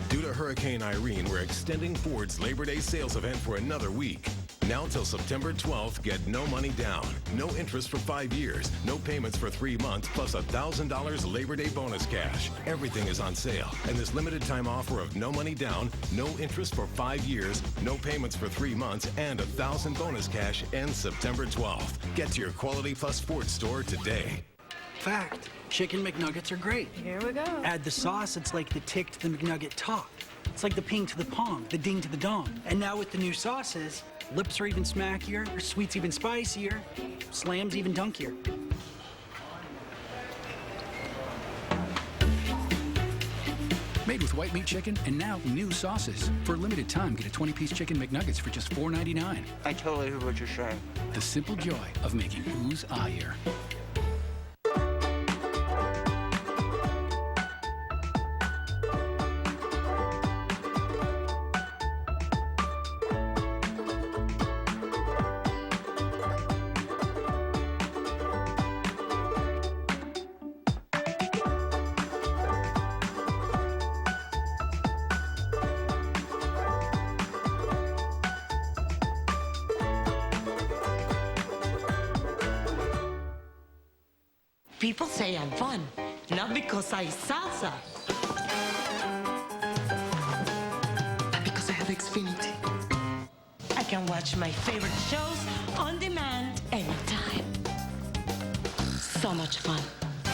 Due to Hurricane Irene, we're extending Ford's Labor Day sales event for another week. Now till September 12th, get no money down, no interest for 5 years, no payments for 3 months, plus $1,000 Labor Day bonus cash. Everything is on sale, and this limited time offer of no money down, no interest for 5 years, no payments for 3 months, and $1,000 bonus cash ends September 12th. Get to your Quality Plus Ford store today. Fact, Chicken McNuggets are great. Here we go. Add the sauce, it's like the tick to the McNugget talk. It's like the ping to the pong, the ding to the dong. And now with the new sauces, lips are even smackier, or sweet's even spicier, slam's even dunkier. Made with white meat chicken and now new sauces. For a limited time, get a 20-piece Chicken McNuggets for just $4.99. I totally heard what you're saying. The simple joy of making ooze eye. People say I'm fun, not because I salsa, but because I have Xfinity. I can watch my favorite shows on demand anytime. So much fun.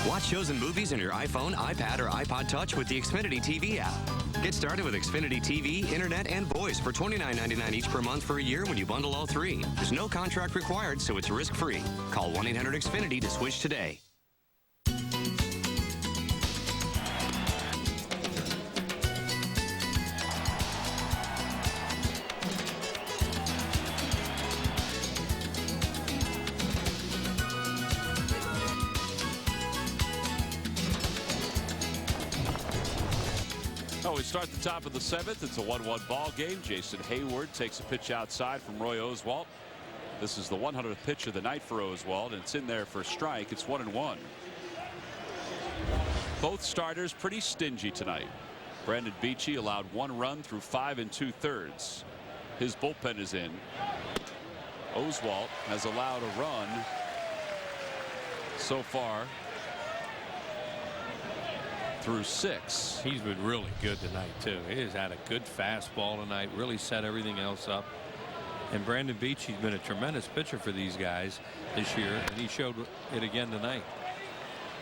Watch shows and movies on your iPhone, iPad, or iPod Touch with the Xfinity TV app. Get started with Xfinity TV, internet, and voice for $29.99 each per month for a year when you bundle all three. There's no contract required, so it's risk-free. Call 1-800-XFINITY to switch today. We start the top of the 7th. It's a 1-1 ball game. Jason Hayward takes a pitch outside from Roy Oswalt. This is the 100th pitch of the night for Oswalt, and it's in there for a strike. It's 1-1. Both starters pretty stingy tonight. Brandon Beachy allowed 1 run through 5 2/3. His bullpen is in. Oswalt has allowed a run so far through 6. He's been really good tonight too. He has had a good fastball tonight, really set everything else up. And Brandon Beachy's been a tremendous pitcher for these guys this year, and he showed it again tonight.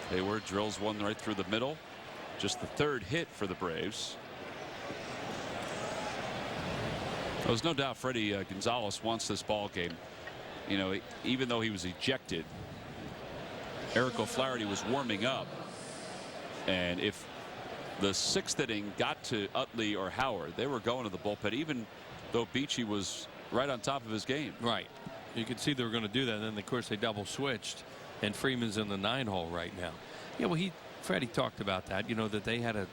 Hayward drills one right through the middle. Just the 3rd hit for the Braves. There's no doubt Freddie Gonzalez wants this ball game. You know, even though he was ejected, Eric O'Flaherty was warming up. And if the 6th inning got to Utley or Howard, they were going to the bullpen, even though Beachy was right on top of his game. Right. You could see they were going to do that. And then, of course, they double switched, and Freeman's in the 9-hole right now. Yeah, well, Freddie talked about that, you know, that they had to,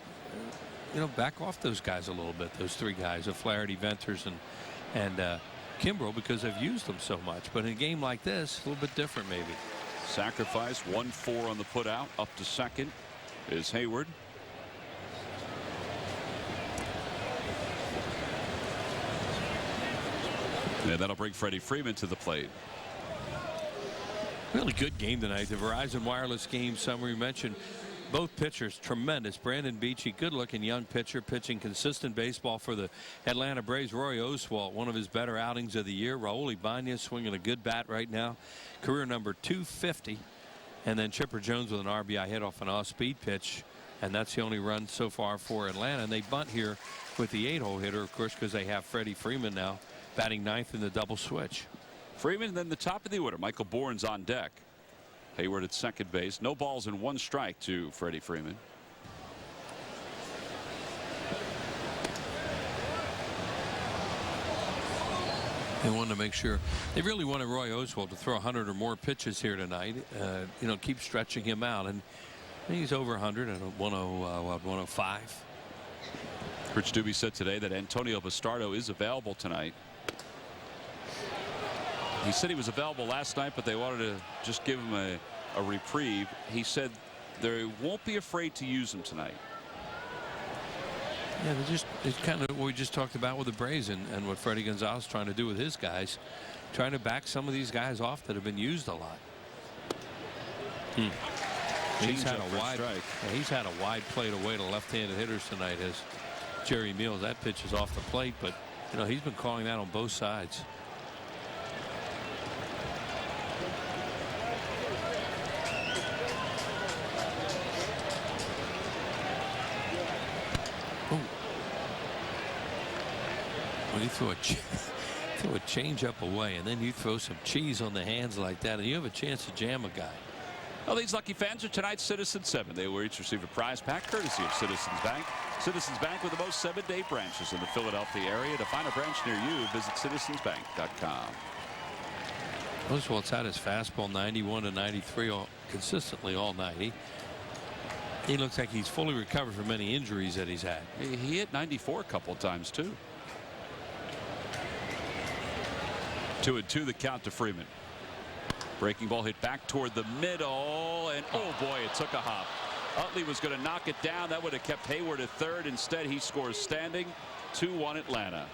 back off those guys a little bit, those 3 guys, O'Flaherty, Venters, and Kimbrel, because they've used them so much. But in a game like this, a little bit different maybe. Sacrifice 1-4 on the put out. Up to second is Hayward. Yeah, that'll bring Freddie Freeman to the plate. Really good game tonight. The Verizon Wireless game summary mentioned both pitchers tremendous. Brandon Beachy, good looking young pitcher, pitching consistent baseball for the Atlanta Braves. Roy Oswalt, one of his better outings of the year. Raul Ibanez swinging a good bat right now, career number 250. And then Chipper Jones with an RBI hit off an off-speed pitch, and that's the only run so far for Atlanta. And they bunt here with the 8-hole hitter, of course, because they have Freddie Freeman now batting 9th in the double switch. Freeman, then the top of the order. Michael Bourne's on deck. Hayward at second base. No balls and 1 strike to Freddie Freeman. They wanted to make sure. They really wanted Roy Oswalt to throw 100 or more pitches here tonight. Keep stretching him out. And he's over 100 at 105. Rich Doobie said today that Antonio Bastardo is available tonight. He said he was available last night, but they wanted to just give him a reprieve. He said they won't be afraid to use him tonight. Yeah, it's kind of what we just talked about with the Braves and what Freddie Gonzalez trying to do with his guys, trying to back some of these guys off that have been used a lot. He's had a wide plate away to left-handed hitters tonight as Jerry Meals. That pitch is off the plate, but he's been calling that on both sides. When you throw a change up away, and then you throw some cheese on the hands like that, and you have a chance to jam a guy. Well, these lucky fans are tonight's Citizens 7. They will each receive a prize pack courtesy of Citizens Bank. Citizens Bank with the most 7-day branches in the Philadelphia area. To find a branch near you, visit citizensbank.com. Oswalt's had his fastball 91 to 93 consistently all night. He looks like he's fully recovered from any injuries that he's had. He hit 94 a couple of times too. 2-2 the count to Freeman. Breaking ball hit back toward the middle, and oh boy, it took a hop. Utley was going to knock it down. That would have kept Hayward at third. Instead, he scores standing. 2-1 Atlanta.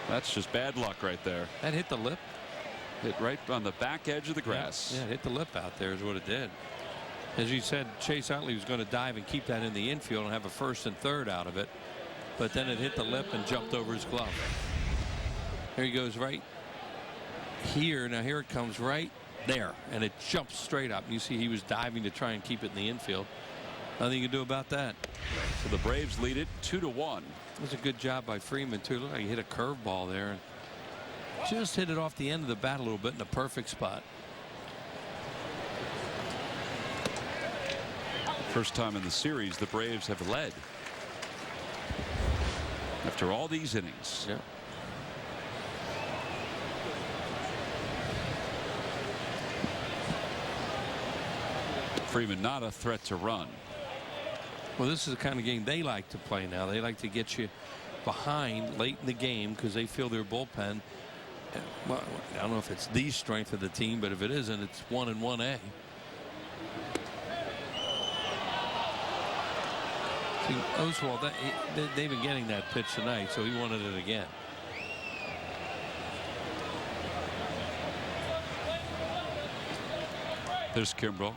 That's just bad luck right there. That hit the lip. Hit right on the back edge of the grass. Yeah, hit the lip out there is what it did. As you said, Chase Utley was going to dive and keep that in the infield and have a first and third out of it. But then it hit the lip and jumped over his glove. There he goes right here. Now here it comes right there. And it jumps straight up. You see he was diving to try and keep it in the infield. Nothing you can do about that. So the Braves lead it 2-1. It was a good job by Freeman too. Look like he hit a curveball there and just hit it off the end of the bat a little bit in a perfect spot. First time in the series the Braves have led after all these innings. Yeah. Freeman not a threat to run. Well, this is the kind of game they like to play now. They like to get you behind late in the game because they feel their bullpen. Well, I don't know if it's the strength of the team, but if it isn't, it's 1 and 1A. See, Oswald, they've been getting that pitch tonight, so he wanted it again. There's Kimbrel.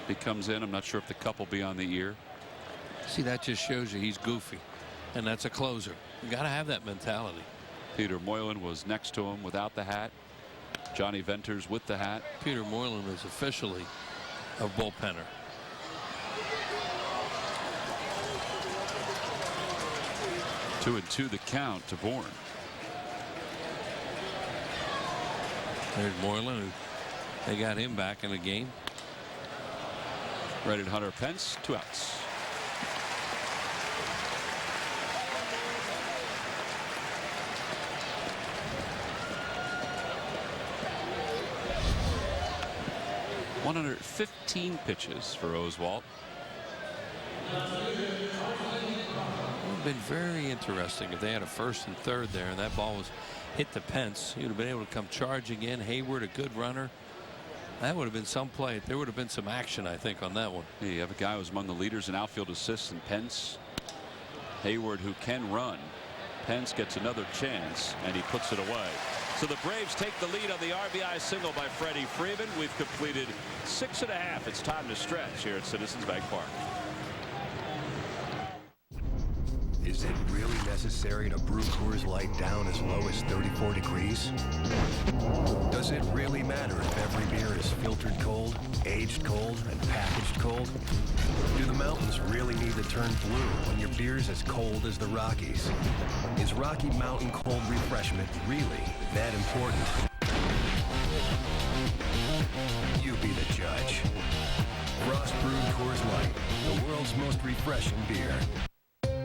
He comes in. I'm not sure if the cup will be on the ear. See, that just shows you he's goofy, and that's a closer. You got to have that mentality. Peter Moylan was next to him without the hat. Johnny Venters with the hat. Peter Moylan is officially a bullpenner. Two and two the count to Bourne. There's Moylan, who they got him back in the game. Right at Hunter Pence, 2 outs. ...115 pitches for Oswalt. It would have been very interesting if they had a first and third there and that ball was hit to Pence. He would have been able to come charging in. Hayward, a good runner. That would have been some play. There would have been some action, I think, on that one. Yeah, you have a guy who's among the leaders in outfield assists, and Pence. Hayward, who can run. Pence gets another chance, and he puts it away. So the Braves take the lead on the RBI single by Freddie Freeman. We've completed 6.5. It's time to stretch here at Citizens Bank Park. Is it really necessary to brew Coors Light down as low as 34 degrees? Does it really matter if every beer is filtered cold, aged cold, and packaged cold? Do the mountains really need to turn blue when your beer's as cold as the Rockies? Is Rocky Mountain cold refreshment really that important? You be the judge. Frost brewed Coors Light, the world's most refreshing beer.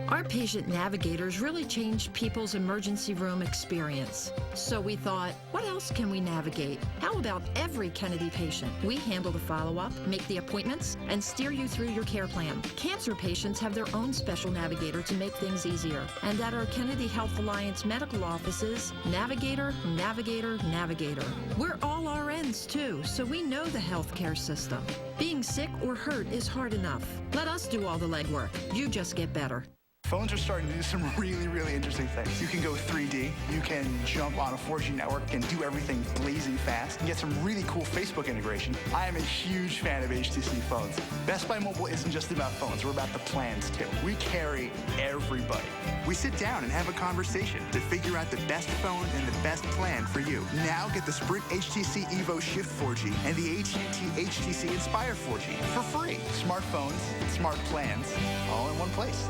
Our patient navigators really changed people's emergency room experience. So we thought, what else can we navigate? How about every Kennedy patient? We handle the follow-up, make the appointments, and steer you through your care plan. Cancer patients have their own special navigator to make things easier. And at our Kennedy Health Alliance medical offices, navigator, navigator, navigator. We're all RNs too, so we know the healthcare system. Being sick or hurt is hard enough. Let us do all the legwork. You just get better. Phones are starting to do some really interesting things. You can go 3D. You can jump on a 4G network and do everything blazing fast. And get some really cool Facebook integration. I am a huge fan of HTC phones. Best Buy Mobile isn't just about phones. We're about the plans, too. We carry everybody. We sit down and have a conversation to figure out the best phone and the best plan for you. Now get the Sprint HTC Evo Shift 4G and the AT&T HTC Inspire 4G for free. Smartphones, smart plans, all in one place.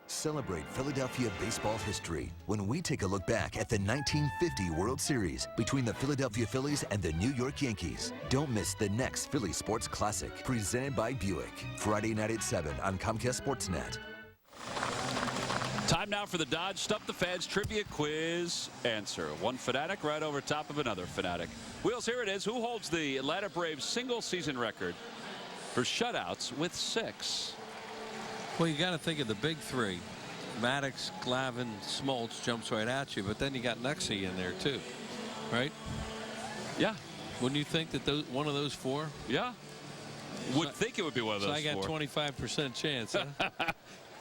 Celebrate Philadelphia baseball history when we take a look back at the 1950 World Series between the Philadelphia Phillies and the New York Yankees. Don't miss the next Philly Sports Classic, presented by Buick. Friday night at 7 on Comcast Sportsnet. Time now for the Dodge Stump the Fans Trivia Quiz answer. One fanatic right over top of another fanatic. Wheels, here it is. Who holds the Atlanta Braves single season record for shutouts with 6? Well, you got to think of the big three. Maddox, Glavine, Smoltz jumps right at you, but then you got Nexie in there too, right? Yeah. Wouldn't you think that one of those 4? Yeah. Would think it would be one of those 4. So I got 25% chance. Huh?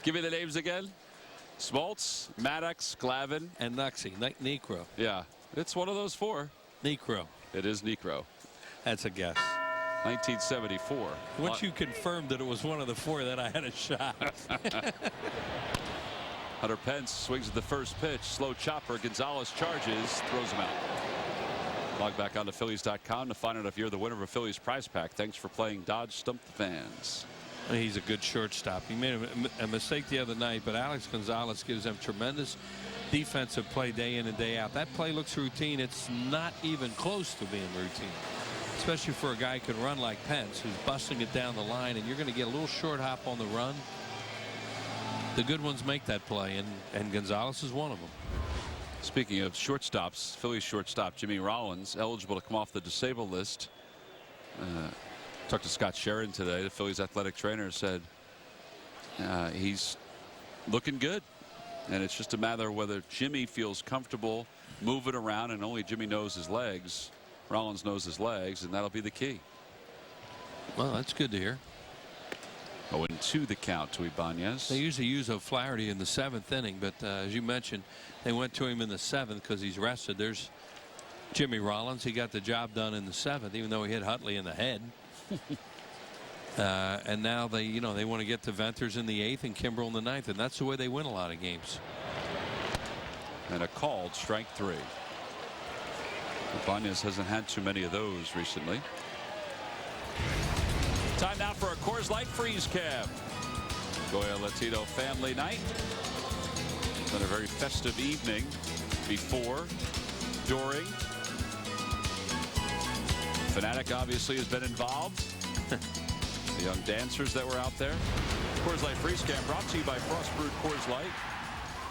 Give me the names again. Smoltz, Maddox, Glavine, and Nexie, Necro. Yeah, it's one of those 4. Necro. It is Necro. That's a guess. 1974. Once you confirmed that it was one of the four, then I had a shot. Hunter Pence swings at the first pitch. Slow chopper. Gonzalez charges. Throws him out. Log back on to Phillies.com to find out if you're the winner of a Phillies prize pack. Thanks for playing Dodge Stump the Fans. He's a good shortstop. He made a mistake the other night, but Alex Gonzalez gives them tremendous defensive play day in and day out. That play looks routine. It's not even close to being routine, especially for a guy who can run like Pence, who's busting it down the line, and you're going to get a little short hop on the run. The good ones make that play, and Gonzalez is one of them. Speaking of shortstops, Phillies shortstop Jimmy Rollins eligible to come off the disabled list. Talked to Scott Sharon today. The Phillies athletic trainer said he's looking good, and it's just a matter of whether Jimmy feels comfortable moving around, and only Jimmy knows his legs. Rollins knows his legs, and that'll be the key. Well, that's good to hear. 0-2 the count to Ibanez. They usually use O'Flaherty in the 7th inning, but as you mentioned, they went to him in the 7th because he's rested. There's Jimmy Rollins. He got the job done in the 7th, even though he hit Utley in the head. And now they want to get to Venters in the 8th and Kimbrel in the 9th, and that's the way they win a lot of games. And a called strike 3. Ibanez hasn't had too many of those recently. Time now for a Coors Light Freeze Cab. Goya Latino family night. It's been a very festive evening before, during. Fanatic obviously has been involved. The young dancers that were out there. Coors Light Freeze Cab brought to you by Frost Brewed Coors Light.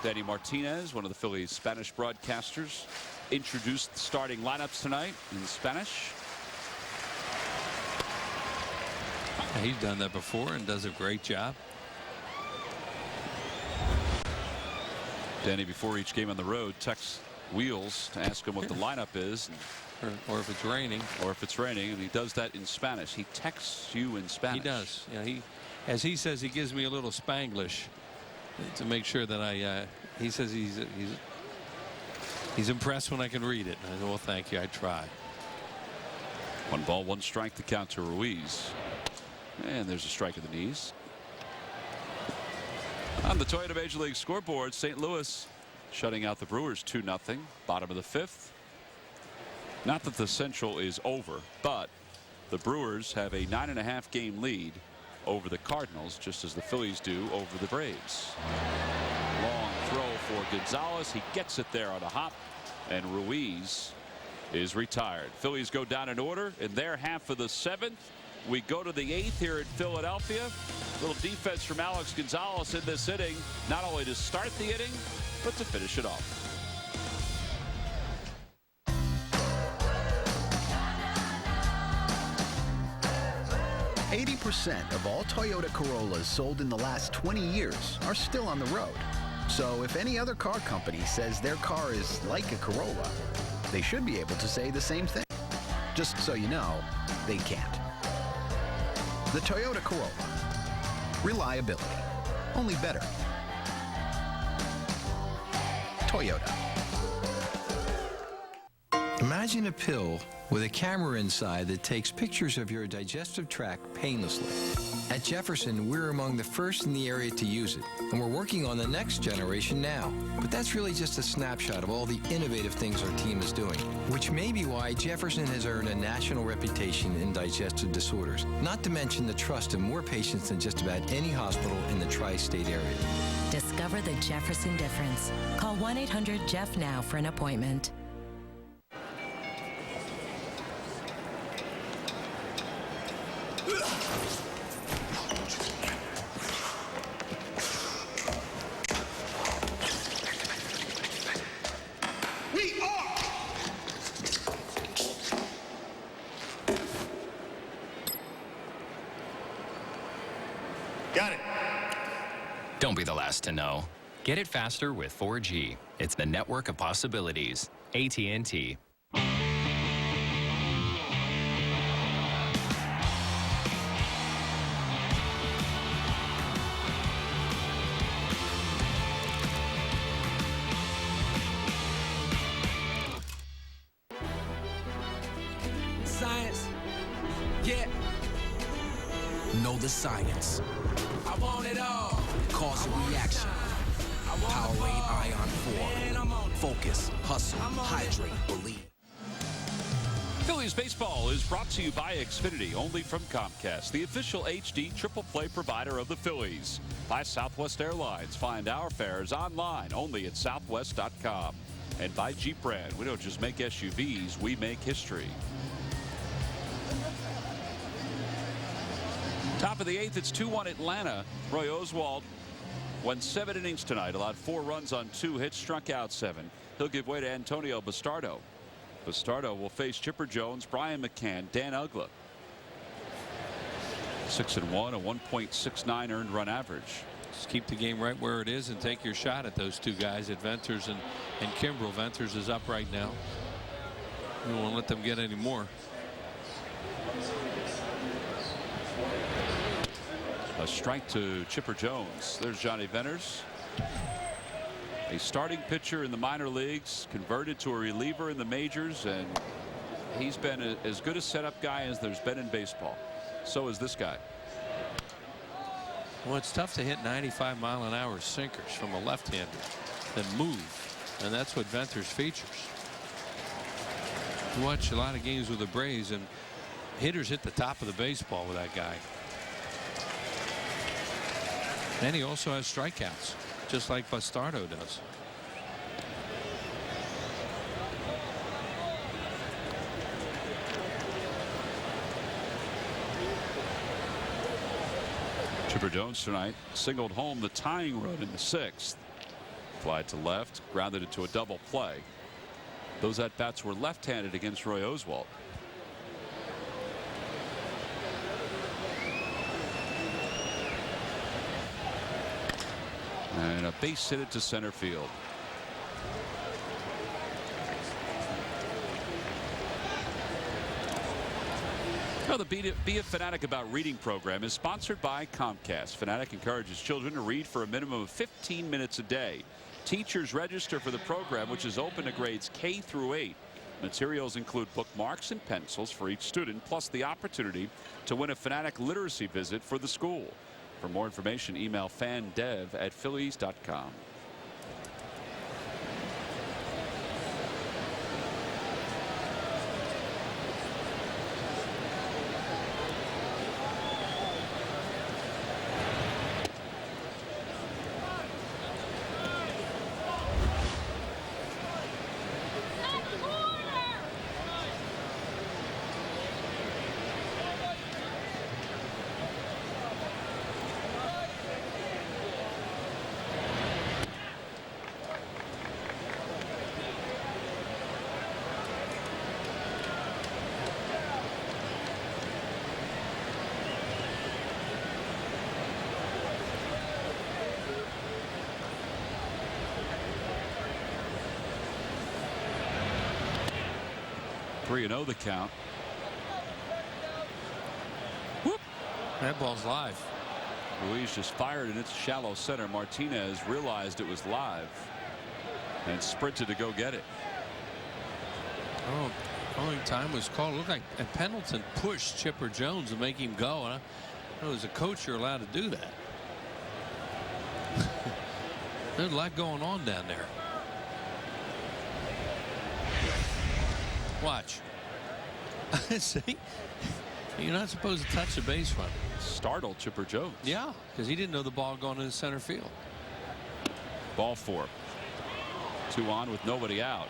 Danny Martinez, one of the Phillies Spanish broadcasters, introduced the starting lineups tonight in Spanish. He's done that before and does a great job. Danny, before each game on the road, texts Wheels to ask him what the lineup is. Or if it's raining. Or if it's raining, and he does that in Spanish. He texts you in Spanish. He does. Yeah, as he says, he gives me a little Spanglish to make sure that he says he's impressed when I can read it. And I said, well, thank you. I try. 1 ball, 1 strike, the count to Ruiz. And there's a strike at the knees. On the Toyota Major League scoreboard, St. Louis shutting out the Brewers 2-0. Bottom of the 5th. Not that the Central is over, but the Brewers have a 9.5 game lead over the Cardinals, just as the Phillies do over the Braves. Long throw for Gonzalez. He gets it there on a hop, and Ruiz is retired. Phillies go down in order in their half of the 7th. We go to the 8th here in Philadelphia. Little defense from Alex Gonzalez in this inning, not only to start the inning, but to finish it off. % of all Toyota Corollas sold in the last 20 years are still on the road. So if any other car company says their car is like a Corolla, they should be able to say the same thing. Just so you know, they can't. The Toyota Corolla. Reliability. Only better. Toyota. Imagine a pill with a camera inside that takes pictures of your digestive tract painlessly. At Jefferson, we're among the first in the area to use it, and we're working on the next generation now. But that's really just a snapshot of all the innovative things our team is doing, which may be why Jefferson has earned a national reputation in digestive disorders, not to mention the trust of more patients than just about any hospital in the tri-state area. Discover the Jefferson difference. Call 1-800-JEFF now for an appointment. Got it. Don't be the last to know. Get it faster with 4G. It's the network of possibilities. AT&T. the science. I want it all. Cause a reaction. Powerade Ion 4. Focus, hustle, hydrate, believe. Phillies baseball is brought to you by Xfinity, only from Comcast, the official HD triple play provider of the Phillies. By Southwest Airlines, find our fares online, only at southwest.com. And by Jeep Brand, we don't just make SUVs, we make history. Top of the 8th, it's 2-1 Atlanta. Roy Oswalt went 7 innings tonight, allowed 4 runs on 2 hits, struck out 7. He'll give way to Antonio Bastardo. Bastardo will face Chipper Jones, Brian McCann, Dan Uggla. 6-1, a 1.69 earned run average. Just keep the game right where it is and take your shot at those two guys, at Venters and Kimbrel. Venters is up right now. You won't let them get any more. A strike to Chipper Jones. There's Johnny Venters. A starting pitcher in the minor leagues, converted to a reliever in the majors, and he's been as good a setup guy as there's been in baseball. So is this guy. Well, it's tough to hit 95-mile-an-hour sinkers from a left-hander that move, and that's what Venters features. You watch a lot of games with the Braves, and hitters hit the top of the baseball with that guy. And he also has strikeouts, just like Bastardo does. Chipper Jones tonight singled home the tying run in the 6th. Fly to left, grounded into a double play. Those at-bats were left-handed against Roy Oswalt. And a base hit it to center field. Now, the Be a Fanatic About Reading program is sponsored by Comcast. Fanatic encourages children to read for a minimum of 15 minutes a day. Teachers register for the program, which is open to grades K through 8. Materials include bookmarks and pencils for each student, plus the opportunity to win a Fanatic literacy visit for the school. For more information, email fandev@phillies.com. Oh, the count. Whoop. That ball's live. Ruiz just fired and it's shallow center. Martinez realized it was live and sprinted to go get it. Oh, only time was called. It looked like Pendleton pushed Chipper Jones to make him go. And as a coach, you're allowed to do that. There's a lot going on down there. Watch. See, you're not supposed to touch the base runner. Startled Chipper Jones. Yeah, because he didn't know the ball going into center field. Ball 4. 2 on with nobody out.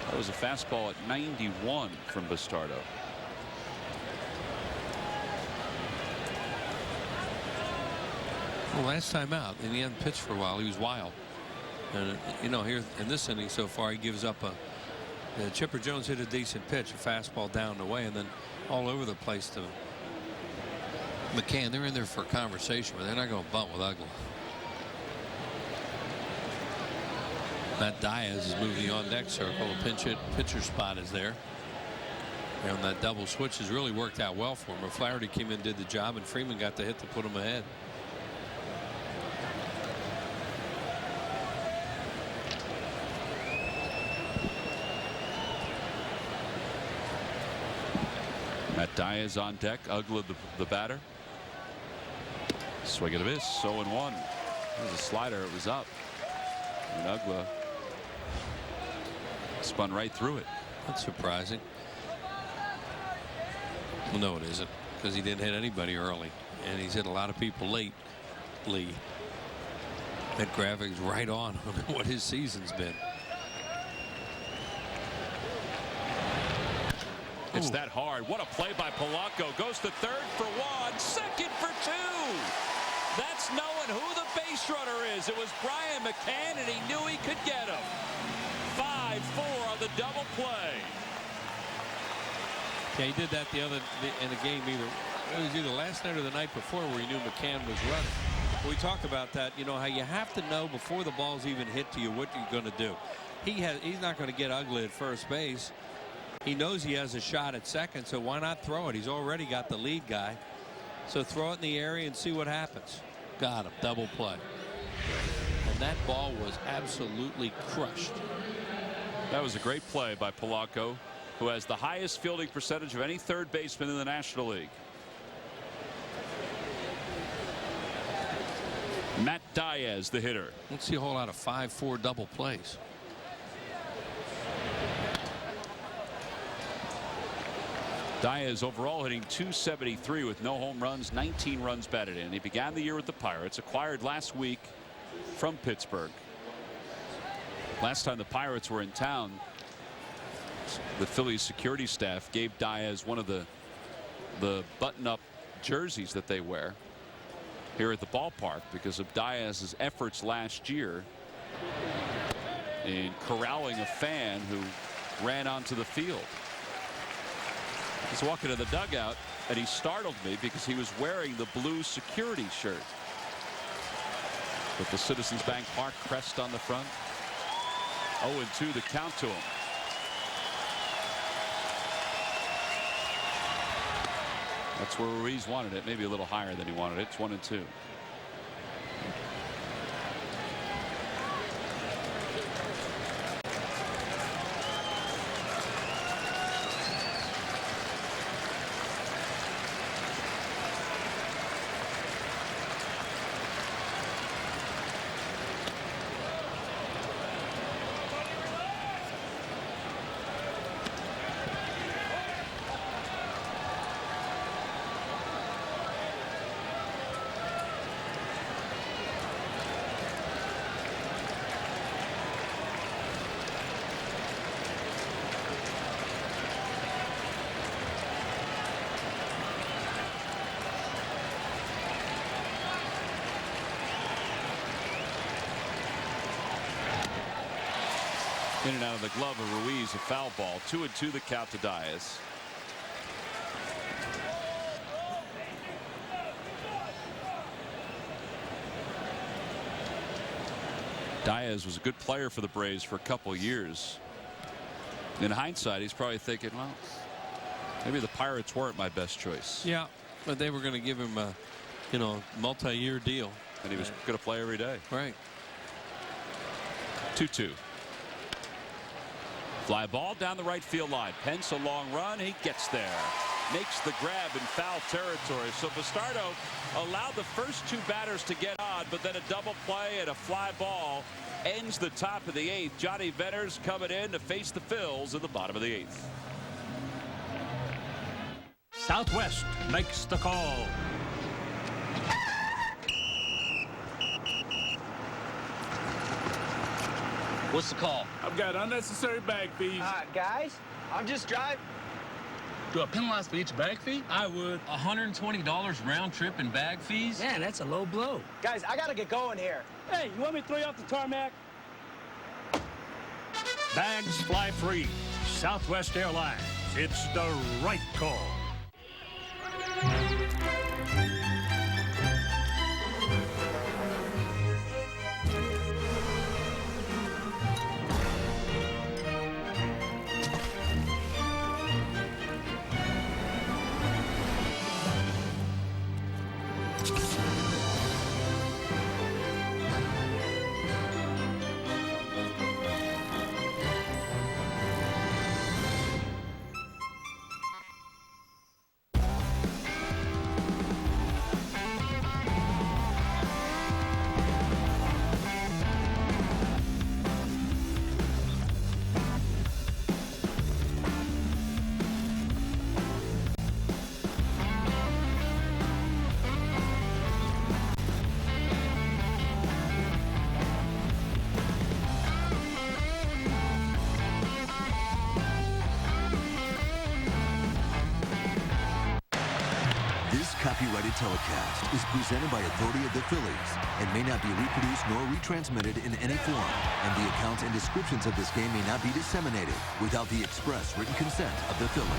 That was a fastball at 91 from Bastardo. Well, last time out, and he hadn't pitched for a while. He was wild. And, you know, here in this inning so far, he gives up a. Chipper Jones hit a decent pitch, a fastball down the way, and then all over the place to McCann. They're in there for a conversation, but they're not going to bunt with Uggla. Matt Diaz is moving the on-deck circle. The pitcher spot is there. And that double switch has really worked out well for him. O'Flaherty came in and did the job, and Freeman got the hit to put him ahead. Matt Diaz on deck. Uggla the batter. Swing and a miss. 0-1. There's a slider. It was up. And Uggla spun right through it. That's surprising. Well, no, it isn't, because he didn't hit anybody early, and he's hit a lot of people late. Lee. That graphic's right on what his season's been. It's that hard. What a play by Polanco. Goes to third for one, second for two. That's knowing who the base runner is. It was Brian McCann, and he knew he could get him. 5-4 on the double play. Yeah, he did that in the game it was either last night or the night before where he knew McCann was running. We talk about that, you know, how you have to know before the ball's even hit to you what you're going to do. He's not going to get Uggla at first base. He knows he has a shot at second, so why not throw it? He's already got the lead guy. So throw it in the area and see what happens. Got him. Double play. And that ball was absolutely crushed. That was a great play by Polanco, who has the highest fielding percentage of any third baseman in the National League. Matt Diaz, the hitter. Let's see a whole lot of 5-4 double plays. Diaz overall hitting .273 with no home runs, 19 runs batted in. He began the year with the Pirates, acquired last week from Pittsburgh. Last time the Pirates were in town, the Phillies security staff gave Diaz one of the button-up jerseys that they wear here at the ballpark because of Diaz's efforts last year in corralling a fan who ran onto the field. He's walking to the dugout, and he startled me because he was wearing the blue security shirt with the Citizens Bank Park crest on the front. 0-2 the count to him. That's where Ruiz wanted it, maybe a little higher than he wanted it. It's 1-2. In and out of the glove of Ruiz, a foul ball. 2-2 the count to Diaz. Diaz was a good player for the Braves for a couple years. In hindsight, he's probably thinking, well, maybe the Pirates weren't my best choice. Yeah, but they were going to give him a, multi-year deal. And he was going to play every day. Right. 2-2. Fly ball down the right field line. Pence a long run. He gets there. Makes the grab in foul territory. So Bastardo allowed the first two batters to get on, but then a double play and a fly ball ends the top of the eighth. Johnny Venters coming in to face the Phils in the bottom of the eighth. Southwest makes the call. What's the call? I've got unnecessary bag fees. Guys, I'm just driving. Do I penalize for each bag fee? I would. $120 round trip and bag fees? Man, that's a low blow. Guys, I gotta get going here. Hey, you want me to throw you off the tarmac? Bags fly free. Southwest Airlines. It's the right call. copyrighted telecast is presented by authority of the Phillies and may not be reproduced nor retransmitted in any form, and the accounts and descriptions of this game may not be disseminated without the express written consent of the Phillies.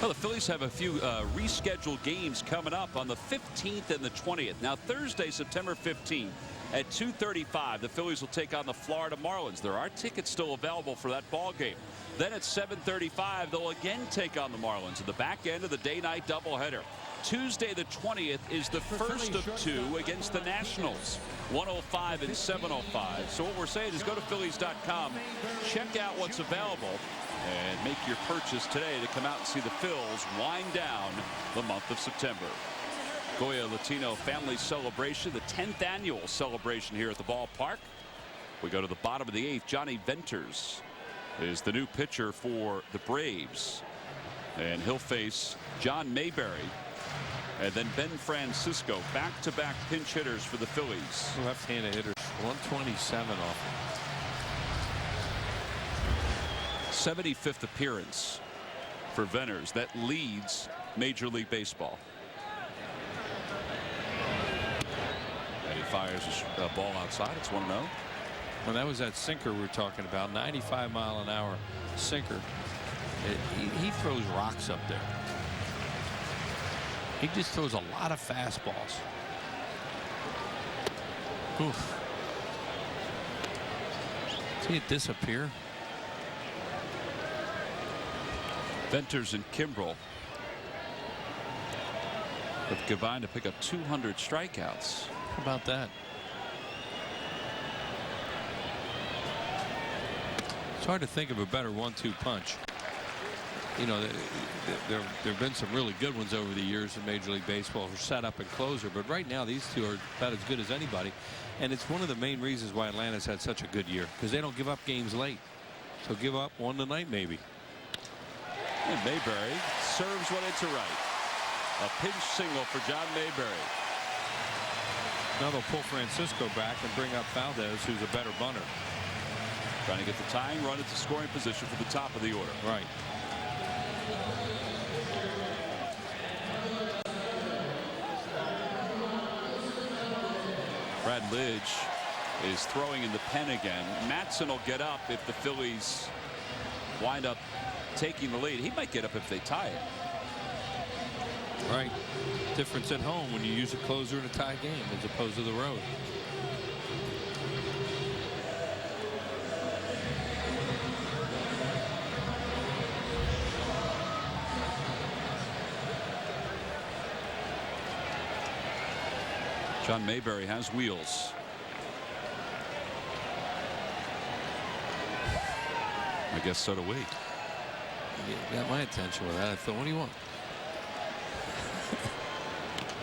Well, the Phillies have a few rescheduled games coming up on the 15th and the 20th. Now, Thursday, September 15th at 2:35, the Phillies will take on the Florida Marlins. There are tickets still available for that ball game. Then at 7:35, they'll again take on the Marlins at the back end of the day-night doubleheader. Tuesday, the 20th, is the first of two against the Nationals, 105 and 705. So what we're saying is go to Phillies.com, check out what's available, and make your purchase today to come out and see the Phils wind down the month of September. Goya Latino Family Celebration, the 10th annual celebration here at the ballpark. We go to the bottom of the 8th. Johnny Venters is the new pitcher for the Braves, and he'll face John Mayberry and then Ben Francisco, back-to-back pinch hitters for the Phillies. Left-handed hitters, 127 off. 75th appearance for Venters. That leads Major League Baseball. And he fires a ball outside. It's 1-0. Well, that was that sinker we were talking about, 95-mile-an-hour sinker. He throws rocks up there. He just throws a lot of fastballs. Oof. See it disappear. Venters and Kimbrel have combined to pick up 200 strikeouts. How about that? It's hard to think of a better 1-2 punch. You know, there have been some really good ones over the years in Major League Baseball for setup and closer, but right now these two are about as good as anybody, and it's one of the main reasons why Atlanta's had such a good year, because they don't give up games late. So give up one tonight maybe. And Mayberry serves when it's a right. A pinch single for John Mayberry. Now they'll pull Francisco back and bring up Valdez, who's a better bunter. Trying to get the tying run into scoring position for the top of the order. Right. Brad Lidge is throwing in the pen again. Matson will get up if the Phillies wind up taking the lead. He might get up if they tie it. Right. Difference at home when you use a closer in a tie game as opposed to the road. John Mayberry has wheels. I guess so do we. You got my attention with that. I thought, what do you want?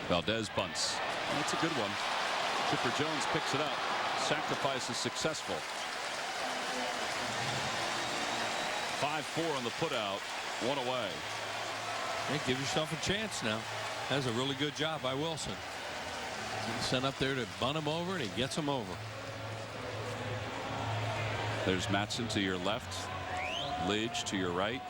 Valdez bunts. That's a good one. Chipper Jones picks it up. Sacrifice is successful. 5-4 on the putout. One away. Hey, give yourself a chance now. That's a really good job by Wilson. Sent up there to bunt him over, and he gets him over. There's Matson to your left. Lidge to your right.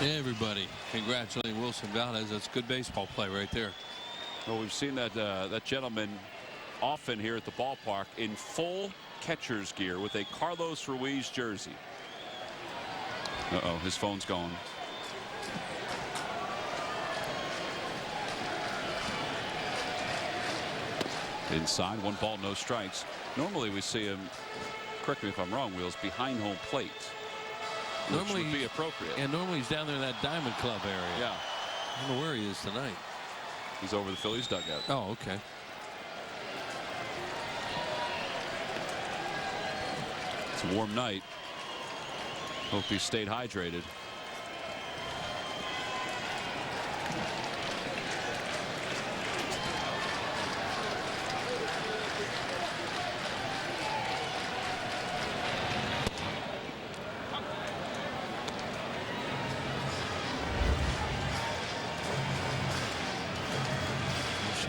Everybody congratulating Wilson Valdez. That's good baseball play right there. Well, we've seen that that gentleman often here at the ballpark in full catcher's gear with a Carlos Ruiz jersey. Uh-oh, his phone's going. Inside, 1 ball, no strikes. Normally we see him, correct me if I'm wrong, Wheels, behind home plate. Normally would be appropriate. And normally he's down there in that Diamond Club area. Yeah. I don't know where he is tonight. He's over the Phillies dugout. Oh, okay. It's a warm night. Hope he stayed hydrated.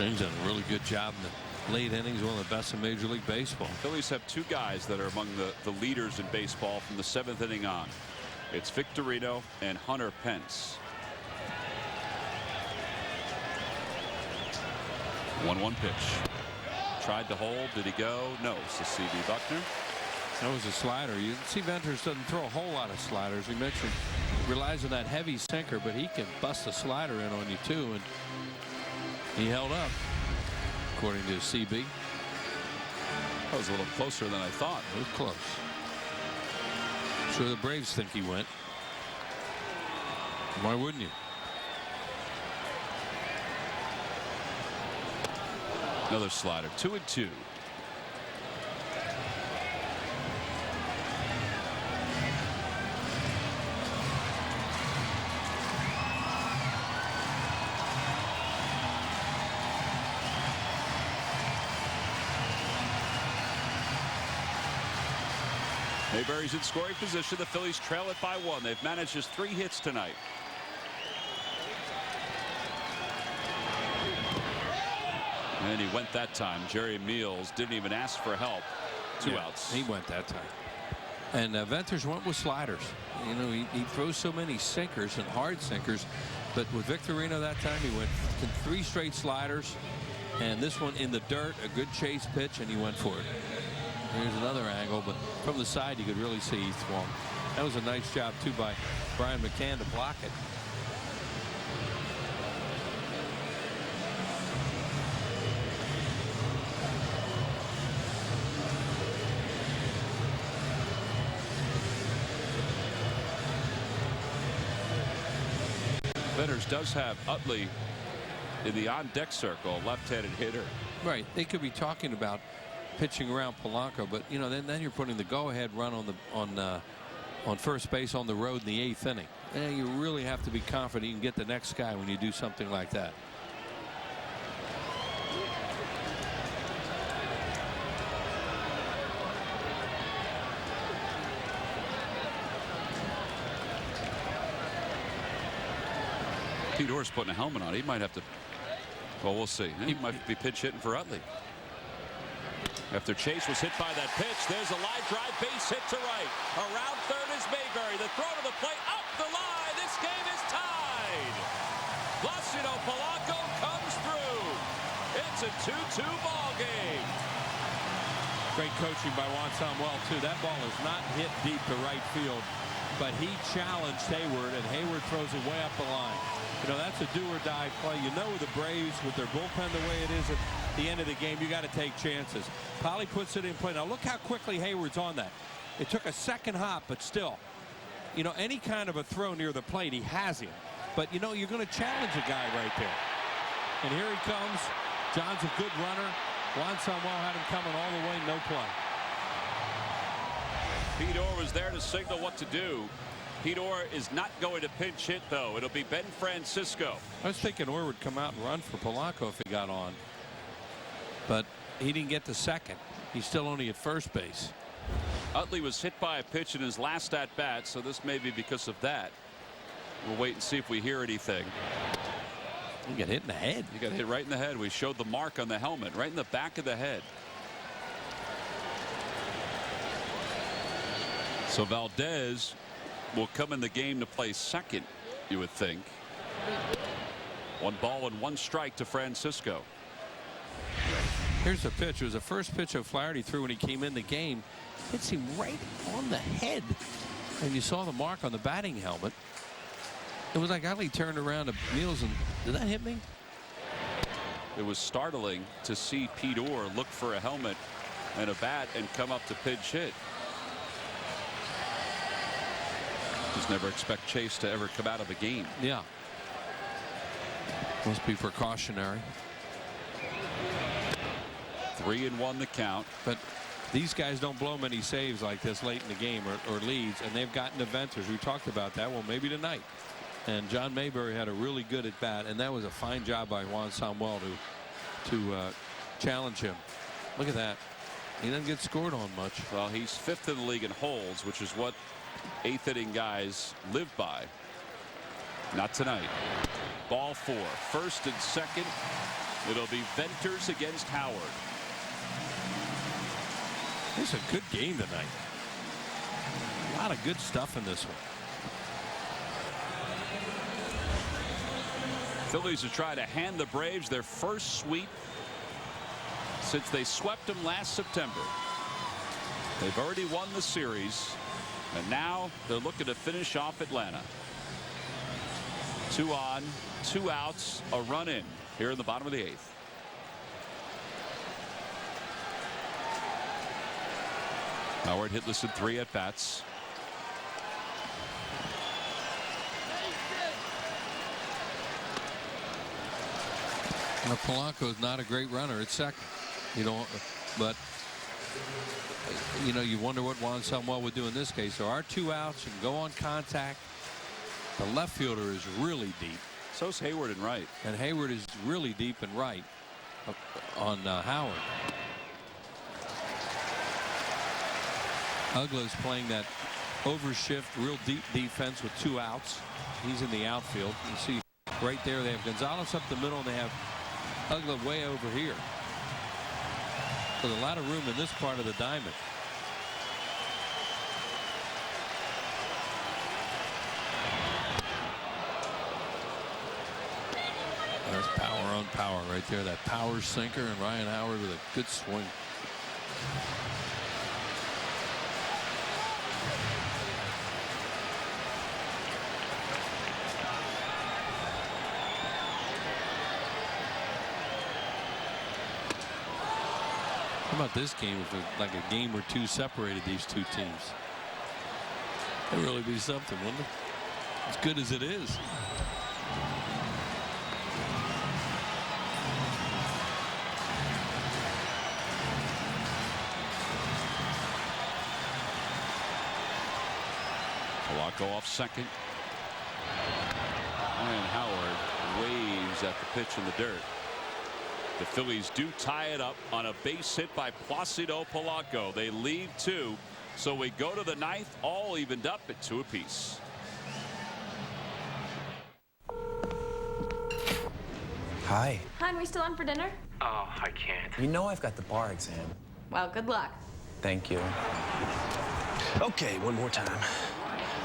James done a really good job in the late innings, one of the best in Major League Baseball. Phillies have two guys that are among the leaders in baseball from the 7th inning on. It's Victorino and Hunter Pence. 1-1 pitch. Tried to hold. Did he go? No. It's the C.B. Buckner. That was a slider. You see Venters doesn't throw a whole lot of sliders. He mentioned relies on that heavy sinker, but he can bust a slider in on you too, and he held up, according to CB. That was a little closer than I thought. It was close. I'm sure the Braves think he went. Why wouldn't you? Another slider. 2-2. Mayberry's in scoring position. The Phillies trail it by 1. They've managed just 3 hits tonight. And he went that time. Jerry Meals didn't even ask for help. 2 outs. He went that time. And Venters went with sliders. You know, he throws so many sinkers and hard sinkers, but with Victorino that time he went to 3 straight sliders, and this one in the dirt, a good chase pitch, and he went for it. Here's another angle, but from the side you could really see he swung. That was a nice job too by Brian McCann to block it. Venters does have Utley in the on-deck circle, left-handed hitter. Right. They could be talking about pitching around Polanco, but you know, then you're putting the go-ahead run on first base on the road in the 8th inning. And you really have to be confident you can get the next guy when you do something like that. Pete Orr's putting a helmet on. He might have to. Well, we'll see. He might be pinch hitting for Utley. After Chase was hit by that pitch, there's a line drive, base hit to right. Around third is Mayberry. The throw to the plate, up the line. This game is tied. Placido Polanco comes through. It's a 2-2 ball game. Great coaching by Juan Samuel too. That ball is not hit deep to right field, but he challenged Hayward, and Hayward throws it way up the line. You know, that's a do-or-die play. You know, the Braves, with their bullpen the way it is at the end of the game, you got to take chances. Polly puts it in play. Now, look how quickly Hayward's on that. It took a second hop, but still, you know, any kind of a throw near the plate, he has him. But, you know, you're going to challenge a guy right there. And here he comes. John's a good runner. Juan Samuel had him coming all the way, no play. Pete Orr was there to signal what to do. Pete Orr is not going to pinch hit, though. It'll be Ben Francisco. I was thinking Orr would come out and run for Polanco if he got on. But he didn't get to second. He's still only at first base. Utley was hit by a pitch in his last at-bat, so this may be because of that. We'll wait and see if we hear anything. He got hit in the head. He got hit right in the head. We showed the mark on the helmet, right in the back of the head. So Valdez will come in the game to play second, you would think. 1 ball and 1 strike to Francisco. Here's the pitch. It was the first pitch of Flaherty threw when he came in the game. Hits him right on the head. And you saw the mark on the batting helmet. It was like Ali turned around to Meals and, did that hit me? It was startling to see Pete Orr look for a helmet and a bat and come up to pinch hit. Just never expect Chase to ever come out of a game. Yeah. Must be precautionary. 3-1 the count. But these guys don't blow many saves like this late in the game or leads, and they've gotten to Venters. We talked about that. Well, maybe tonight. And John Mayberry had a really good at bat, and that was a fine job by Juan Samuel to challenge him. Look at that. He doesn't get scored on much. Well, he's 5th in the league in holds, which is what 8th inning guys live by. Not tonight. Ball 4. First and second It'll be Venters against Howard. It's a good game tonight. A lot of good stuff in this one. Phillies are trying to hand the Braves their first sweep since they swept them last September. They've already won the series, and now they're looking to finish off Atlanta. 2 on, 2 outs, a run in here in the bottom of the 8th. Howard hitless in 3 at bats. Now, Polanco is not a great runner at second. You don't, but you wonder what Juan Samuel would do in this case. There are 2 outs and go on contact. The left fielder is really deep. So's Hayward and right. And Hayward is really deep and right on Howard. Ugla is playing that overshift, real deep defense with 2 outs. He's in the outfield. You see right there they have Gonzalez up the middle and they have Ugla way over here. So there's a lot of room in this part of the diamond. That's power on power right there. That power sinker, and Ryan Howard with a good swing. How about this game if like a game or 2 separated these 2 teams? That'd really be something, wouldn't it? As good as it is. Polanco off second. And Howard waves at the pitch in the dirt. The Phillies do tie it up on a base hit by Placido Polanco. They lead 2. So we go to the 9th, all evened up at 2 apiece. Hi. Hon, we still on for dinner? Oh, I can't. You know I've got the bar exam. Well, good luck. Thank you. Okay, one more time.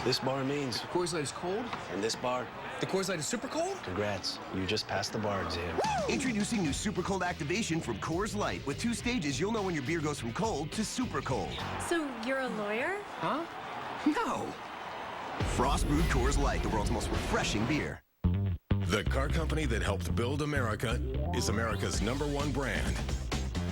This bar means the Coors Light is cold, and this bar, the Coors Light is super cold? Congrats, you just passed the bar exam. Woo! Introducing new Super Cold Activation from Coors Light. With 2 stages, you'll know when your beer goes from cold to super cold. So you're a lawyer? Huh? No. Frost Brewed Coors Light, the world's most refreshing beer. The car company that helped build America is America's #1 brand.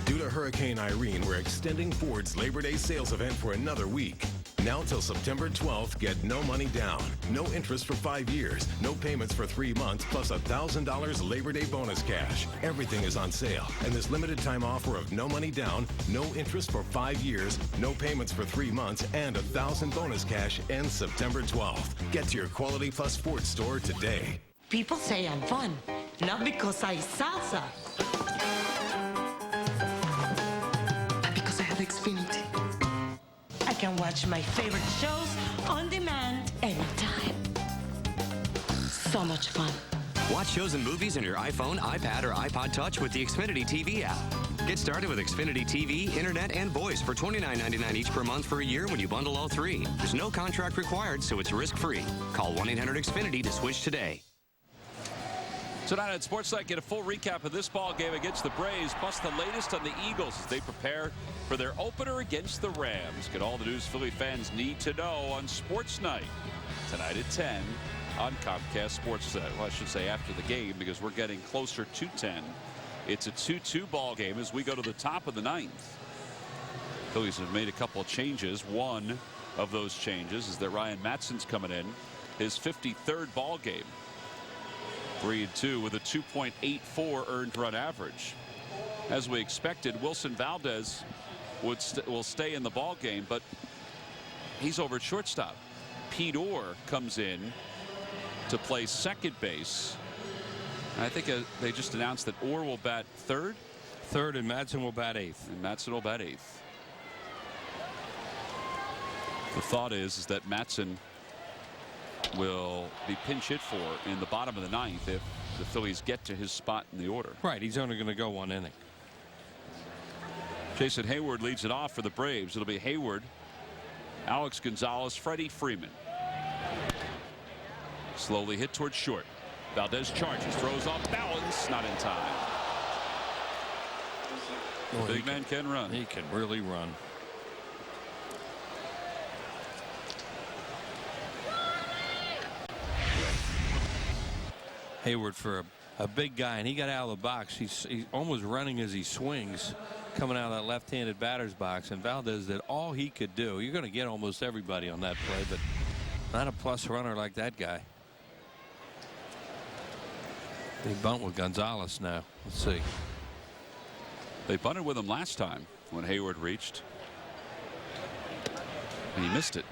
Due to Hurricane Irene, we're extending Ford's Labor Day sales event for another week. Now till September 12th, get no money down, no interest for 5 years, no payments for 3 months, plus $1,000 Labor Day bonus cash. Everything is on sale, and this limited time offer of no money down, no interest for 5 years, no payments for 3 months, and $1,000 bonus cash ends September 12th. Get to your Quality Plus Ford store today. People say I'm fun, not because I salsa. Because I have Xfinity. I can watch my favorite shows on demand anytime. So much fun. Watch shows and movies on your iPhone, iPad, or iPod Touch with the Xfinity TV app. Get started with Xfinity TV, Internet, and voice for $29.99 each per month for a year when you bundle all 3. There's no contract required, so it's risk-free. Call 1-800-XFINITY to switch today. Tonight on Sportsnet, get a full recap of this ball game against the Braves, plus the latest on the Eagles as they prepare for their opener against the Rams. Get all the news Philly fans need to know on Sports Night tonight at 10 on Comcast Sportsnet. Well, I should say after the game, because we're getting closer to 10. It's a 2-2 ball game as we go to the top of the 9th. Phillies have made a couple of changes. One of those changes is that Ryan Matson's coming in, his 53rd ball game. 3-2 with a 2.84 earned run average. As we expected, Wilson Valdez will stay in the ball game, but he's over at shortstop. Pete Orr comes in to play second base. I think they just announced that Orr will bat third. Third, and Madsen will bat 8th. And Madsen will bat 8th. The thought is that Madsen will be pinch hit for in the bottom of the ninth if the Phillies get to his spot in the order. Right. He's only going to go 1 inning. Jason Hayward leads it off for the Braves. It'll be Hayward, Alex Gonzalez, Freddie Freeman. Slowly hit towards short. Valdez charges, throws off balance, not in time. The big man can run. He can really run. Hayward for a big guy, and he got out of the box. He's almost running as he swings, coming out of that left-handed batter's box, and Valdez did all he could do. You're going to get almost everybody on that play, but not a plus runner like that guy. They bunt with Gonzalez now. Let's see. They bunted with him last time when Hayward reached, and he missed it.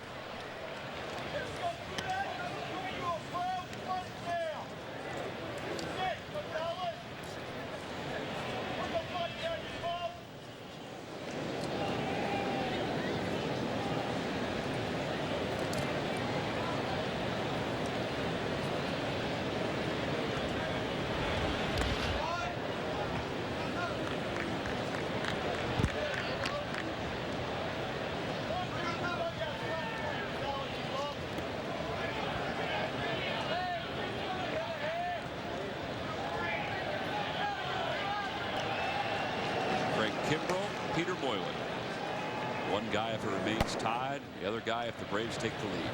Guy if the Braves take the lead.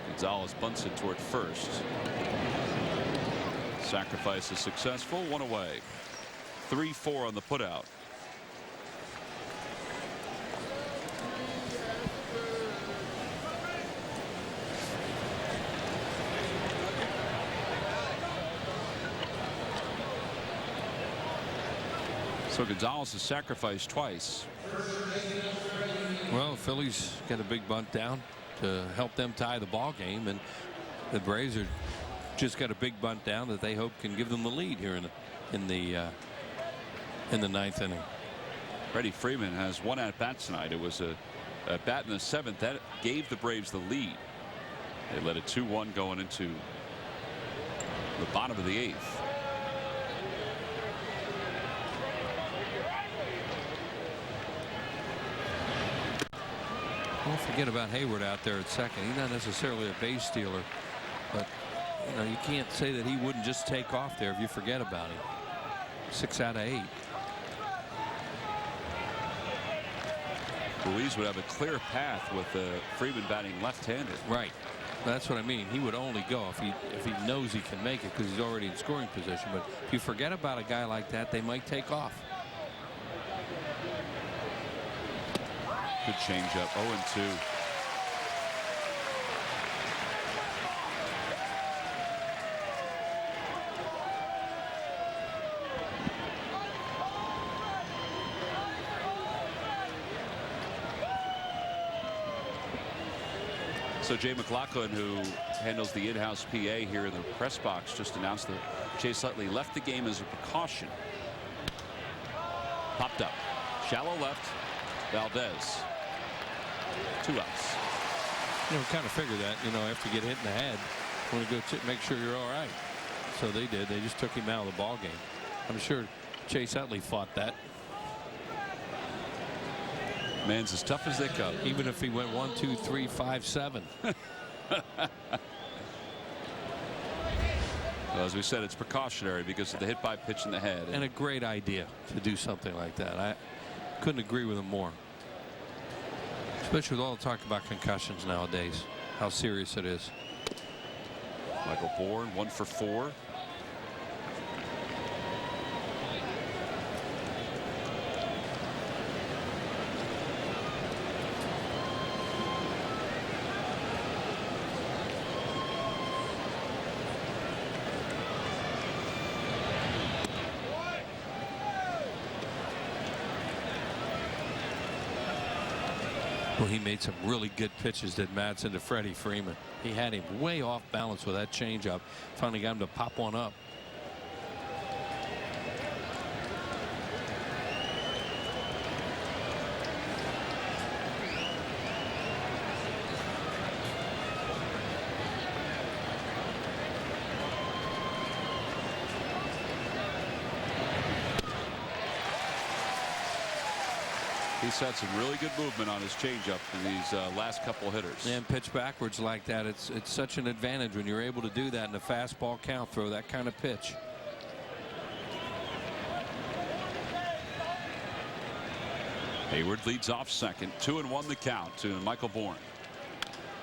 Gonzalez bunts it toward first. Sacrifice is successful. 1 away. 3-4 on the putout. So Gonzalez has sacrificed twice. Well, Phillies got a big bunt down to help them tie the ball game, and the Braves are just got a big bunt down that they hope can give them the lead here in the ninth inning. Freddie Freeman has 1 at bat tonight. It was a bat in the 7th that gave the Braves the lead. They led it 2-1 going into the bottom of the 8th. Don't forget about Hayward out there at second. He's not necessarily a base stealer, but you know, you can't say that he wouldn't just take off there if you forget about him. 6 out of 8. Ruiz would have a clear path with Freeman batting left-handed. Right. That's what I mean. He would only go if he knows he can make it because he's already in scoring position. But if you forget about a guy like that, they might take off. Good changeup. 0-2. So Jay McLaughlin, who handles the in-house PA here in the press box, just announced that Chase Utley left the game as a precaution. Popped up. Shallow left. Valdez. 2 outs. You know, kind of figure that, you know, after you get hit in the head, want to go make sure you're all right. So they did. They just took him out of the ball game. I'm sure Chase Utley fought that. Man's as tough as they come. Even if he went 1, 2, 3, 5, 7. Well, as we said, it's precautionary because of the hit by pitch in the head. And a great idea to do something like that. I couldn't agree with him more. Especially with all the talk about concussions nowadays. How serious it is. Michael Bourne 1 for 4. Well, he made some really good pitches, did Madsen, to Freddie Freeman. He had him way off balance with that changeup. Finally got him to pop one up. He's had some really good movement on his changeup in these last couple hitters. And pitch backwards like that. It's such an advantage when you're able to do that in a fastball count, throw that kind of pitch. Hayward leads off second. 2-1 the count to Michael Bourne.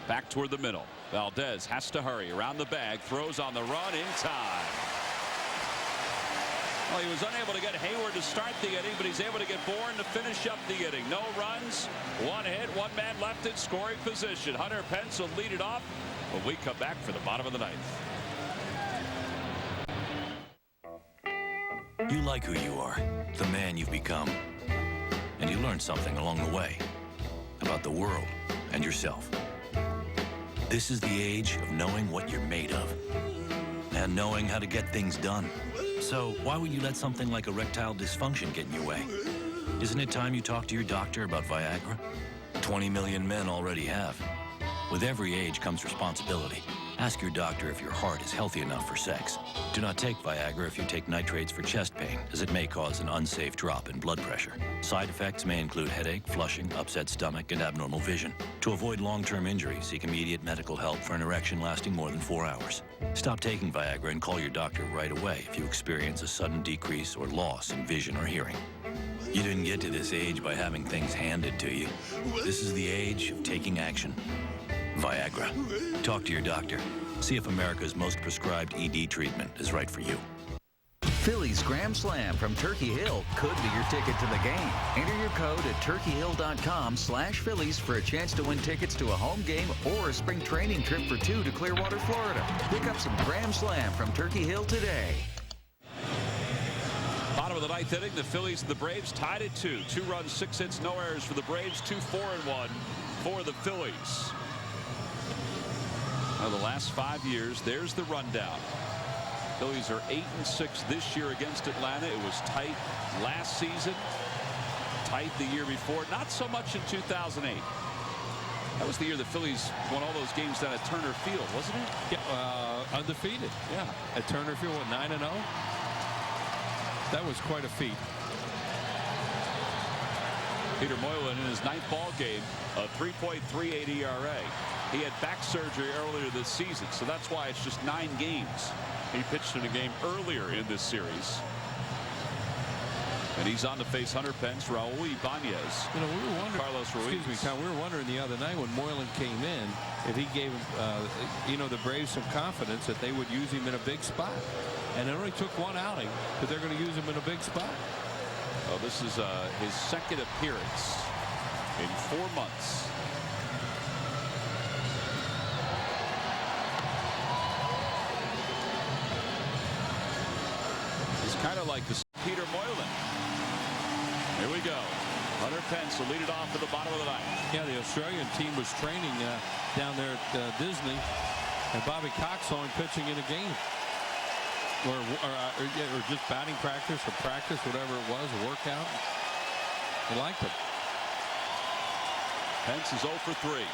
Back toward the middle. Valdez has to hurry around the bag. Throws on the run in time. Well, he was unable to get Hayward to start the inning, but he's able to get Bourne to finish up the inning. No runs, one hit, one man left in scoring position. Hunter Pence will lead it off when we come back for the bottom of the ninth. You like who you are, the man you've become. And you learn something along the way about the world and yourself. This is the age of knowing what you're made of and knowing how to get things done. So why would you let something like erectile dysfunction get in your way? Isn't it time you talk to your doctor about Viagra? 20 million men already have. With every age comes responsibility. Ask your doctor if your heart is healthy enough for sex. Do not take Viagra if you take nitrates for chest pain, as it may cause an unsafe drop in blood pressure. Side effects may include headache, flushing, upset stomach, and abnormal vision. To avoid long-term injury, seek immediate medical help for an erection lasting more than 4 hours. Stop taking Viagra and call your doctor right away if you experience a sudden decrease or loss in vision or hearing. You didn't get to this age by having things handed to you. This is the age of taking action. Viagra. Talk to your doctor. See if America's most prescribed ED treatment is right for you. Phillies Grand Slam from Turkey Hill could be your ticket to the game. Enter your code at turkeyhill.com/Phillies for a chance to win tickets to a home game or a spring training trip for 2 to Clearwater, Florida. Pick up some Grand Slam from Turkey Hill today. Bottom of the ninth inning, the Phillies and the Braves tied at 2. 2 runs, 6 hits, no errors for the Braves. 2 4-1 for the Phillies. Now the last 5 years, there's the rundown. Phillies are 8-6 this year against Atlanta. It was tight last season, tight the year before, not so much in 2008. That was the year the Phillies won all those games down at Turner Field, wasn't it? Yeah, undefeated. Yeah, at Turner Field, what, 9-0? That was quite a feat. Peter Moylan in his 9th ball game, a 3.38 ERA. He had back surgery earlier this season, so that's why it's just 9 games. He pitched in a game earlier in this series. And he's on to face Hunter Pence, Raul Ibanez, we were wondering, Carlos Ruiz. Excuse me, Tom, we were wondering the other night when Moylan came in if he gave the Braves some confidence that they would use him in a big spot. And it only took 1 outing, but they're going to use him in a big spot. Well, this is his 2nd appearance in 4 months. He's kind of like the Peter Moylan. Here we go. Hunter Pence will lead it off to the bottom of the ninth. Yeah, the Australian team was training down there at Disney, and Bobby Cox saw him pitching in a game. Or just batting practice or practice, whatever it was, a workout. He liked it. Pence is 0 for 3.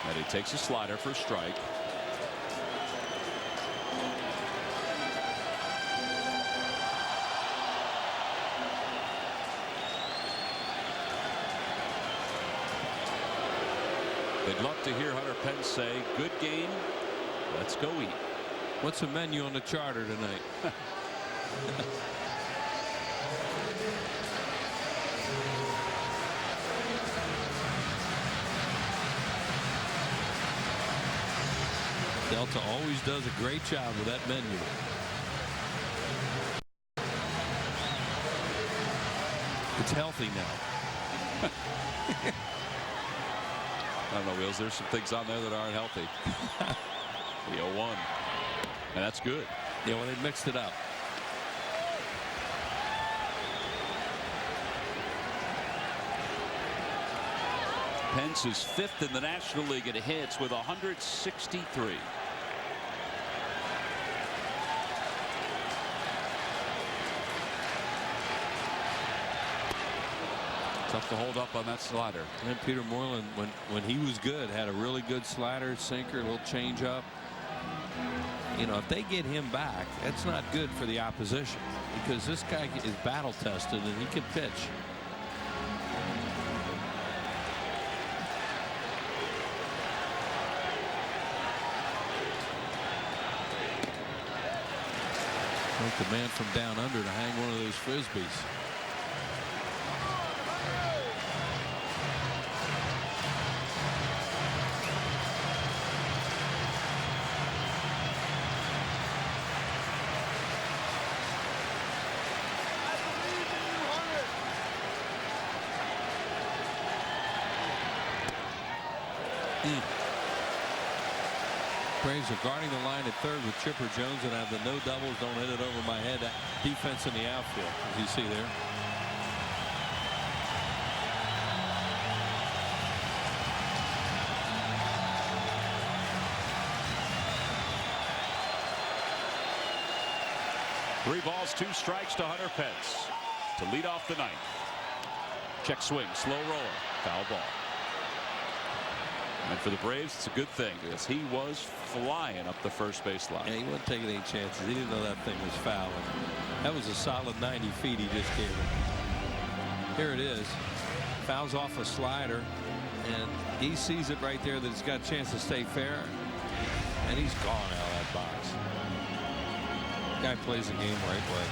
And he takes a slider for a strike. They'd love to hear Hunter Pence say, "Good game, let's go eat." What's the menu on the charter tonight? Delta always does a great job with that menu. It's healthy now. I don't know, Wheels. There's some things on there that aren't healthy. The 0-1. And that's good. Yeah, well, they mixed it up. Pence is 5th in the National League in hits with 163. Tough to hold up on that slider. And Peter Moylan, when he was good, had a really good slider, sinker, a little change up. If they get him back, that's not good for the opposition because this guy is battle tested and he can pitch. Like the man from down under to hang one of those frisbees. Braves are guarding the line at third with Chipper Jones and have the no doubles, don't hit it over my head defense in the outfield, as you see there. Three balls, 2 strikes to Hunter Pence to lead off the ninth. Check swing, slow roller, foul ball. And for the Braves, it's a good thing because he was flying up the first base line. Yeah, he wasn't taking any chances. He didn't know that thing was foul. That was a solid 90 feet he just gave it. Here it is. Fouls off a slider, and he sees it right there that he's got a chance to stay fair. And he's gone out of that box. Guy plays the game right way.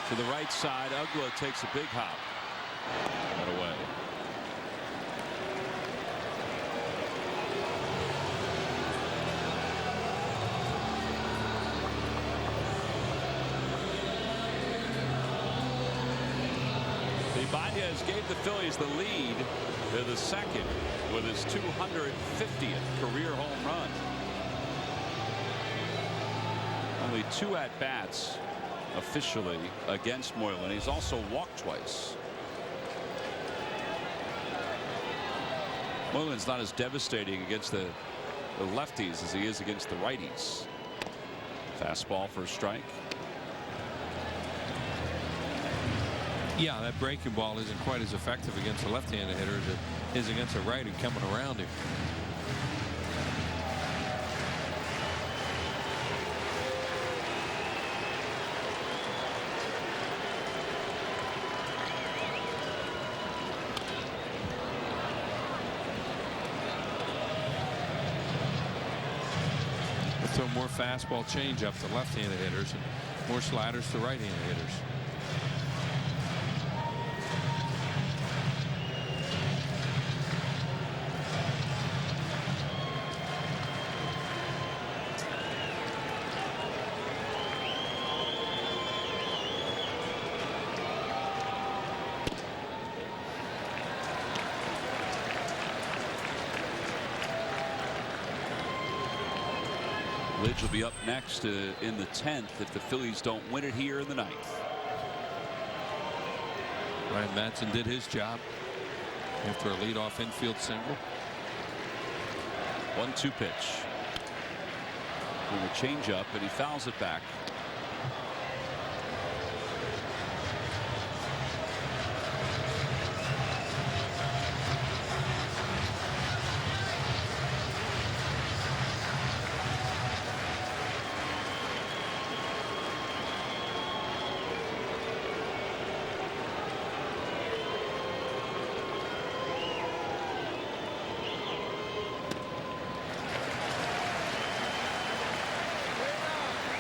To the right side, Ugla takes a big hop. That away. Ibanez gave the Phillies the lead to the second with his 250th career home run. Only 2 at-bats officially against Moylan. He's also walked twice. Moylan's not as devastating against the lefties as he is against the righties. Fastball for a strike. Yeah, that breaking ball isn't quite as effective against a left-handed hitter as it is against a righty coming around him. Throw more fastball changeup to left-handed hitters and more sliders to right-handed hitters. Lidge will be up next in the 10th if the Phillies don't win it here in the 9th. Ryan Madson did his job after a leadoff infield single. 1-2 pitch. And a changeup, and he fouls it back.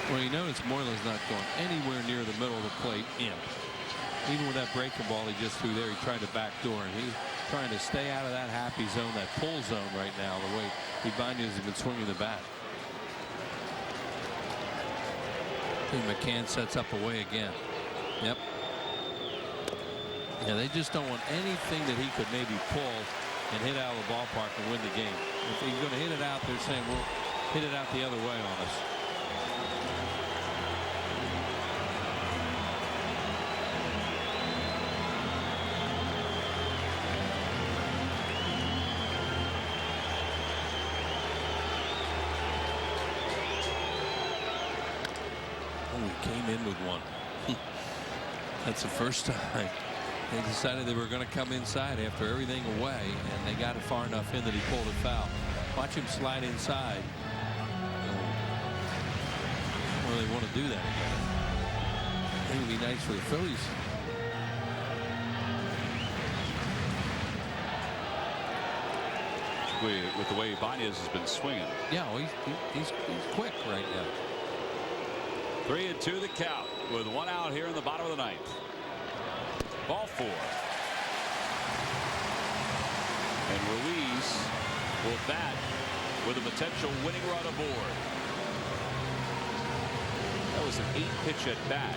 Well, you notice Moylan's not going anywhere near the middle of the plate in. Even with that breaking ball he just threw there, he tried to backdoor, and he's trying to stay out of that happy zone, that pull zone right now, the way Ibanez has been swinging the bat. And McCann sets up away again. Yep. Yeah, they just don't want anything that he could maybe pull and hit out of the ballpark and win the game. If he's going to hit it out, they're saying, well, hit it out the other way on us. Came in with one. That's the first time They decided they were going to come inside after everything away, and they got it far enough in that he pulled a foul. Watch him slide inside. Well, they want to do that again. I think it would be nice for the Phillies. With the way Ibanez has been swinging. Yeah, well, he's quick right now. 3-2 the count with one out here in the bottom of the ninth. Ball 4. And Ruiz will bat with a potential winning run aboard. That was an 8-pitch at bat.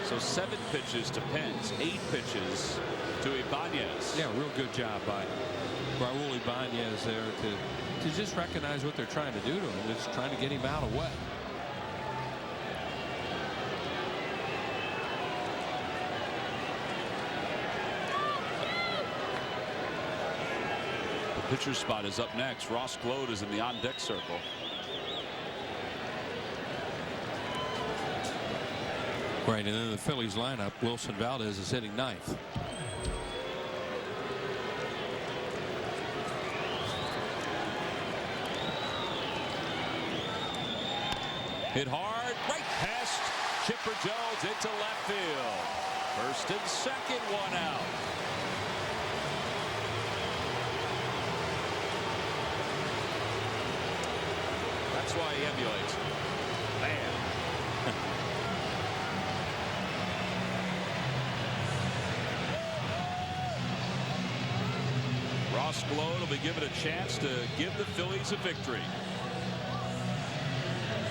So 7 pitches to Pence, 8 pitches to Ibanez. Yeah, real good job by Raul Ibanez there to just recognize what they're trying to do to him. It's trying to get him out of the way. The pitcher's spot is up next. Ross Gload is in the on-deck circle. Right, and then the Phillies lineup, Wilson Valdez is hitting ninth. Hit hard, right past Chipper Jones into left field. First and second, one out. That's why he emulates. Man. Ross Gload will be given a chance to give the Phillies a victory.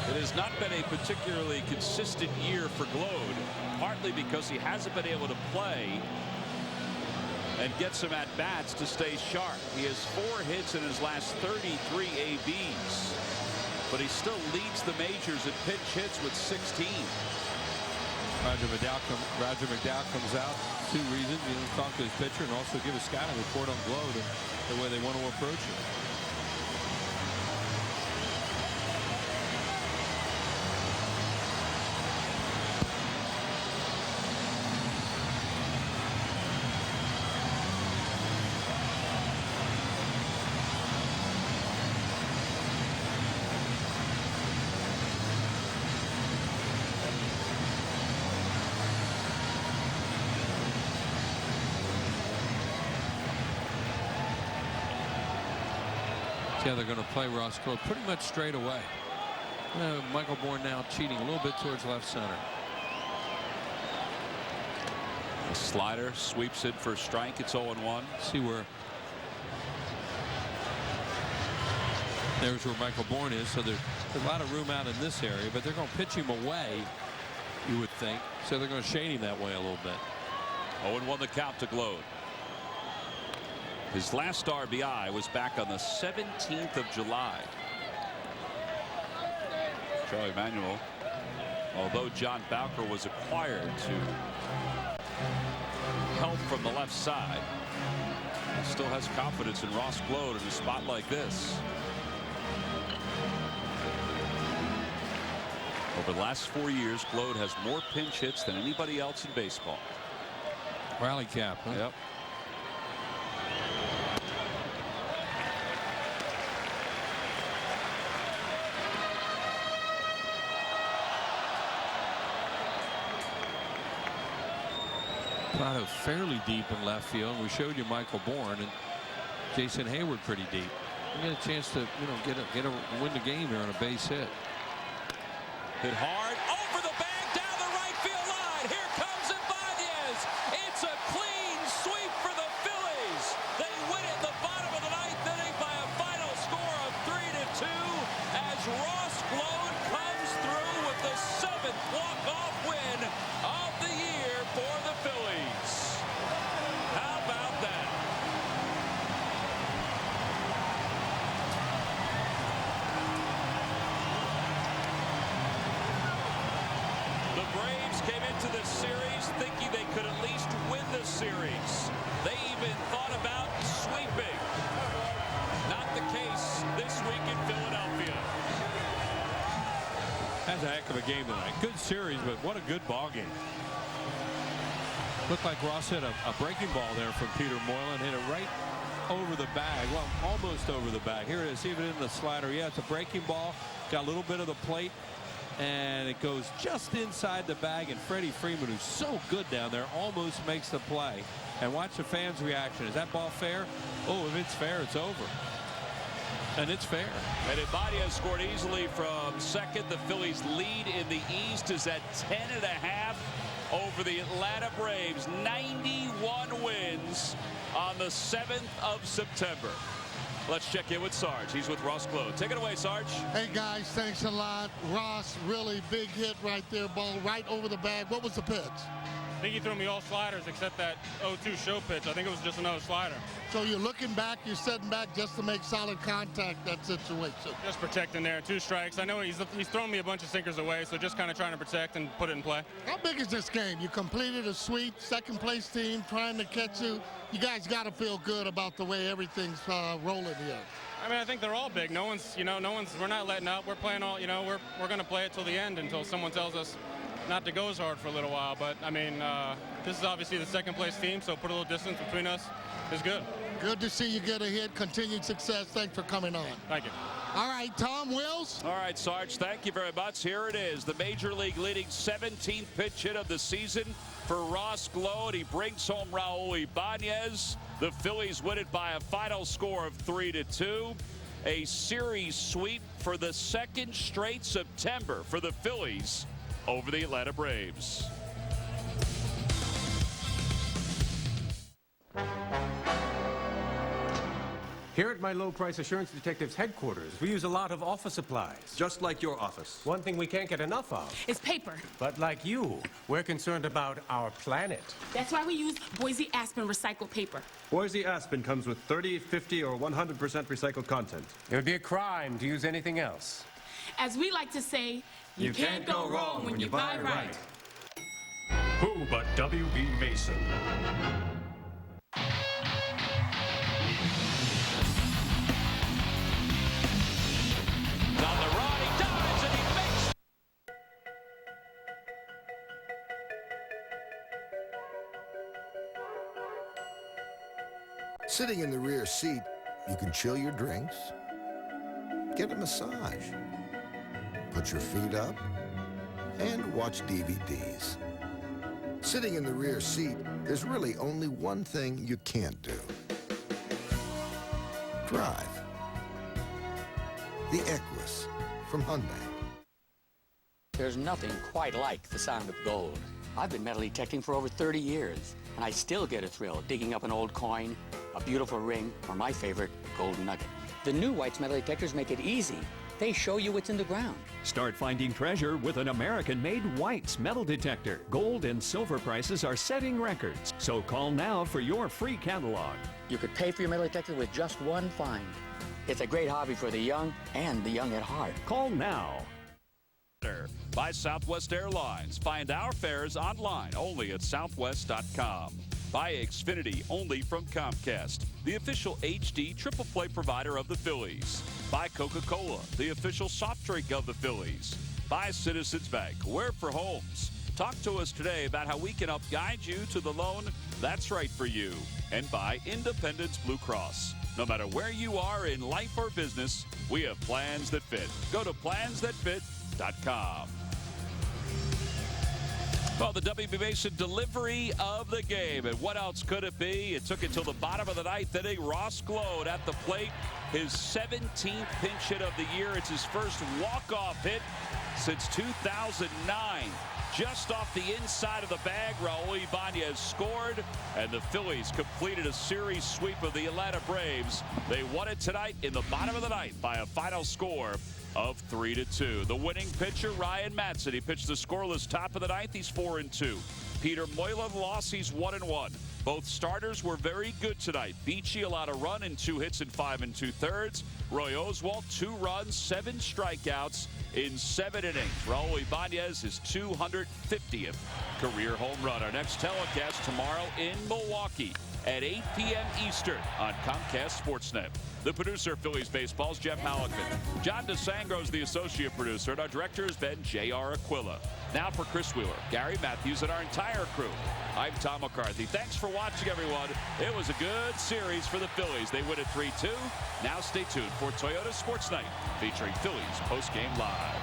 It has not been a particularly consistent year for Gload, partly because he hasn't been able to play and get some at-bats to stay sharp. He has 4 hits in his last 33 ABs, but he still leads the majors in pinch hits with 16. Roger McDowell comes out. 2 reasons. Talk to his pitcher and also give a scouting report on Gload and the way they want to approach it. Yeah, they're going to play Ross Gload pretty much straight away. Michael Bourne now cheating a little bit towards left center. A slider sweeps it for a strike. It's 0-1. See where. There's where Michael Bourne is. So there's a lot of room out in this area, but they're going to pitch him away, you would think. So they're going to shade him that way a little bit. 0-1 the count to Gload. His last RBI was back on the 17th of July. Charlie Manuel, although John Bowker was acquired to help from the left side, he still has confidence in Ross Gload in a spot like this. Over the last 4 years, Gload has more pinch hits than anybody else in baseball. Rally cap, huh? Yep. Prado fairly deep in left field. We showed you Michael Bourne and Jason Hayward pretty deep. You get a chance to win the game here on a base hit. Hit hard over the bag down the right field line. Here comes Ibanez. It's a clean sweep for the Phillies. They win it in the bottom of the ninth inning by a final score of 3-2 as Ross Gload comes through with the 7th walk-off win of the year for the Phillies. How about that? The Braves came into this series thinking they could at least win the series. They even thought about sweeping. Not the case this week in Philadelphia. That's a heck of a game tonight. Good series, but what a good ball game. Looked like Ross hit a breaking ball there from Peter Moylan. Hit it right over the bag. Well, almost over the bag. Here it is, even in the slider. Yeah, it's a breaking ball. Got a little bit of the plate. And it goes just inside the bag. And Freddie Freeman, who's so good down there, almost makes the play. And watch the fans' reaction. Is that ball fair? Oh, if it's fair, it's over. And it's fair. And Ibanez scored easily from second. The Phillies lead in the East is at 10.5 over the Atlanta Braves. 91 wins on the 7th of September. Let's check in with Sarge. He's with Ross Glow. Take it away, Sarge. Hey, guys, thanks a lot. Ross, really big hit right there. Ball right over the bag. What was the pitch? I think he threw me all sliders except that 0-2 show pitch. I think it was just another slider. So you're looking back, you're setting back just to make solid contact that situation. Just protecting there. 2 strikes. I know he's thrown me a bunch of sinkers away, so just kind of trying to protect and put it in play. How big is this game? You completed a sweep, second place team trying to catch you. You guys got to feel good about the way everything's rolling here. I mean, I think they're all big. No one's, we're not letting up. We're playing all, we're going to play it till the end until someone tells us not to go as hard for a little while. But I mean, this is obviously the second place team, so put a little distance between us is good. Good to see you get a hit. Continued success. Thanks for coming on. Thank you. All right, Tom Wills. All right, Sarge, thank you very much. Here it is, the Major League leading 17th pitch hit of the season for Ross Glow, and he brings home Raul Ibanez. The Phillies win it by a final score of 3-2. A series sweep for the second straight September for the Phillies over the Atlanta Braves. Here at my Low Price Assurance Detectives headquarters, we use a lot of office supplies. Just like your office. One thing we can't get enough of. It's paper. But like you, we're concerned about our planet. That's why we use Boise Aspen recycled paper. Boise Aspen comes with 30, 50, or 100% recycled content. It would be a crime to use anything else. As we like to say, you can't go wrong when you buy right. Who but W.B. Mason? Sitting in the rear seat, you can chill your drinks, get a massage, put your feet up, and watch DVDs. Sitting in the rear seat, there's really only one thing you can't do. Drive. The Equus from Hyundai. There's nothing quite like the sound of gold. I've been metal detecting for over 30 years, and I still get a thrill digging up an old coin, a beautiful ring, or my favorite, a gold nugget. The new White's metal detectors make it easy. They show you what's in the ground. Start finding treasure with an American-made White's metal detector. Gold and silver prices are setting records, so call now for your free catalog. You could pay for your metal detector with just one find. It's a great hobby for the young and the young at heart. Call now. By Southwest Airlines. Find our fares online only at southwest.com. By Xfinity, only from Comcast, the official HD triple play provider of the Phillies. By Coca-Cola, the official soft drink of the Phillies. By Citizens Bank, where for homes. Talk to us today about how we can help guide you to the loan that's right for you. And by Independence Blue Cross. No matter where you are in life or business, we have plans that fit. Go to plansthatfit.com. Well, the W.B. Mason delivery of the game. And what else could it be? It took until the bottom of the ninth inning. Ross Glow at the plate. His 17th pinch hit of the year. It's his first walk-off hit since 2009. Just off the inside of the bag, Raul Ibanez scored, and the Phillies completed a series sweep of the Atlanta Braves. They won it tonight in the bottom of the ninth by a final score of 3-2. The winning pitcher, Ryan Madson, he pitched the scoreless top of the ninth. He's 4-2. Peter Moylan lost. He's 1-1. Both starters were very good tonight. Beachy allowed a run in 2 hits in 5 2/3. Roy Oswalt, 2 runs, 7 strikeouts in 7 innings. Raul Ibanez, his 250th career home run. Our next telecast tomorrow in Milwaukee. at 8 p.m. Eastern on Comcast Sportsnet. The producer of Phillies Baseball is Jeff Halleckman. John DeSangro is the associate producer, and our director has been J.R. Aquila. Now for Chris Wheeler, Gary Matthews, and our entire crew, I'm Tom McCarthy. Thanks for watching, everyone. It was a good series for the Phillies. They win it 3-2. Now stay tuned for Toyota Sports Night, featuring Phillies Postgame Live.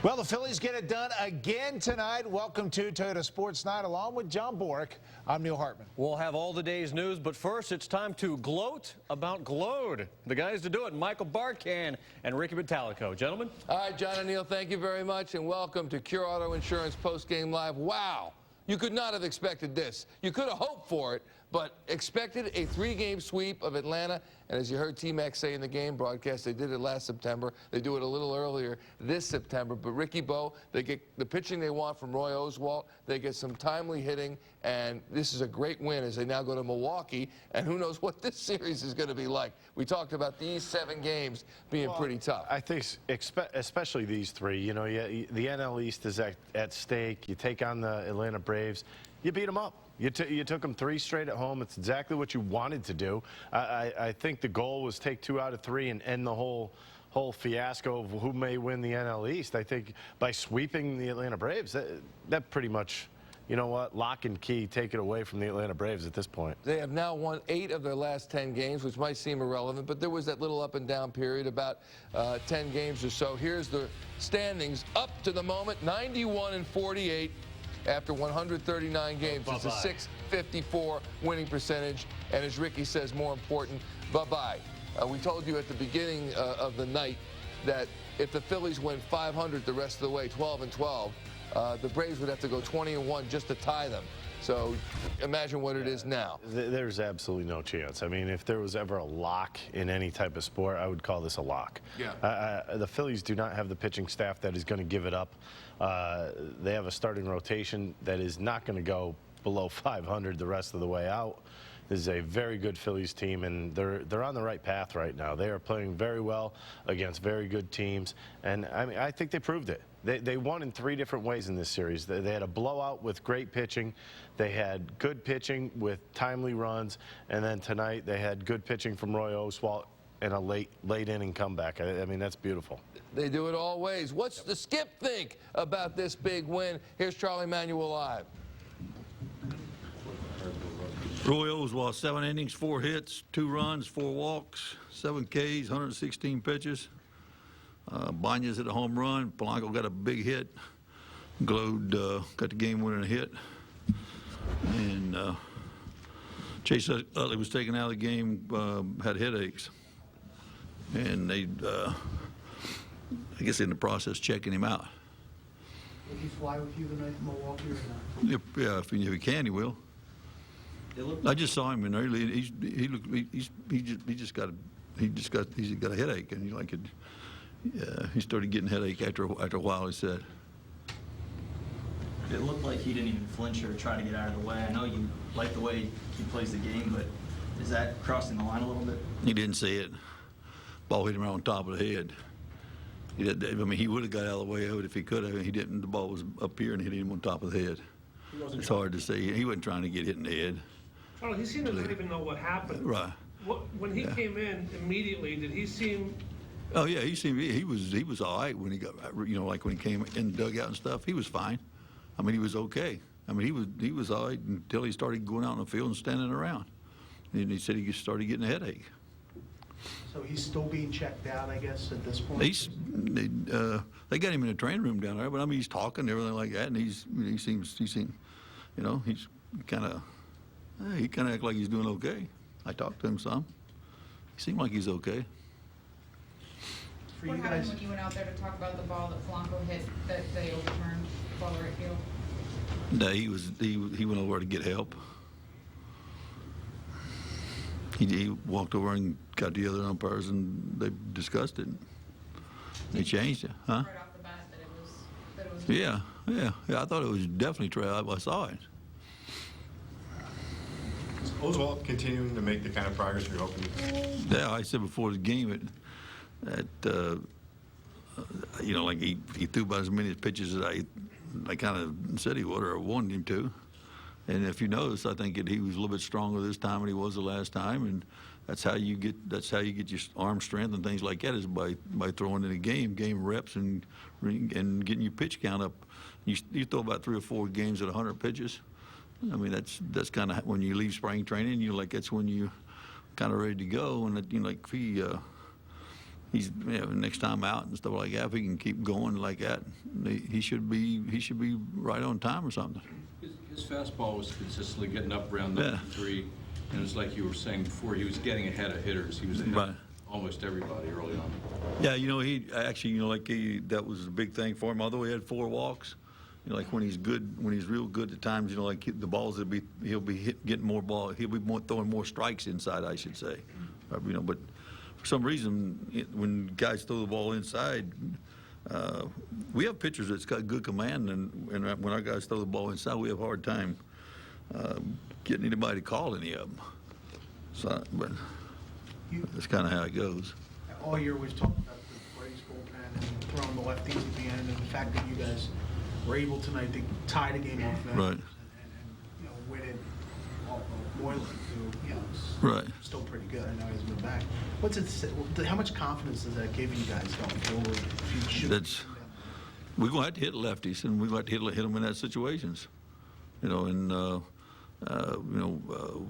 Well, the Phillies get it done again tonight. Welcome to Toyota Sports Night, along with John Bork. I'm Neil Hartman. We'll have all the day's news, but first it's time to gloat about Glode. The guys to do it, Michael Barkan and Ricky Metallico. Gentlemen. All right, John and Neil, thank you very much, and welcome to Cure Auto Insurance Post-Game Live. Wow, you could not have expected this. You could have hoped for it, but expected a 3-game sweep of Atlanta. And as you heard T-Mac say in the game broadcast, they did it last September. They do it a little earlier this September. But Ricky Bo, they get the pitching they want from Roy Oswalt. They get some timely hitting. And this is a great win as they now go to Milwaukee. And who knows what this series is going to be like. We talked about these 7 games being pretty tough. I think especially these 3. You know, the NL East is at stake. You take on the Atlanta Braves. You beat them up. You took them 3 straight at home. It's exactly what you wanted to do. I think the goal was take 2 out of 3 and end the whole fiasco of who may win the NL East. I think by sweeping the Atlanta Braves, that pretty much, you know what, lock and key, take it away from the Atlanta Braves at this point. They have now won 8 of their last 10 games, which might seem irrelevant, but there was that little up and down period, about 10 games or so. Here's the standings up to the moment, 91-48. After 139 games. It's a .654 winning percentage. And as Ricky says, more important, bye-bye. We told you at the beginning of the night that if the Phillies went 500 the rest of the way, 12-12, the Braves would have to go 20-1 just to tie them. So imagine what it is now. There's absolutely no chance. I mean, if there was ever a lock in any type of sport, I would call this a lock. Yeah. The Phillies do not have the pitching staff that is going to give it up. They have a starting rotation that is not going to go below 500 the rest of the way out. This is a very good Phillies team, and they're on the right path right now. They are playing very well against very good teams, and I mean, I think they proved it. They won in 3 different ways in this series. They had a blowout with great pitching. They had good pitching with timely runs, and then tonight they had good pitching from Roy Oswalt and a late inning comeback. I mean, that's beautiful. They do it all ways. What's the Skip think about this big win? Here's Charlie Manuel live. Roy Oswalt, 7 innings, 4 hits, 2 runs, 4 walks, 7 Ks, 116 pitches. Banya's hit a home run. Polanco got a big hit. Glode got the game-winning hit. And Chase Utley was taken out of the game, had headaches. And they, I guess in the process, checking him out. Will he fly with you tonight in Milwaukee or not? Yeah, if he can, he will. I just saw him in early. He's got a headache, and he started getting headache after a while. He said. It looked like he didn't even flinch or try to get out of the way. I know you like the way he plays the game, but is that crossing the line a little bit? He didn't see it. Ball hit him right on top of the head. I mean, he would have got out of the way of it if he could have. He didn't. The ball was up here and hit him on top of the head. It's hard to see. He wasn't trying to get hit in the head. Charlie, he seemed to not even know what happened. Right. When he came in immediately, did he seem? Oh yeah, he was all right when he got, you know, like when he came in the dugout and stuff. He was fine. I mean, he was okay. I mean, he was all right until he started going out in the field and standing around. And he said he started getting a headache. So he's still being checked out, I guess, at this point? They got him in the training room down there, but I mean, he's talking and everything like that, and he seems, you know, he's kind of act like he's doing okay. I talked to him some. He seemed like he's okay. For what happened when you went out there to talk about the ball that Polanco hit that they overturned ball right field? No, he went over to get help. He walked over and got the other umpires, and they discussed it. They changed it, huh? Right off the bat that it was. Yeah. I thought it was definitely Trail. I saw it. Is Oswalt continuing to make the kind of progress you're hoping? Yeah, I said before the game that you know, like he threw about as many pitches as I kind of said he would or wanted him to. And if you notice, I think he was a little bit stronger this time than he was the last time, and that's how you get your arm strength and things like that, is by throwing in a game reps and getting your pitch count up. You throw about 3 or 4 games at 100 pitches. I mean, that's kind of when you leave spring training. That's when you kind of ready to go. And you know, like he's next time out and stuff like that, if he can keep going like that, he should be right on time or something. His fastball was consistently getting up around 93, and it's like you were saying before, he was getting ahead of hitters. He was ahead of almost everybody early on. Yeah, you know, he actually, you know, like that was a big thing for him. Although he had 4 walks, you know, like when he's good, when he's real good at times, you know, like the balls he'll be getting more ball. He'll be throwing more strikes inside, I should say. You know, but for some reason, when guys throw the ball inside, we have pitchers that's got good command, and when our guys throw the ball inside, we have a hard time getting anybody to call any of them. So, but that's kind of how it goes. All year we've talked about the Braves bullpen and throwing the lefties at the end, and the fact that you guys were able tonight to tie the game off that, and you know, win it. Moylan, who, you know, is still pretty good. I know he's been back. How much confidence does that give you guys going forward? If you we're going to have to hit lefties, and we're going to have to hit them in that situations. You know, and you know,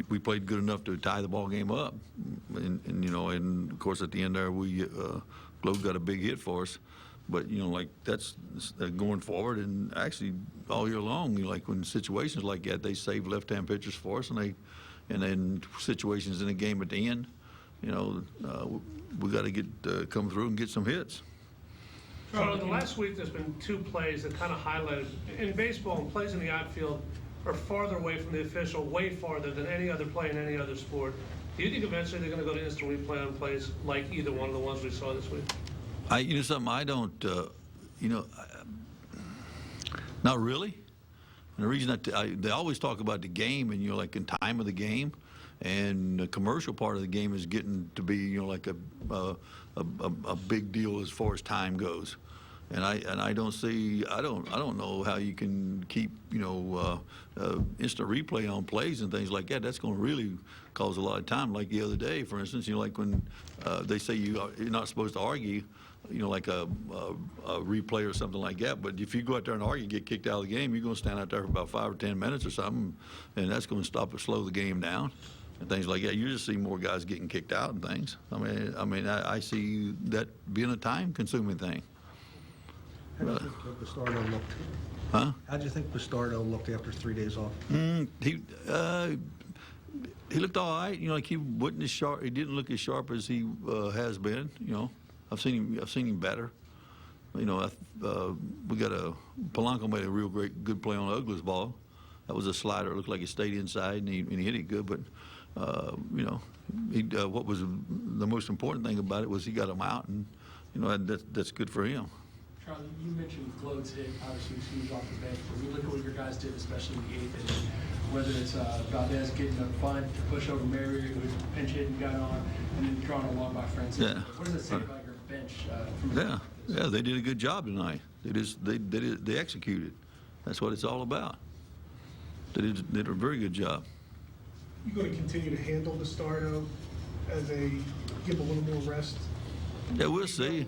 we played good enough to tie the ball game up, and you know, and of course at the end there Globe got a big hit for us. But you know, like that's going forward, and actually all year long, you know, like when situations like that, they save left-hand pitchers for us, and then situations in a game at the end, you know, we got to come through and get some hits. Charlie, the last week there's been 2 plays that kind of highlighted in baseball. Plays in the outfield are farther away from the official, way farther than any other play in any other sport. Do you think eventually they're going to go to instant replay on plays like either one of the ones we saw this week? You know something, I don't, you know, not really. And the reason they always talk about the game, and, you know, like in time of the game, and the commercial part of the game is getting to be, you know, like a big deal as far as time goes. And I don't see, I don't know how you can keep, you know, instant replay on plays and things like that. That's going to really cause a lot of time. Like the other day, for instance, you know, like when they say you're not supposed to argue, you know, like a replay or something like that. But if you go out there and argue, get kicked out of the game, you're going to stand out there for about 5 or 10 minutes or something, and that's going to stop or slow the game down and things like that. You just see more guys getting kicked out and things. I mean, I see that being a time-consuming thing. How do you think Bastardo looked? Huh? How do you think Bastardo looked after 3 days off? He looked all right. You know, like he wasn't as sharp. He didn't look as sharp as he has been. You know, I've seen him better. You know, we got Polanco made a real good play on Ugly's ball. That was a slider. It looked like it stayed inside, and he hit it good. But you know, what was the most important thing about it was he got him out, and you know, that's good for him. Charlie, you mentioned Glode's hit, obviously was huge off the bench, but when you look at what your guys did, especially in the 8th inning, whether it's Valdez getting a bunt to push over Mary, who was pinch hit and got on, and then drawn along by Francisco. Yeah. What does it say about your bench? Yeah, they did a good job tonight. They executed. That's what it's all about. They did a very good job. You going to continue to handle Bastardo as give a little more rest? Yeah, we'll see.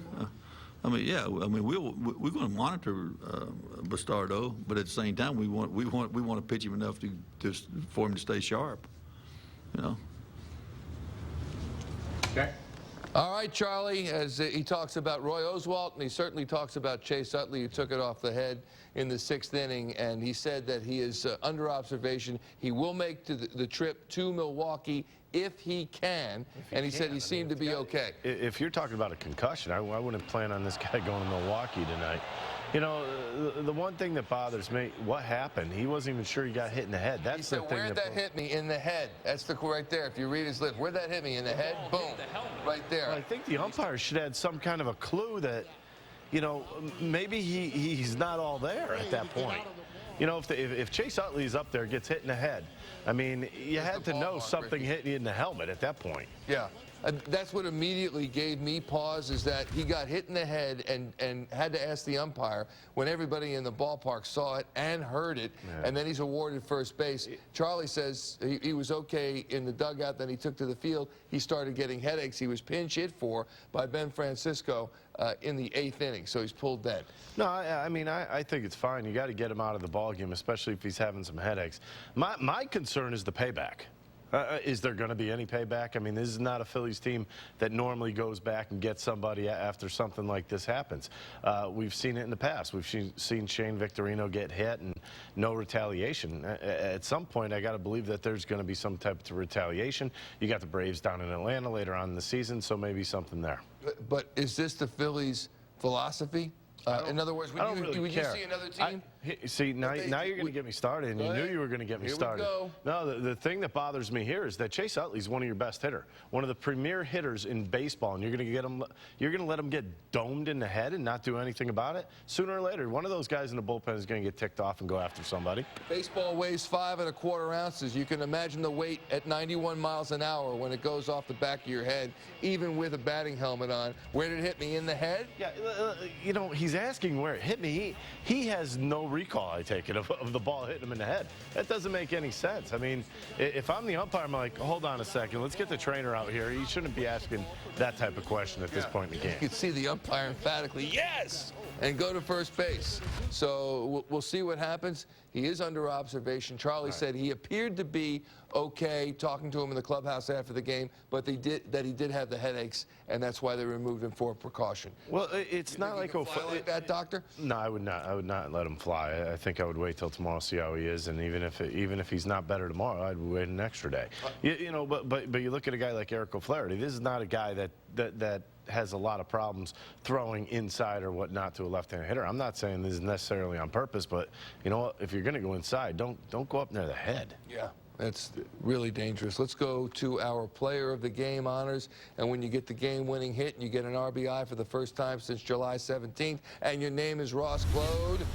I mean, yeah. I mean, we're going to monitor Bastardo, but at the same time, we want to pitch him enough for him to stay sharp. You know. Okay. All right, Charlie. As he talks about Roy Oswalt, and he certainly talks about Chase Utley, who took it off the head in the 6th inning, and he said that he is under observation. He will make the trip to Milwaukee if he can, and he said he seemed to be okay. If you're talking about a concussion, I wouldn't plan on this guy going to Milwaukee tonight. You know, the one thing that bothers me, what happened? He wasn't even sure he got hit in the head. That's he said, the thing. Where'd that hit me? In the head. That's the right there. If you read his lips, where'd that hit me? In the head? Boom. Right there. Well, I think the umpire should have some kind of a clue that, you know, maybe he's not all there at that point. You know, if Chase Utley's up there, gets hit in the head, I mean, you had to know something hit you in the helmet at that point. Yeah. That's what immediately gave me pause, is that he got hit in the head and had to ask the umpire when everybody in the ballpark saw it and heard it, and then he's awarded first base. Charlie says he was okay in the dugout, then he took to the field. He started getting headaches. He was pinch hit for by Ben Francisco in the 8th inning, so he's pulled then. No, I mean, I think it's fine. You got to get him out of the ballgame, especially if he's having some headaches. My concern is the payback. Is there going to be any payback? I mean, this is not a Phillies team that normally goes back and gets somebody after something like this happens. We've seen it in the past. We've seen Shane Victorino get hit and no retaliation. At some point, I got to believe that there's going to be some type of retaliation. You got the Braves down in Atlanta later on in the season, so maybe something there. But is this the Phillies' philosophy? In other words, when you see another team? See, now you're going to get me started, and you knew you were going to get me started. Here we go. No, the thing that bothers me here is that Chase Utley's one of your best hitter, one of the premier hitters in baseball, and you're going to let him get domed in the head and not do anything about it. Sooner or later, one of those guys in the bullpen is going to get ticked off and go after somebody. Baseball weighs 5 1/4 ounces. You can imagine the weight at 91 miles an hour when it goes off the back of your head, even with a batting helmet on. Where did it hit me? In the head? Yeah, you know, he's asking where it hit me. He has no recall, I take it, of the ball hitting him in the head. That doesn't make any sense. I mean, if I'm the umpire, I'm like, hold on a second, let's get the trainer out here. He shouldn't be asking that type of question at this point in the game. You can see the umpire emphatically, yes, and go to first base. So we'll see what happens. He is under observation. Charlie said he appeared to be okay, talking to him in the clubhouse after the game, but he did have the headaches, and that's why they removed him for precaution. Well, it's not like like that, doctor. No, I would not let him fly. I think I would wait till tomorrow, see how he is, and even if he's not better tomorrow, I'd wait an extra day. You know, but you look at a guy like Eric O'Flaherty. This is not a guy that has a lot of problems throwing inside or whatnot to a left-handed hitter. I'm not saying this is necessarily on purpose, but you know what? If you're going to go inside, don't go up near the head. Yeah. That's really dangerous. Let's go to our player of the game honors. And when you get the game-winning hit and you get an RBI for the first time since July 17th, and your name is Ross Glode,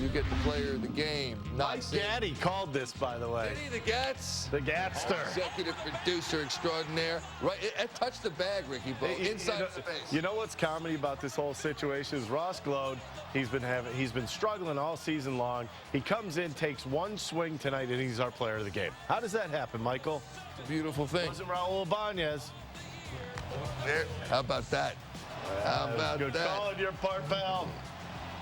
you get the player of the game. My daddy called this, by the way. Did he? The Gats? The Gatster. Executive producer extraordinaire. Right, it touched the bag, Ricky Bo, inside space. You know what's comedy about this whole situation is Ross Glode. He's been struggling all season long. He comes in, takes one swing tonight, and he's our player of the game. How does that happen, Michael? It's a beautiful thing. It wasn't Raul Ibanez. How about that? How about good that? call on your part, pal.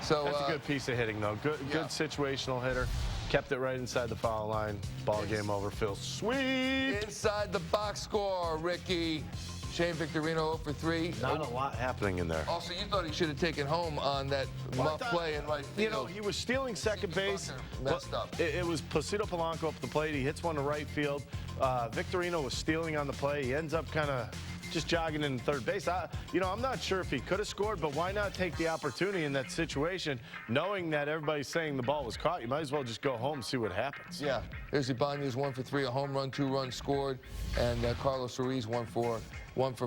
So that's a good piece of hitting, though. Good situational hitter. Kept it right inside the foul line. Ball game over. Phil, sweet. Inside the box score, Ricky. Shane Victorino 0 for 3. Not a lot happening in there. Also, you thought he should have taken home on that muff play in right field. You know, he was stealing second base. Messed up. It was Placido Polanco up the plate. He hits one to right field. Victorino was stealing on the play. He ends up kind of just jogging in third base. You know, I'm not sure if he could have scored, but why not take the opportunity in that situation, knowing that everybody's saying the ball was caught? You might as well just go home and see what happens. Yeah. Here's Ibanez 1 for 3, a home run, 2 runs scored, and Carlos Ruiz 1 for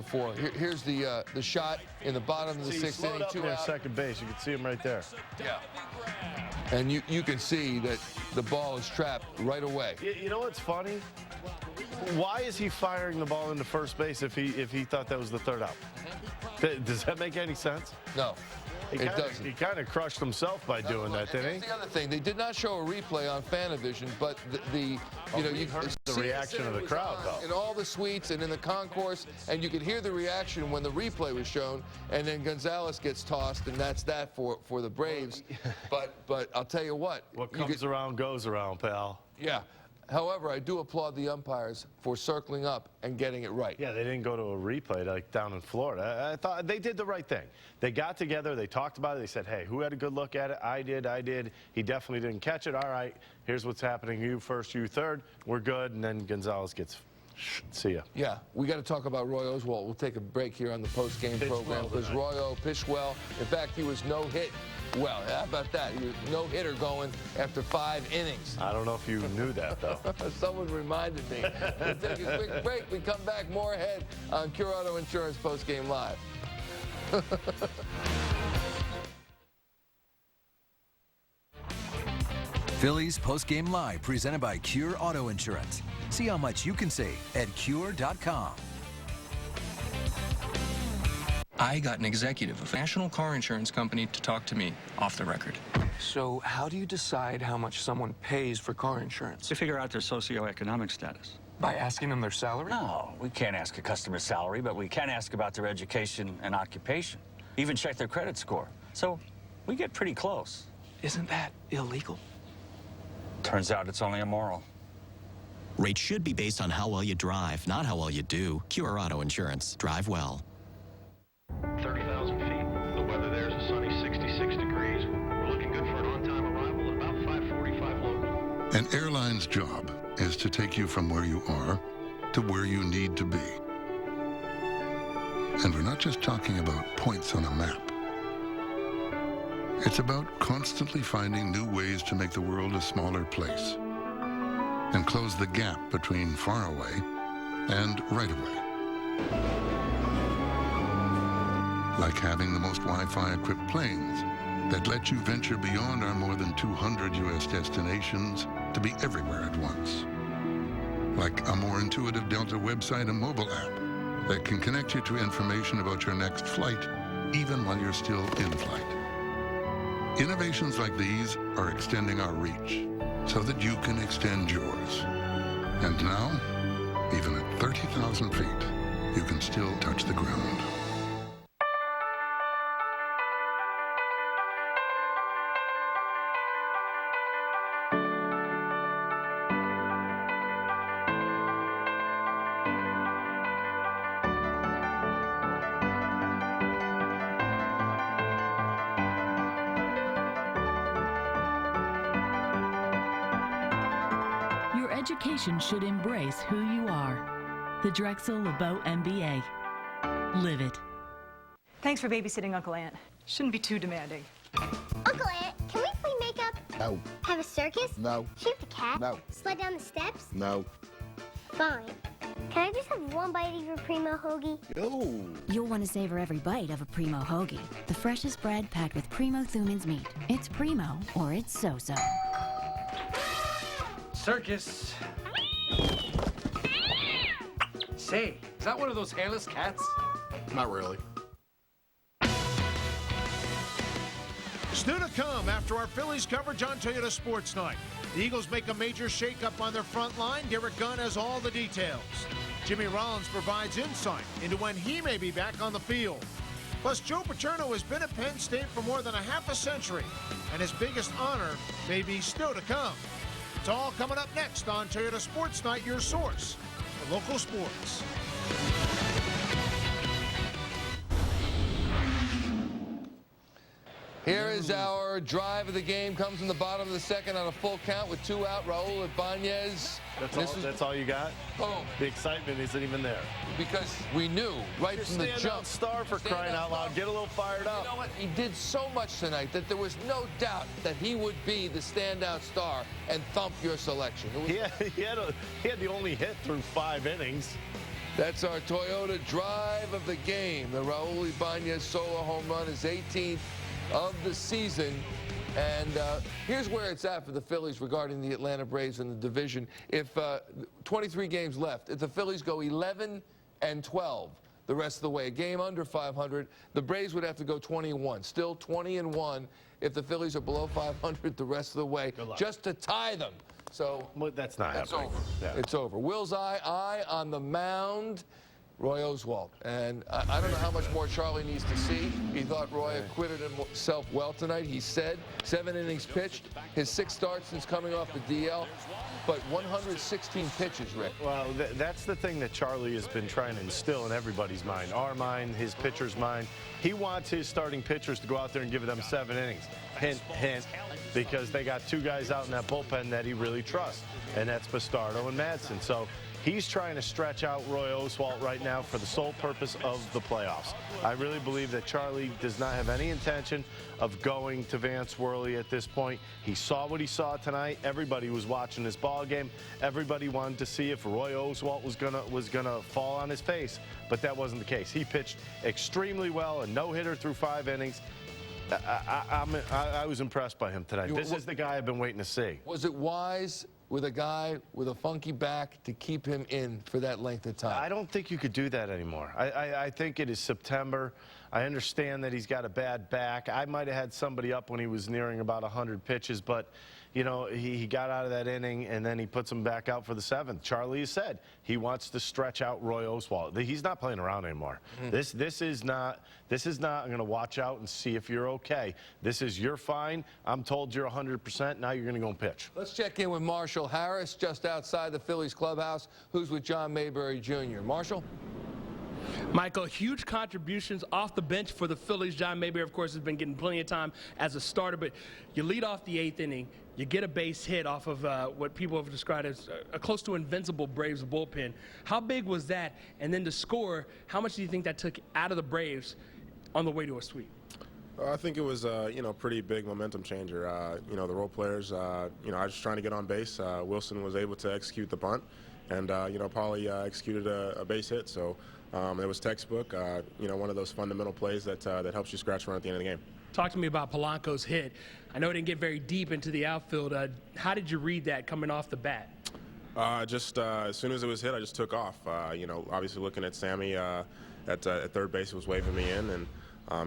4. Here's the shot in the bottom of the 6th inning. 2 out. Second base. You can see him right there. Yeah. And you can see that the ball is trapped right away. You know what's funny? Why is he firing the ball into first base if he thought that was the third out? Does that make any sense? No. It doesn't. He kind of crushed himself by doing that, didn't he? The other thing, they did not show a replay on Fanavision, but you heard the reaction of the crowd, though. In all the suites and in the concourse, and you could hear the reaction when the replay was shown, and then Gonzalez gets tossed, and that's that for the Braves. But I'll tell you what. What comes around goes around, pal. Yeah. However, I do applaud the umpires for circling up and getting it right. Yeah, they didn't go to a replay like down in Florida. I thought they did the right thing. They got together, they talked about it, they said, hey, who had a good look at it? I did. He definitely didn't catch it. All right, here's what's happening. You first, you third. We're good. And then Gonzalez gets, see ya. Yeah, we got to talk about Roy Oswalt. We'll take a break here on the post-game program because Roy O pitched well. In fact, he was no-hit. Well, how about that? He was no-hitter going after 5 innings. I don't know if you knew that, though. Someone reminded me. We'll take a quick break. We come back more ahead on Cure Auto Insurance Post-Game Live. Phillies Post-Game Live, presented by Cure Auto Insurance. See how much you can save at Cure.com. I got an executive of a national car insurance company to talk to me off the record. So how do you decide how much someone pays for car insurance? To figure out their socioeconomic status. By asking them their salary? No, we can't ask a customer's salary, but we can ask about their education and occupation. Even check their credit score. So we get pretty close. Isn't that illegal? Turns out it's only immoral. Rates should be based on how well you drive, not how well you do. QR Auto Insurance. Drive well. 30,000 feet. The weather there is a sunny 66 degrees. We're looking good for an on-time arrival at about 5:45 local. An airline's job is to take you from where you are to where you need to be. And we're not just talking about points on a map. It's about constantly finding new ways to make the world a smaller place and close the gap between far away and right away. Like having the most Wi-Fi equipped planes that let you venture beyond our more than 200 U.S. destinations to be everywhere at once. Like a more intuitive Delta website and mobile app that can connect you to information about your next flight, even while you're still in flight. Innovations like these are extending our reach so that you can extend yours. And now, even at 30,000 feet, you can still touch the ground. Your education should embrace who you are. The Drexel LeBeau MBA. Live it. Thanks for babysitting Uncle Ant. Shouldn't be too demanding. Uncle Ant, can we play makeup? No. Have a circus? No. Shoot the cat? No. Slide down the steps? No. Fine. Can I just have one bite of your Primo hoagie? No. You'll want to savor every bite of a Primo hoagie. The freshest bread packed with Primo Thumans meat. It's Primo, or it's so-so. Circus. Say, is that one of those hairless cats? Not really. Still to come after our Phillies coverage on Toyota Sports Night. The Eagles make a major shakeup on their front line. Derek Gunn has all the details. Jimmy Rollins provides insight into when he may be back on the field. Plus, Joe Paterno has been at Penn State for more than a half a century, and his biggest honor may be still to come. It's all coming up next on Toyota Sports Night, your source for local sports. Here is our drive of the game. Comes in the bottom of the second on a full count with 2 out. Raul Ibanez. That's all you got? Oh. The excitement isn't even there. Because we knew right from the jump. Star for crying out loud. Get a little fired up. You know what? He did so much tonight that there was no doubt that he would be the standout star and thump your selection. He had the only hit through 5 innings. That's our Toyota drive of the game. The Raul Ibanez solo home run is 18th of the season. And here's where it's at for the Phillies regarding the Atlanta Braves in the division. If 23 games left, if the Phillies go 11-12 the rest of the way, a game under 500, the Braves would have to go 20-1. Still 20-1 if the Phillies are below 500 the rest of the way, just to tie them. So that's not happening. Over. Yeah. It's over. Will's eye on the mound. Roy Oswalt. And I don't know how much more Charlie needs to see. He thought Roy acquitted himself well tonight. He said 7 innings pitched, his 6th start since coming off the DL, but 116 pitches, Rick. Well, that's the thing that Charlie has been trying to instill in everybody's mind, our mind, his pitcher's mind. He wants his starting pitchers to go out there and give them 7 innings. Hint, hint, because they got 2 guys out in that bullpen that he really trusts, and that's Bastardo and Madsen. So he's trying to stretch out Roy Oswalt right now for the sole purpose of the playoffs. I really believe that Charlie does not have any intention of going to Vance Worley at this point. He saw what he saw tonight. Everybody was watching this ball game. Everybody wanted to see if Roy Oswalt was gonna fall on his face, but that wasn't the case. He pitched extremely well, a no-hitter through 5 innings. I was impressed by him tonight. This is the guy I've been waiting to see. Was it wise with a guy with a funky back to keep him in for that length of time? I don't think you could do that anymore. I think it is September. I understand that he's got a bad back. I might have had somebody up when he was nearing about 100 pitches, but you know, he got out of that inning, and then he puts him back out for the 7th. Charlie has said he wants to stretch out Roy Oswalt. He's not playing around anymore. This is not I'm going to watch out and see if you're okay. This is you're fine. I'm told you're 100%. Now you're going to go and pitch. Let's check in with Marshall Harris just outside the Phillies clubhouse, who's with John Mayberry Jr. Marshall? Michael, huge contributions off the bench for the Phillies. John Mayberry, of course, has been getting plenty of time as a starter, but you lead off the 8th inning. You get a base hit off of what people have described as a close to invincible Braves bullpen. How big was that? And then to score, how much do you think that took out of the Braves on the way to a sweep? I think it was, you know, pretty big momentum changer. You know, the role players, you know, I was just trying to get on base. Wilson was able to execute the bunt, and, you know, Paulie executed a base hit. So it was textbook, you know, one of those fundamental plays that helps you scratch run at the end of the game. Talk to me about Polanco's hit. I know it didn't get very deep into the outfield. How did you read that coming off the bat? Just as soon as it was hit, I just took off. You know, obviously looking at Sammy at third base was waving me in, and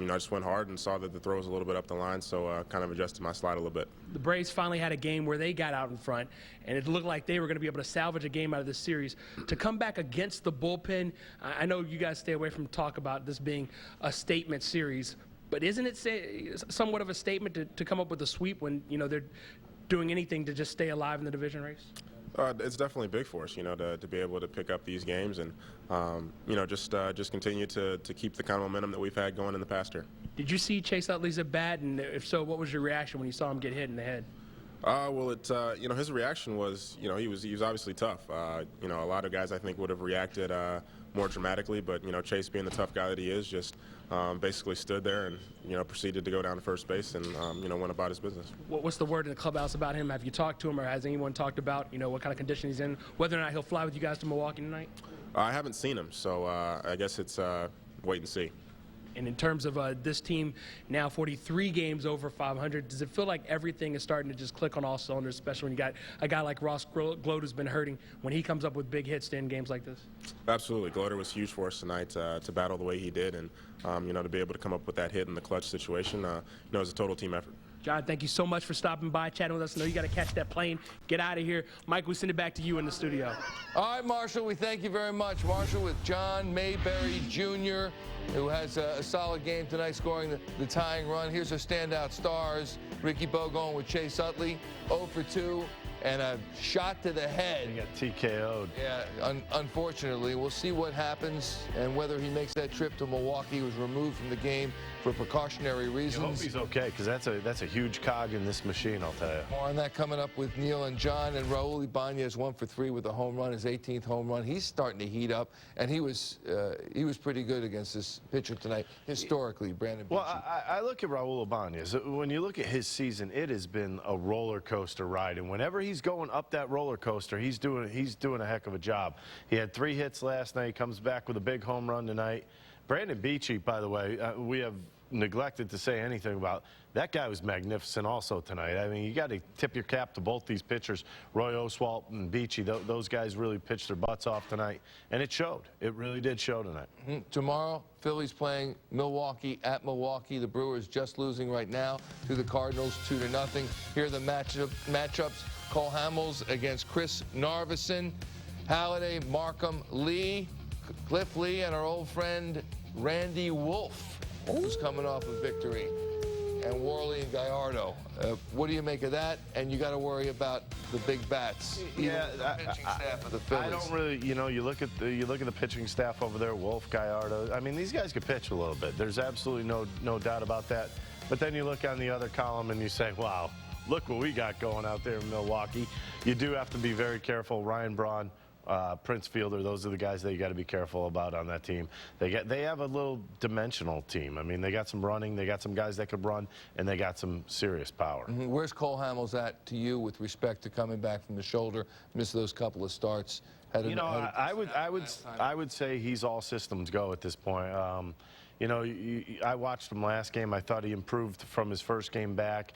you know, I just went hard and saw that the throw was a little bit up the line, so kind of adjusted my slide a little bit. The Braves finally had a game where they got out in front, and it looked like they were going to be able to salvage a game out of this series. To come back against the bullpen, I know you guys stay away from talk about this being a statement series, but isn't it somewhat of a statement to come up with a sweep when, you know, they're doing anything to just stay alive in the division race? It's definitely big for us, you know, to be able to pick up these games and, you know, just continue to keep the kind of momentum that we've had going in the past year. Did you see Chase Utley's at bat, and if so, what was your reaction when you saw him get hit in the head? Well, you know, his reaction was, you know, he was obviously tough. You know, a lot of guys I think would have reacted more dramatically, but you know, Chase, being the tough guy that he is, just basically stood there and, you know, proceeded to go down to first base and you know, went about his business. What's the word in the clubhouse about him? Have you talked to him, or has anyone talked about, you know, what kind of condition he's in, whether or not he'll fly with you guys to Milwaukee tonight? I haven't seen him, so I guess it's wait and see. And in terms of this team now 43 games over 500, does it feel like everything is starting to just click on all cylinders, especially when you got a guy like Ross Gloat who's been hurting, when he comes up with big hits to end games like this? Absolutely. Gloater was huge for us tonight to battle the way he did, and you know, to be able to come up with that hit in the clutch situation, you know, it was a total team effort. John, thank you so much for stopping by, chatting with us. I know you got to catch that plane, get out of here. Mike, we send it back to you in the studio. All right, Marshall, we thank you very much. Marshall with John Mayberry Jr., who has a solid game tonight, scoring the tying run. Here's our standout stars. Ricky Bo going with Chase Utley, 0 for 2, and a shot to the head. He got TKO'd. Yeah, unfortunately. We'll see what happens and whether he makes that trip to Milwaukee. He was removed from the game for precautionary reasons. I hope he's okay, because that's a huge cog in this machine, I'll tell you. More on that coming up with Neil and John. And Raul Ibanez 1 for 3 with a home run, his 18th home run. He's starting to heat up, and he was pretty good against this pitcher tonight, historically, Brandon Beachy. Well, I look at Raul Ibanez. When you look at his season, it has been a roller coaster ride, and whenever he's going up that roller coaster, he's doing a heck of a job. He had 3 hits last night, comes back with a big home run tonight. Brandon Beachy, by the way, we have neglected to say anything about. That guy was magnificent also tonight. I mean, you got to tip your cap to both these pitchers, Roy Oswalt and Beachy. Those guys really pitched their butts off tonight, and it showed. It really did show tonight. Tomorrow, Phillies playing Milwaukee at Milwaukee. The Brewers just losing right now to the Cardinals 2-0. Here are the matchups. Cole Hamels against Chris Narveson. Halladay, Markham, Lee, Cliff Lee, and our old friend Randy Wolf, who's coming off a victory, and Worley and Gallardo. What do you make of that? And you got to worry about the big bats. Yeah, the pitching staff of the Phillies. I don't really, you know, you look at the pitching staff over there, Wolf, Gallardo. I mean, these guys could pitch a little bit. There's absolutely no doubt about that. But then you look on the other column and you say, wow, look what we got going out there in Milwaukee. You do have to be very careful. Ryan Braun, Prince Fielder, those are the guys that you got to be careful about on that team. They have a little dimensional team. I mean, they got some running, they got some guys that could run, and they got some serious power. Where's Cole Hamels at to you with respect to coming back from the shoulder, missed those couple of starts? You know, I would say he's all systems go at this point. You know, I watched him last game. I thought he improved from his first game back.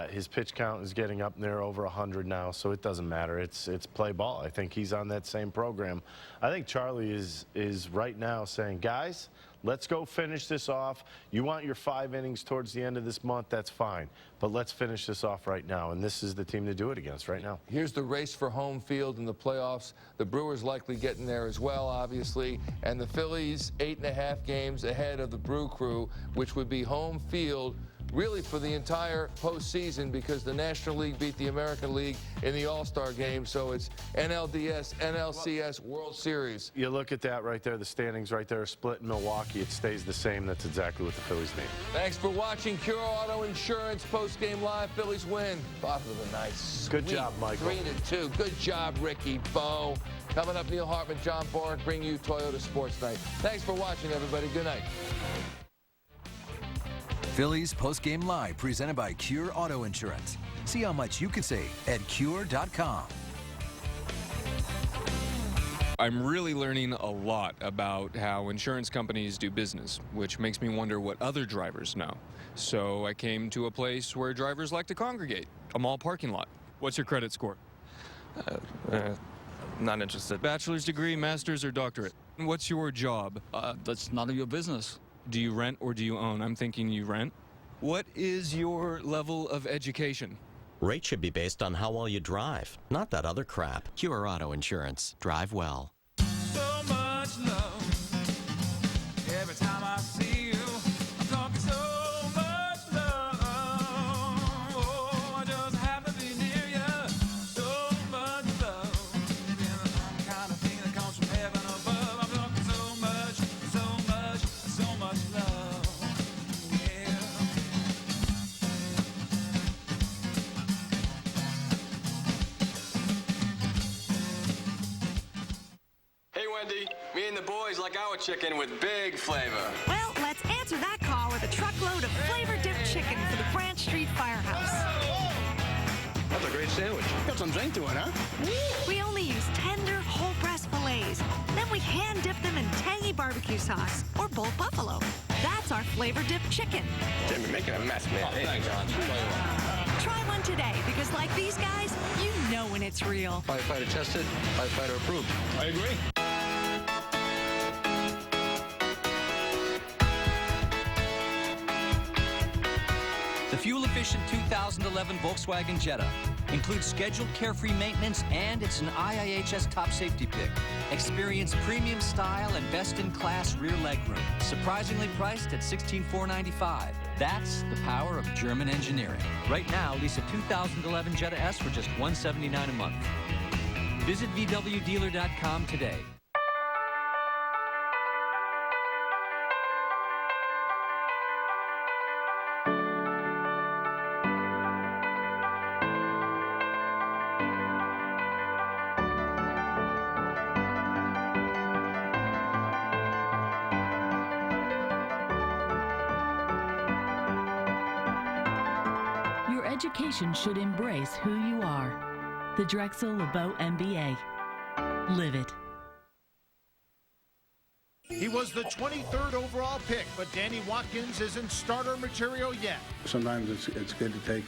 His pitch count is getting up there over 100 now, so it doesn't matter. It's play ball. I think he's on that same program. I think Charlie is right now saying, guys, let's go finish this off. You want your 5 innings towards the end of this month, that's fine. But let's finish this off right now, and this is the team to do it against right now. Here's the race for home field in the playoffs. The Brewers likely getting there as well, obviously, and the Phillies 8.5 games ahead of the Brew Crew, which would be home field really for the entire postseason because the National League beat the American League in the All-Star game, so it's NLDS, NLCS, World Series. You look at that right there, the standings right there are split in Milwaukee. It stays the same. That's exactly what the Phillies need. Thanks for watching Cure Auto Insurance Post-Game Live. Phillies win. Bottom of the night. Good job, Michael. 3-2. Good job, Ricky Bo. Coming up, Neil Hartman, John Boric, bring you Toyota Sports Night. Thanks for watching, everybody. Good night. Phillies Post-Game Live, presented by Cure Auto Insurance. See how much you can save at Cure.com. I'm really learning a lot about how insurance companies do business, which makes me wonder what other drivers know. So I came to a place where drivers like to congregate, a mall parking lot. What's your credit score? Not interested. Bachelor's degree, master's, or doctorate? What's your job? That's none of your business. Do you rent or do you own? I'm thinking you rent. What is your level of education? Rate should be based on how well you drive, not that other crap. Cure Auto Insurance. Drive well. So much love. Every time I see you, I'm talking so much love. Oh, I just have to be near you. So much love. And I'm kind of thing that comes from heaven above. I'm talking so much, so much, so much love. Yeah. Hey, Wendy, me and the boys like our chicken with big flavor. Well, let's answer that call with a truckload of flavor-dipped chicken for the Branch Street Firehouse. That's a great sandwich. Got some drink to it, huh? We only use tender, whole-breast fillets. Then we hand-dip them in tangy barbecue sauce or Bull Buffalo. That's our flavor-dipped chicken. Jim, you're making a mess, man. Oh, thanks, John. Try one today, because like these guys, you know when it's real. Firefighter tested, firefighter approved. I agree. The fuel-efficient 2011 Volkswagen Jetta includes scheduled carefree maintenance, and it's an IIHS top safety pick. Experience premium style and best-in-class rear legroom. Surprisingly priced at $16,495. That's the power of German engineering. Right now, lease a 2011 Jetta S for just $179 a month. Visit VWDealer.com today. Education should embrace who you are. The Drexel LeBeau MBA. Live it. He was the 23rd overall pick, but Danny Watkins isn't starter material yet. Sometimes it's good to take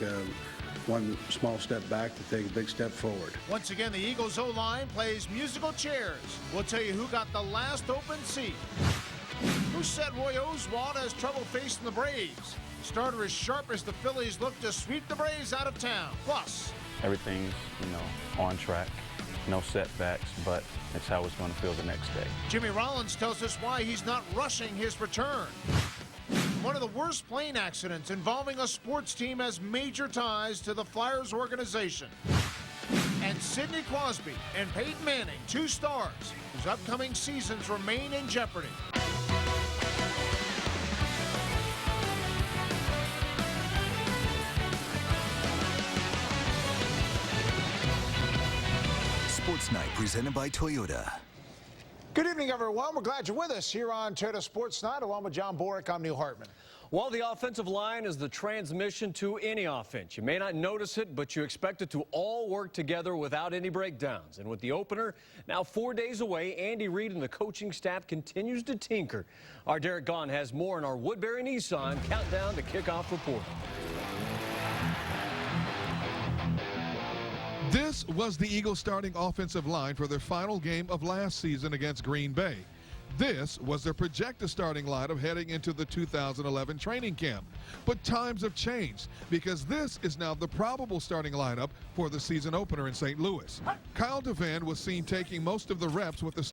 one small step back to take a big step forward. Once again, the Eagles O-line plays musical chairs. We'll tell you who got the last open seat. Who said Roy Oswalt has trouble facing the Braves? Starter as sharp as the Phillies look to sweep the Braves out of town. Plus, everything's, on track. No setbacks, but it's how it's going to feel the next day. Jimmy Rollins tells us why he's not rushing his return. One of the worst plane accidents involving a sports team has major ties to the Flyers organization. And Sidney Crosby and Peyton Manning, 2 stars, whose upcoming seasons remain in jeopardy. Sports Night, presented by Toyota. Good evening, everyone. We're glad you're with us here on Toyota Sports Night. Along with John Boric, I'm Neil Hartman. Well, the offensive line is the transmission to any offense. You may not notice it, but you expect it to all work together without any breakdowns. And with the opener now 4 days away, Andy Reid and the coaching staff continues to tinker. Our Derek Gahn has more in our Woodbury Nissan Countdown to Kickoff report. This was the Eagles' starting offensive line for their final game of last season against Green Bay. This was their projected starting lineup heading into the 2011 training camp. But times have changed because this is now the probable starting lineup for the season opener in St. Louis. Kyle DeVan was seen taking most of the reps with the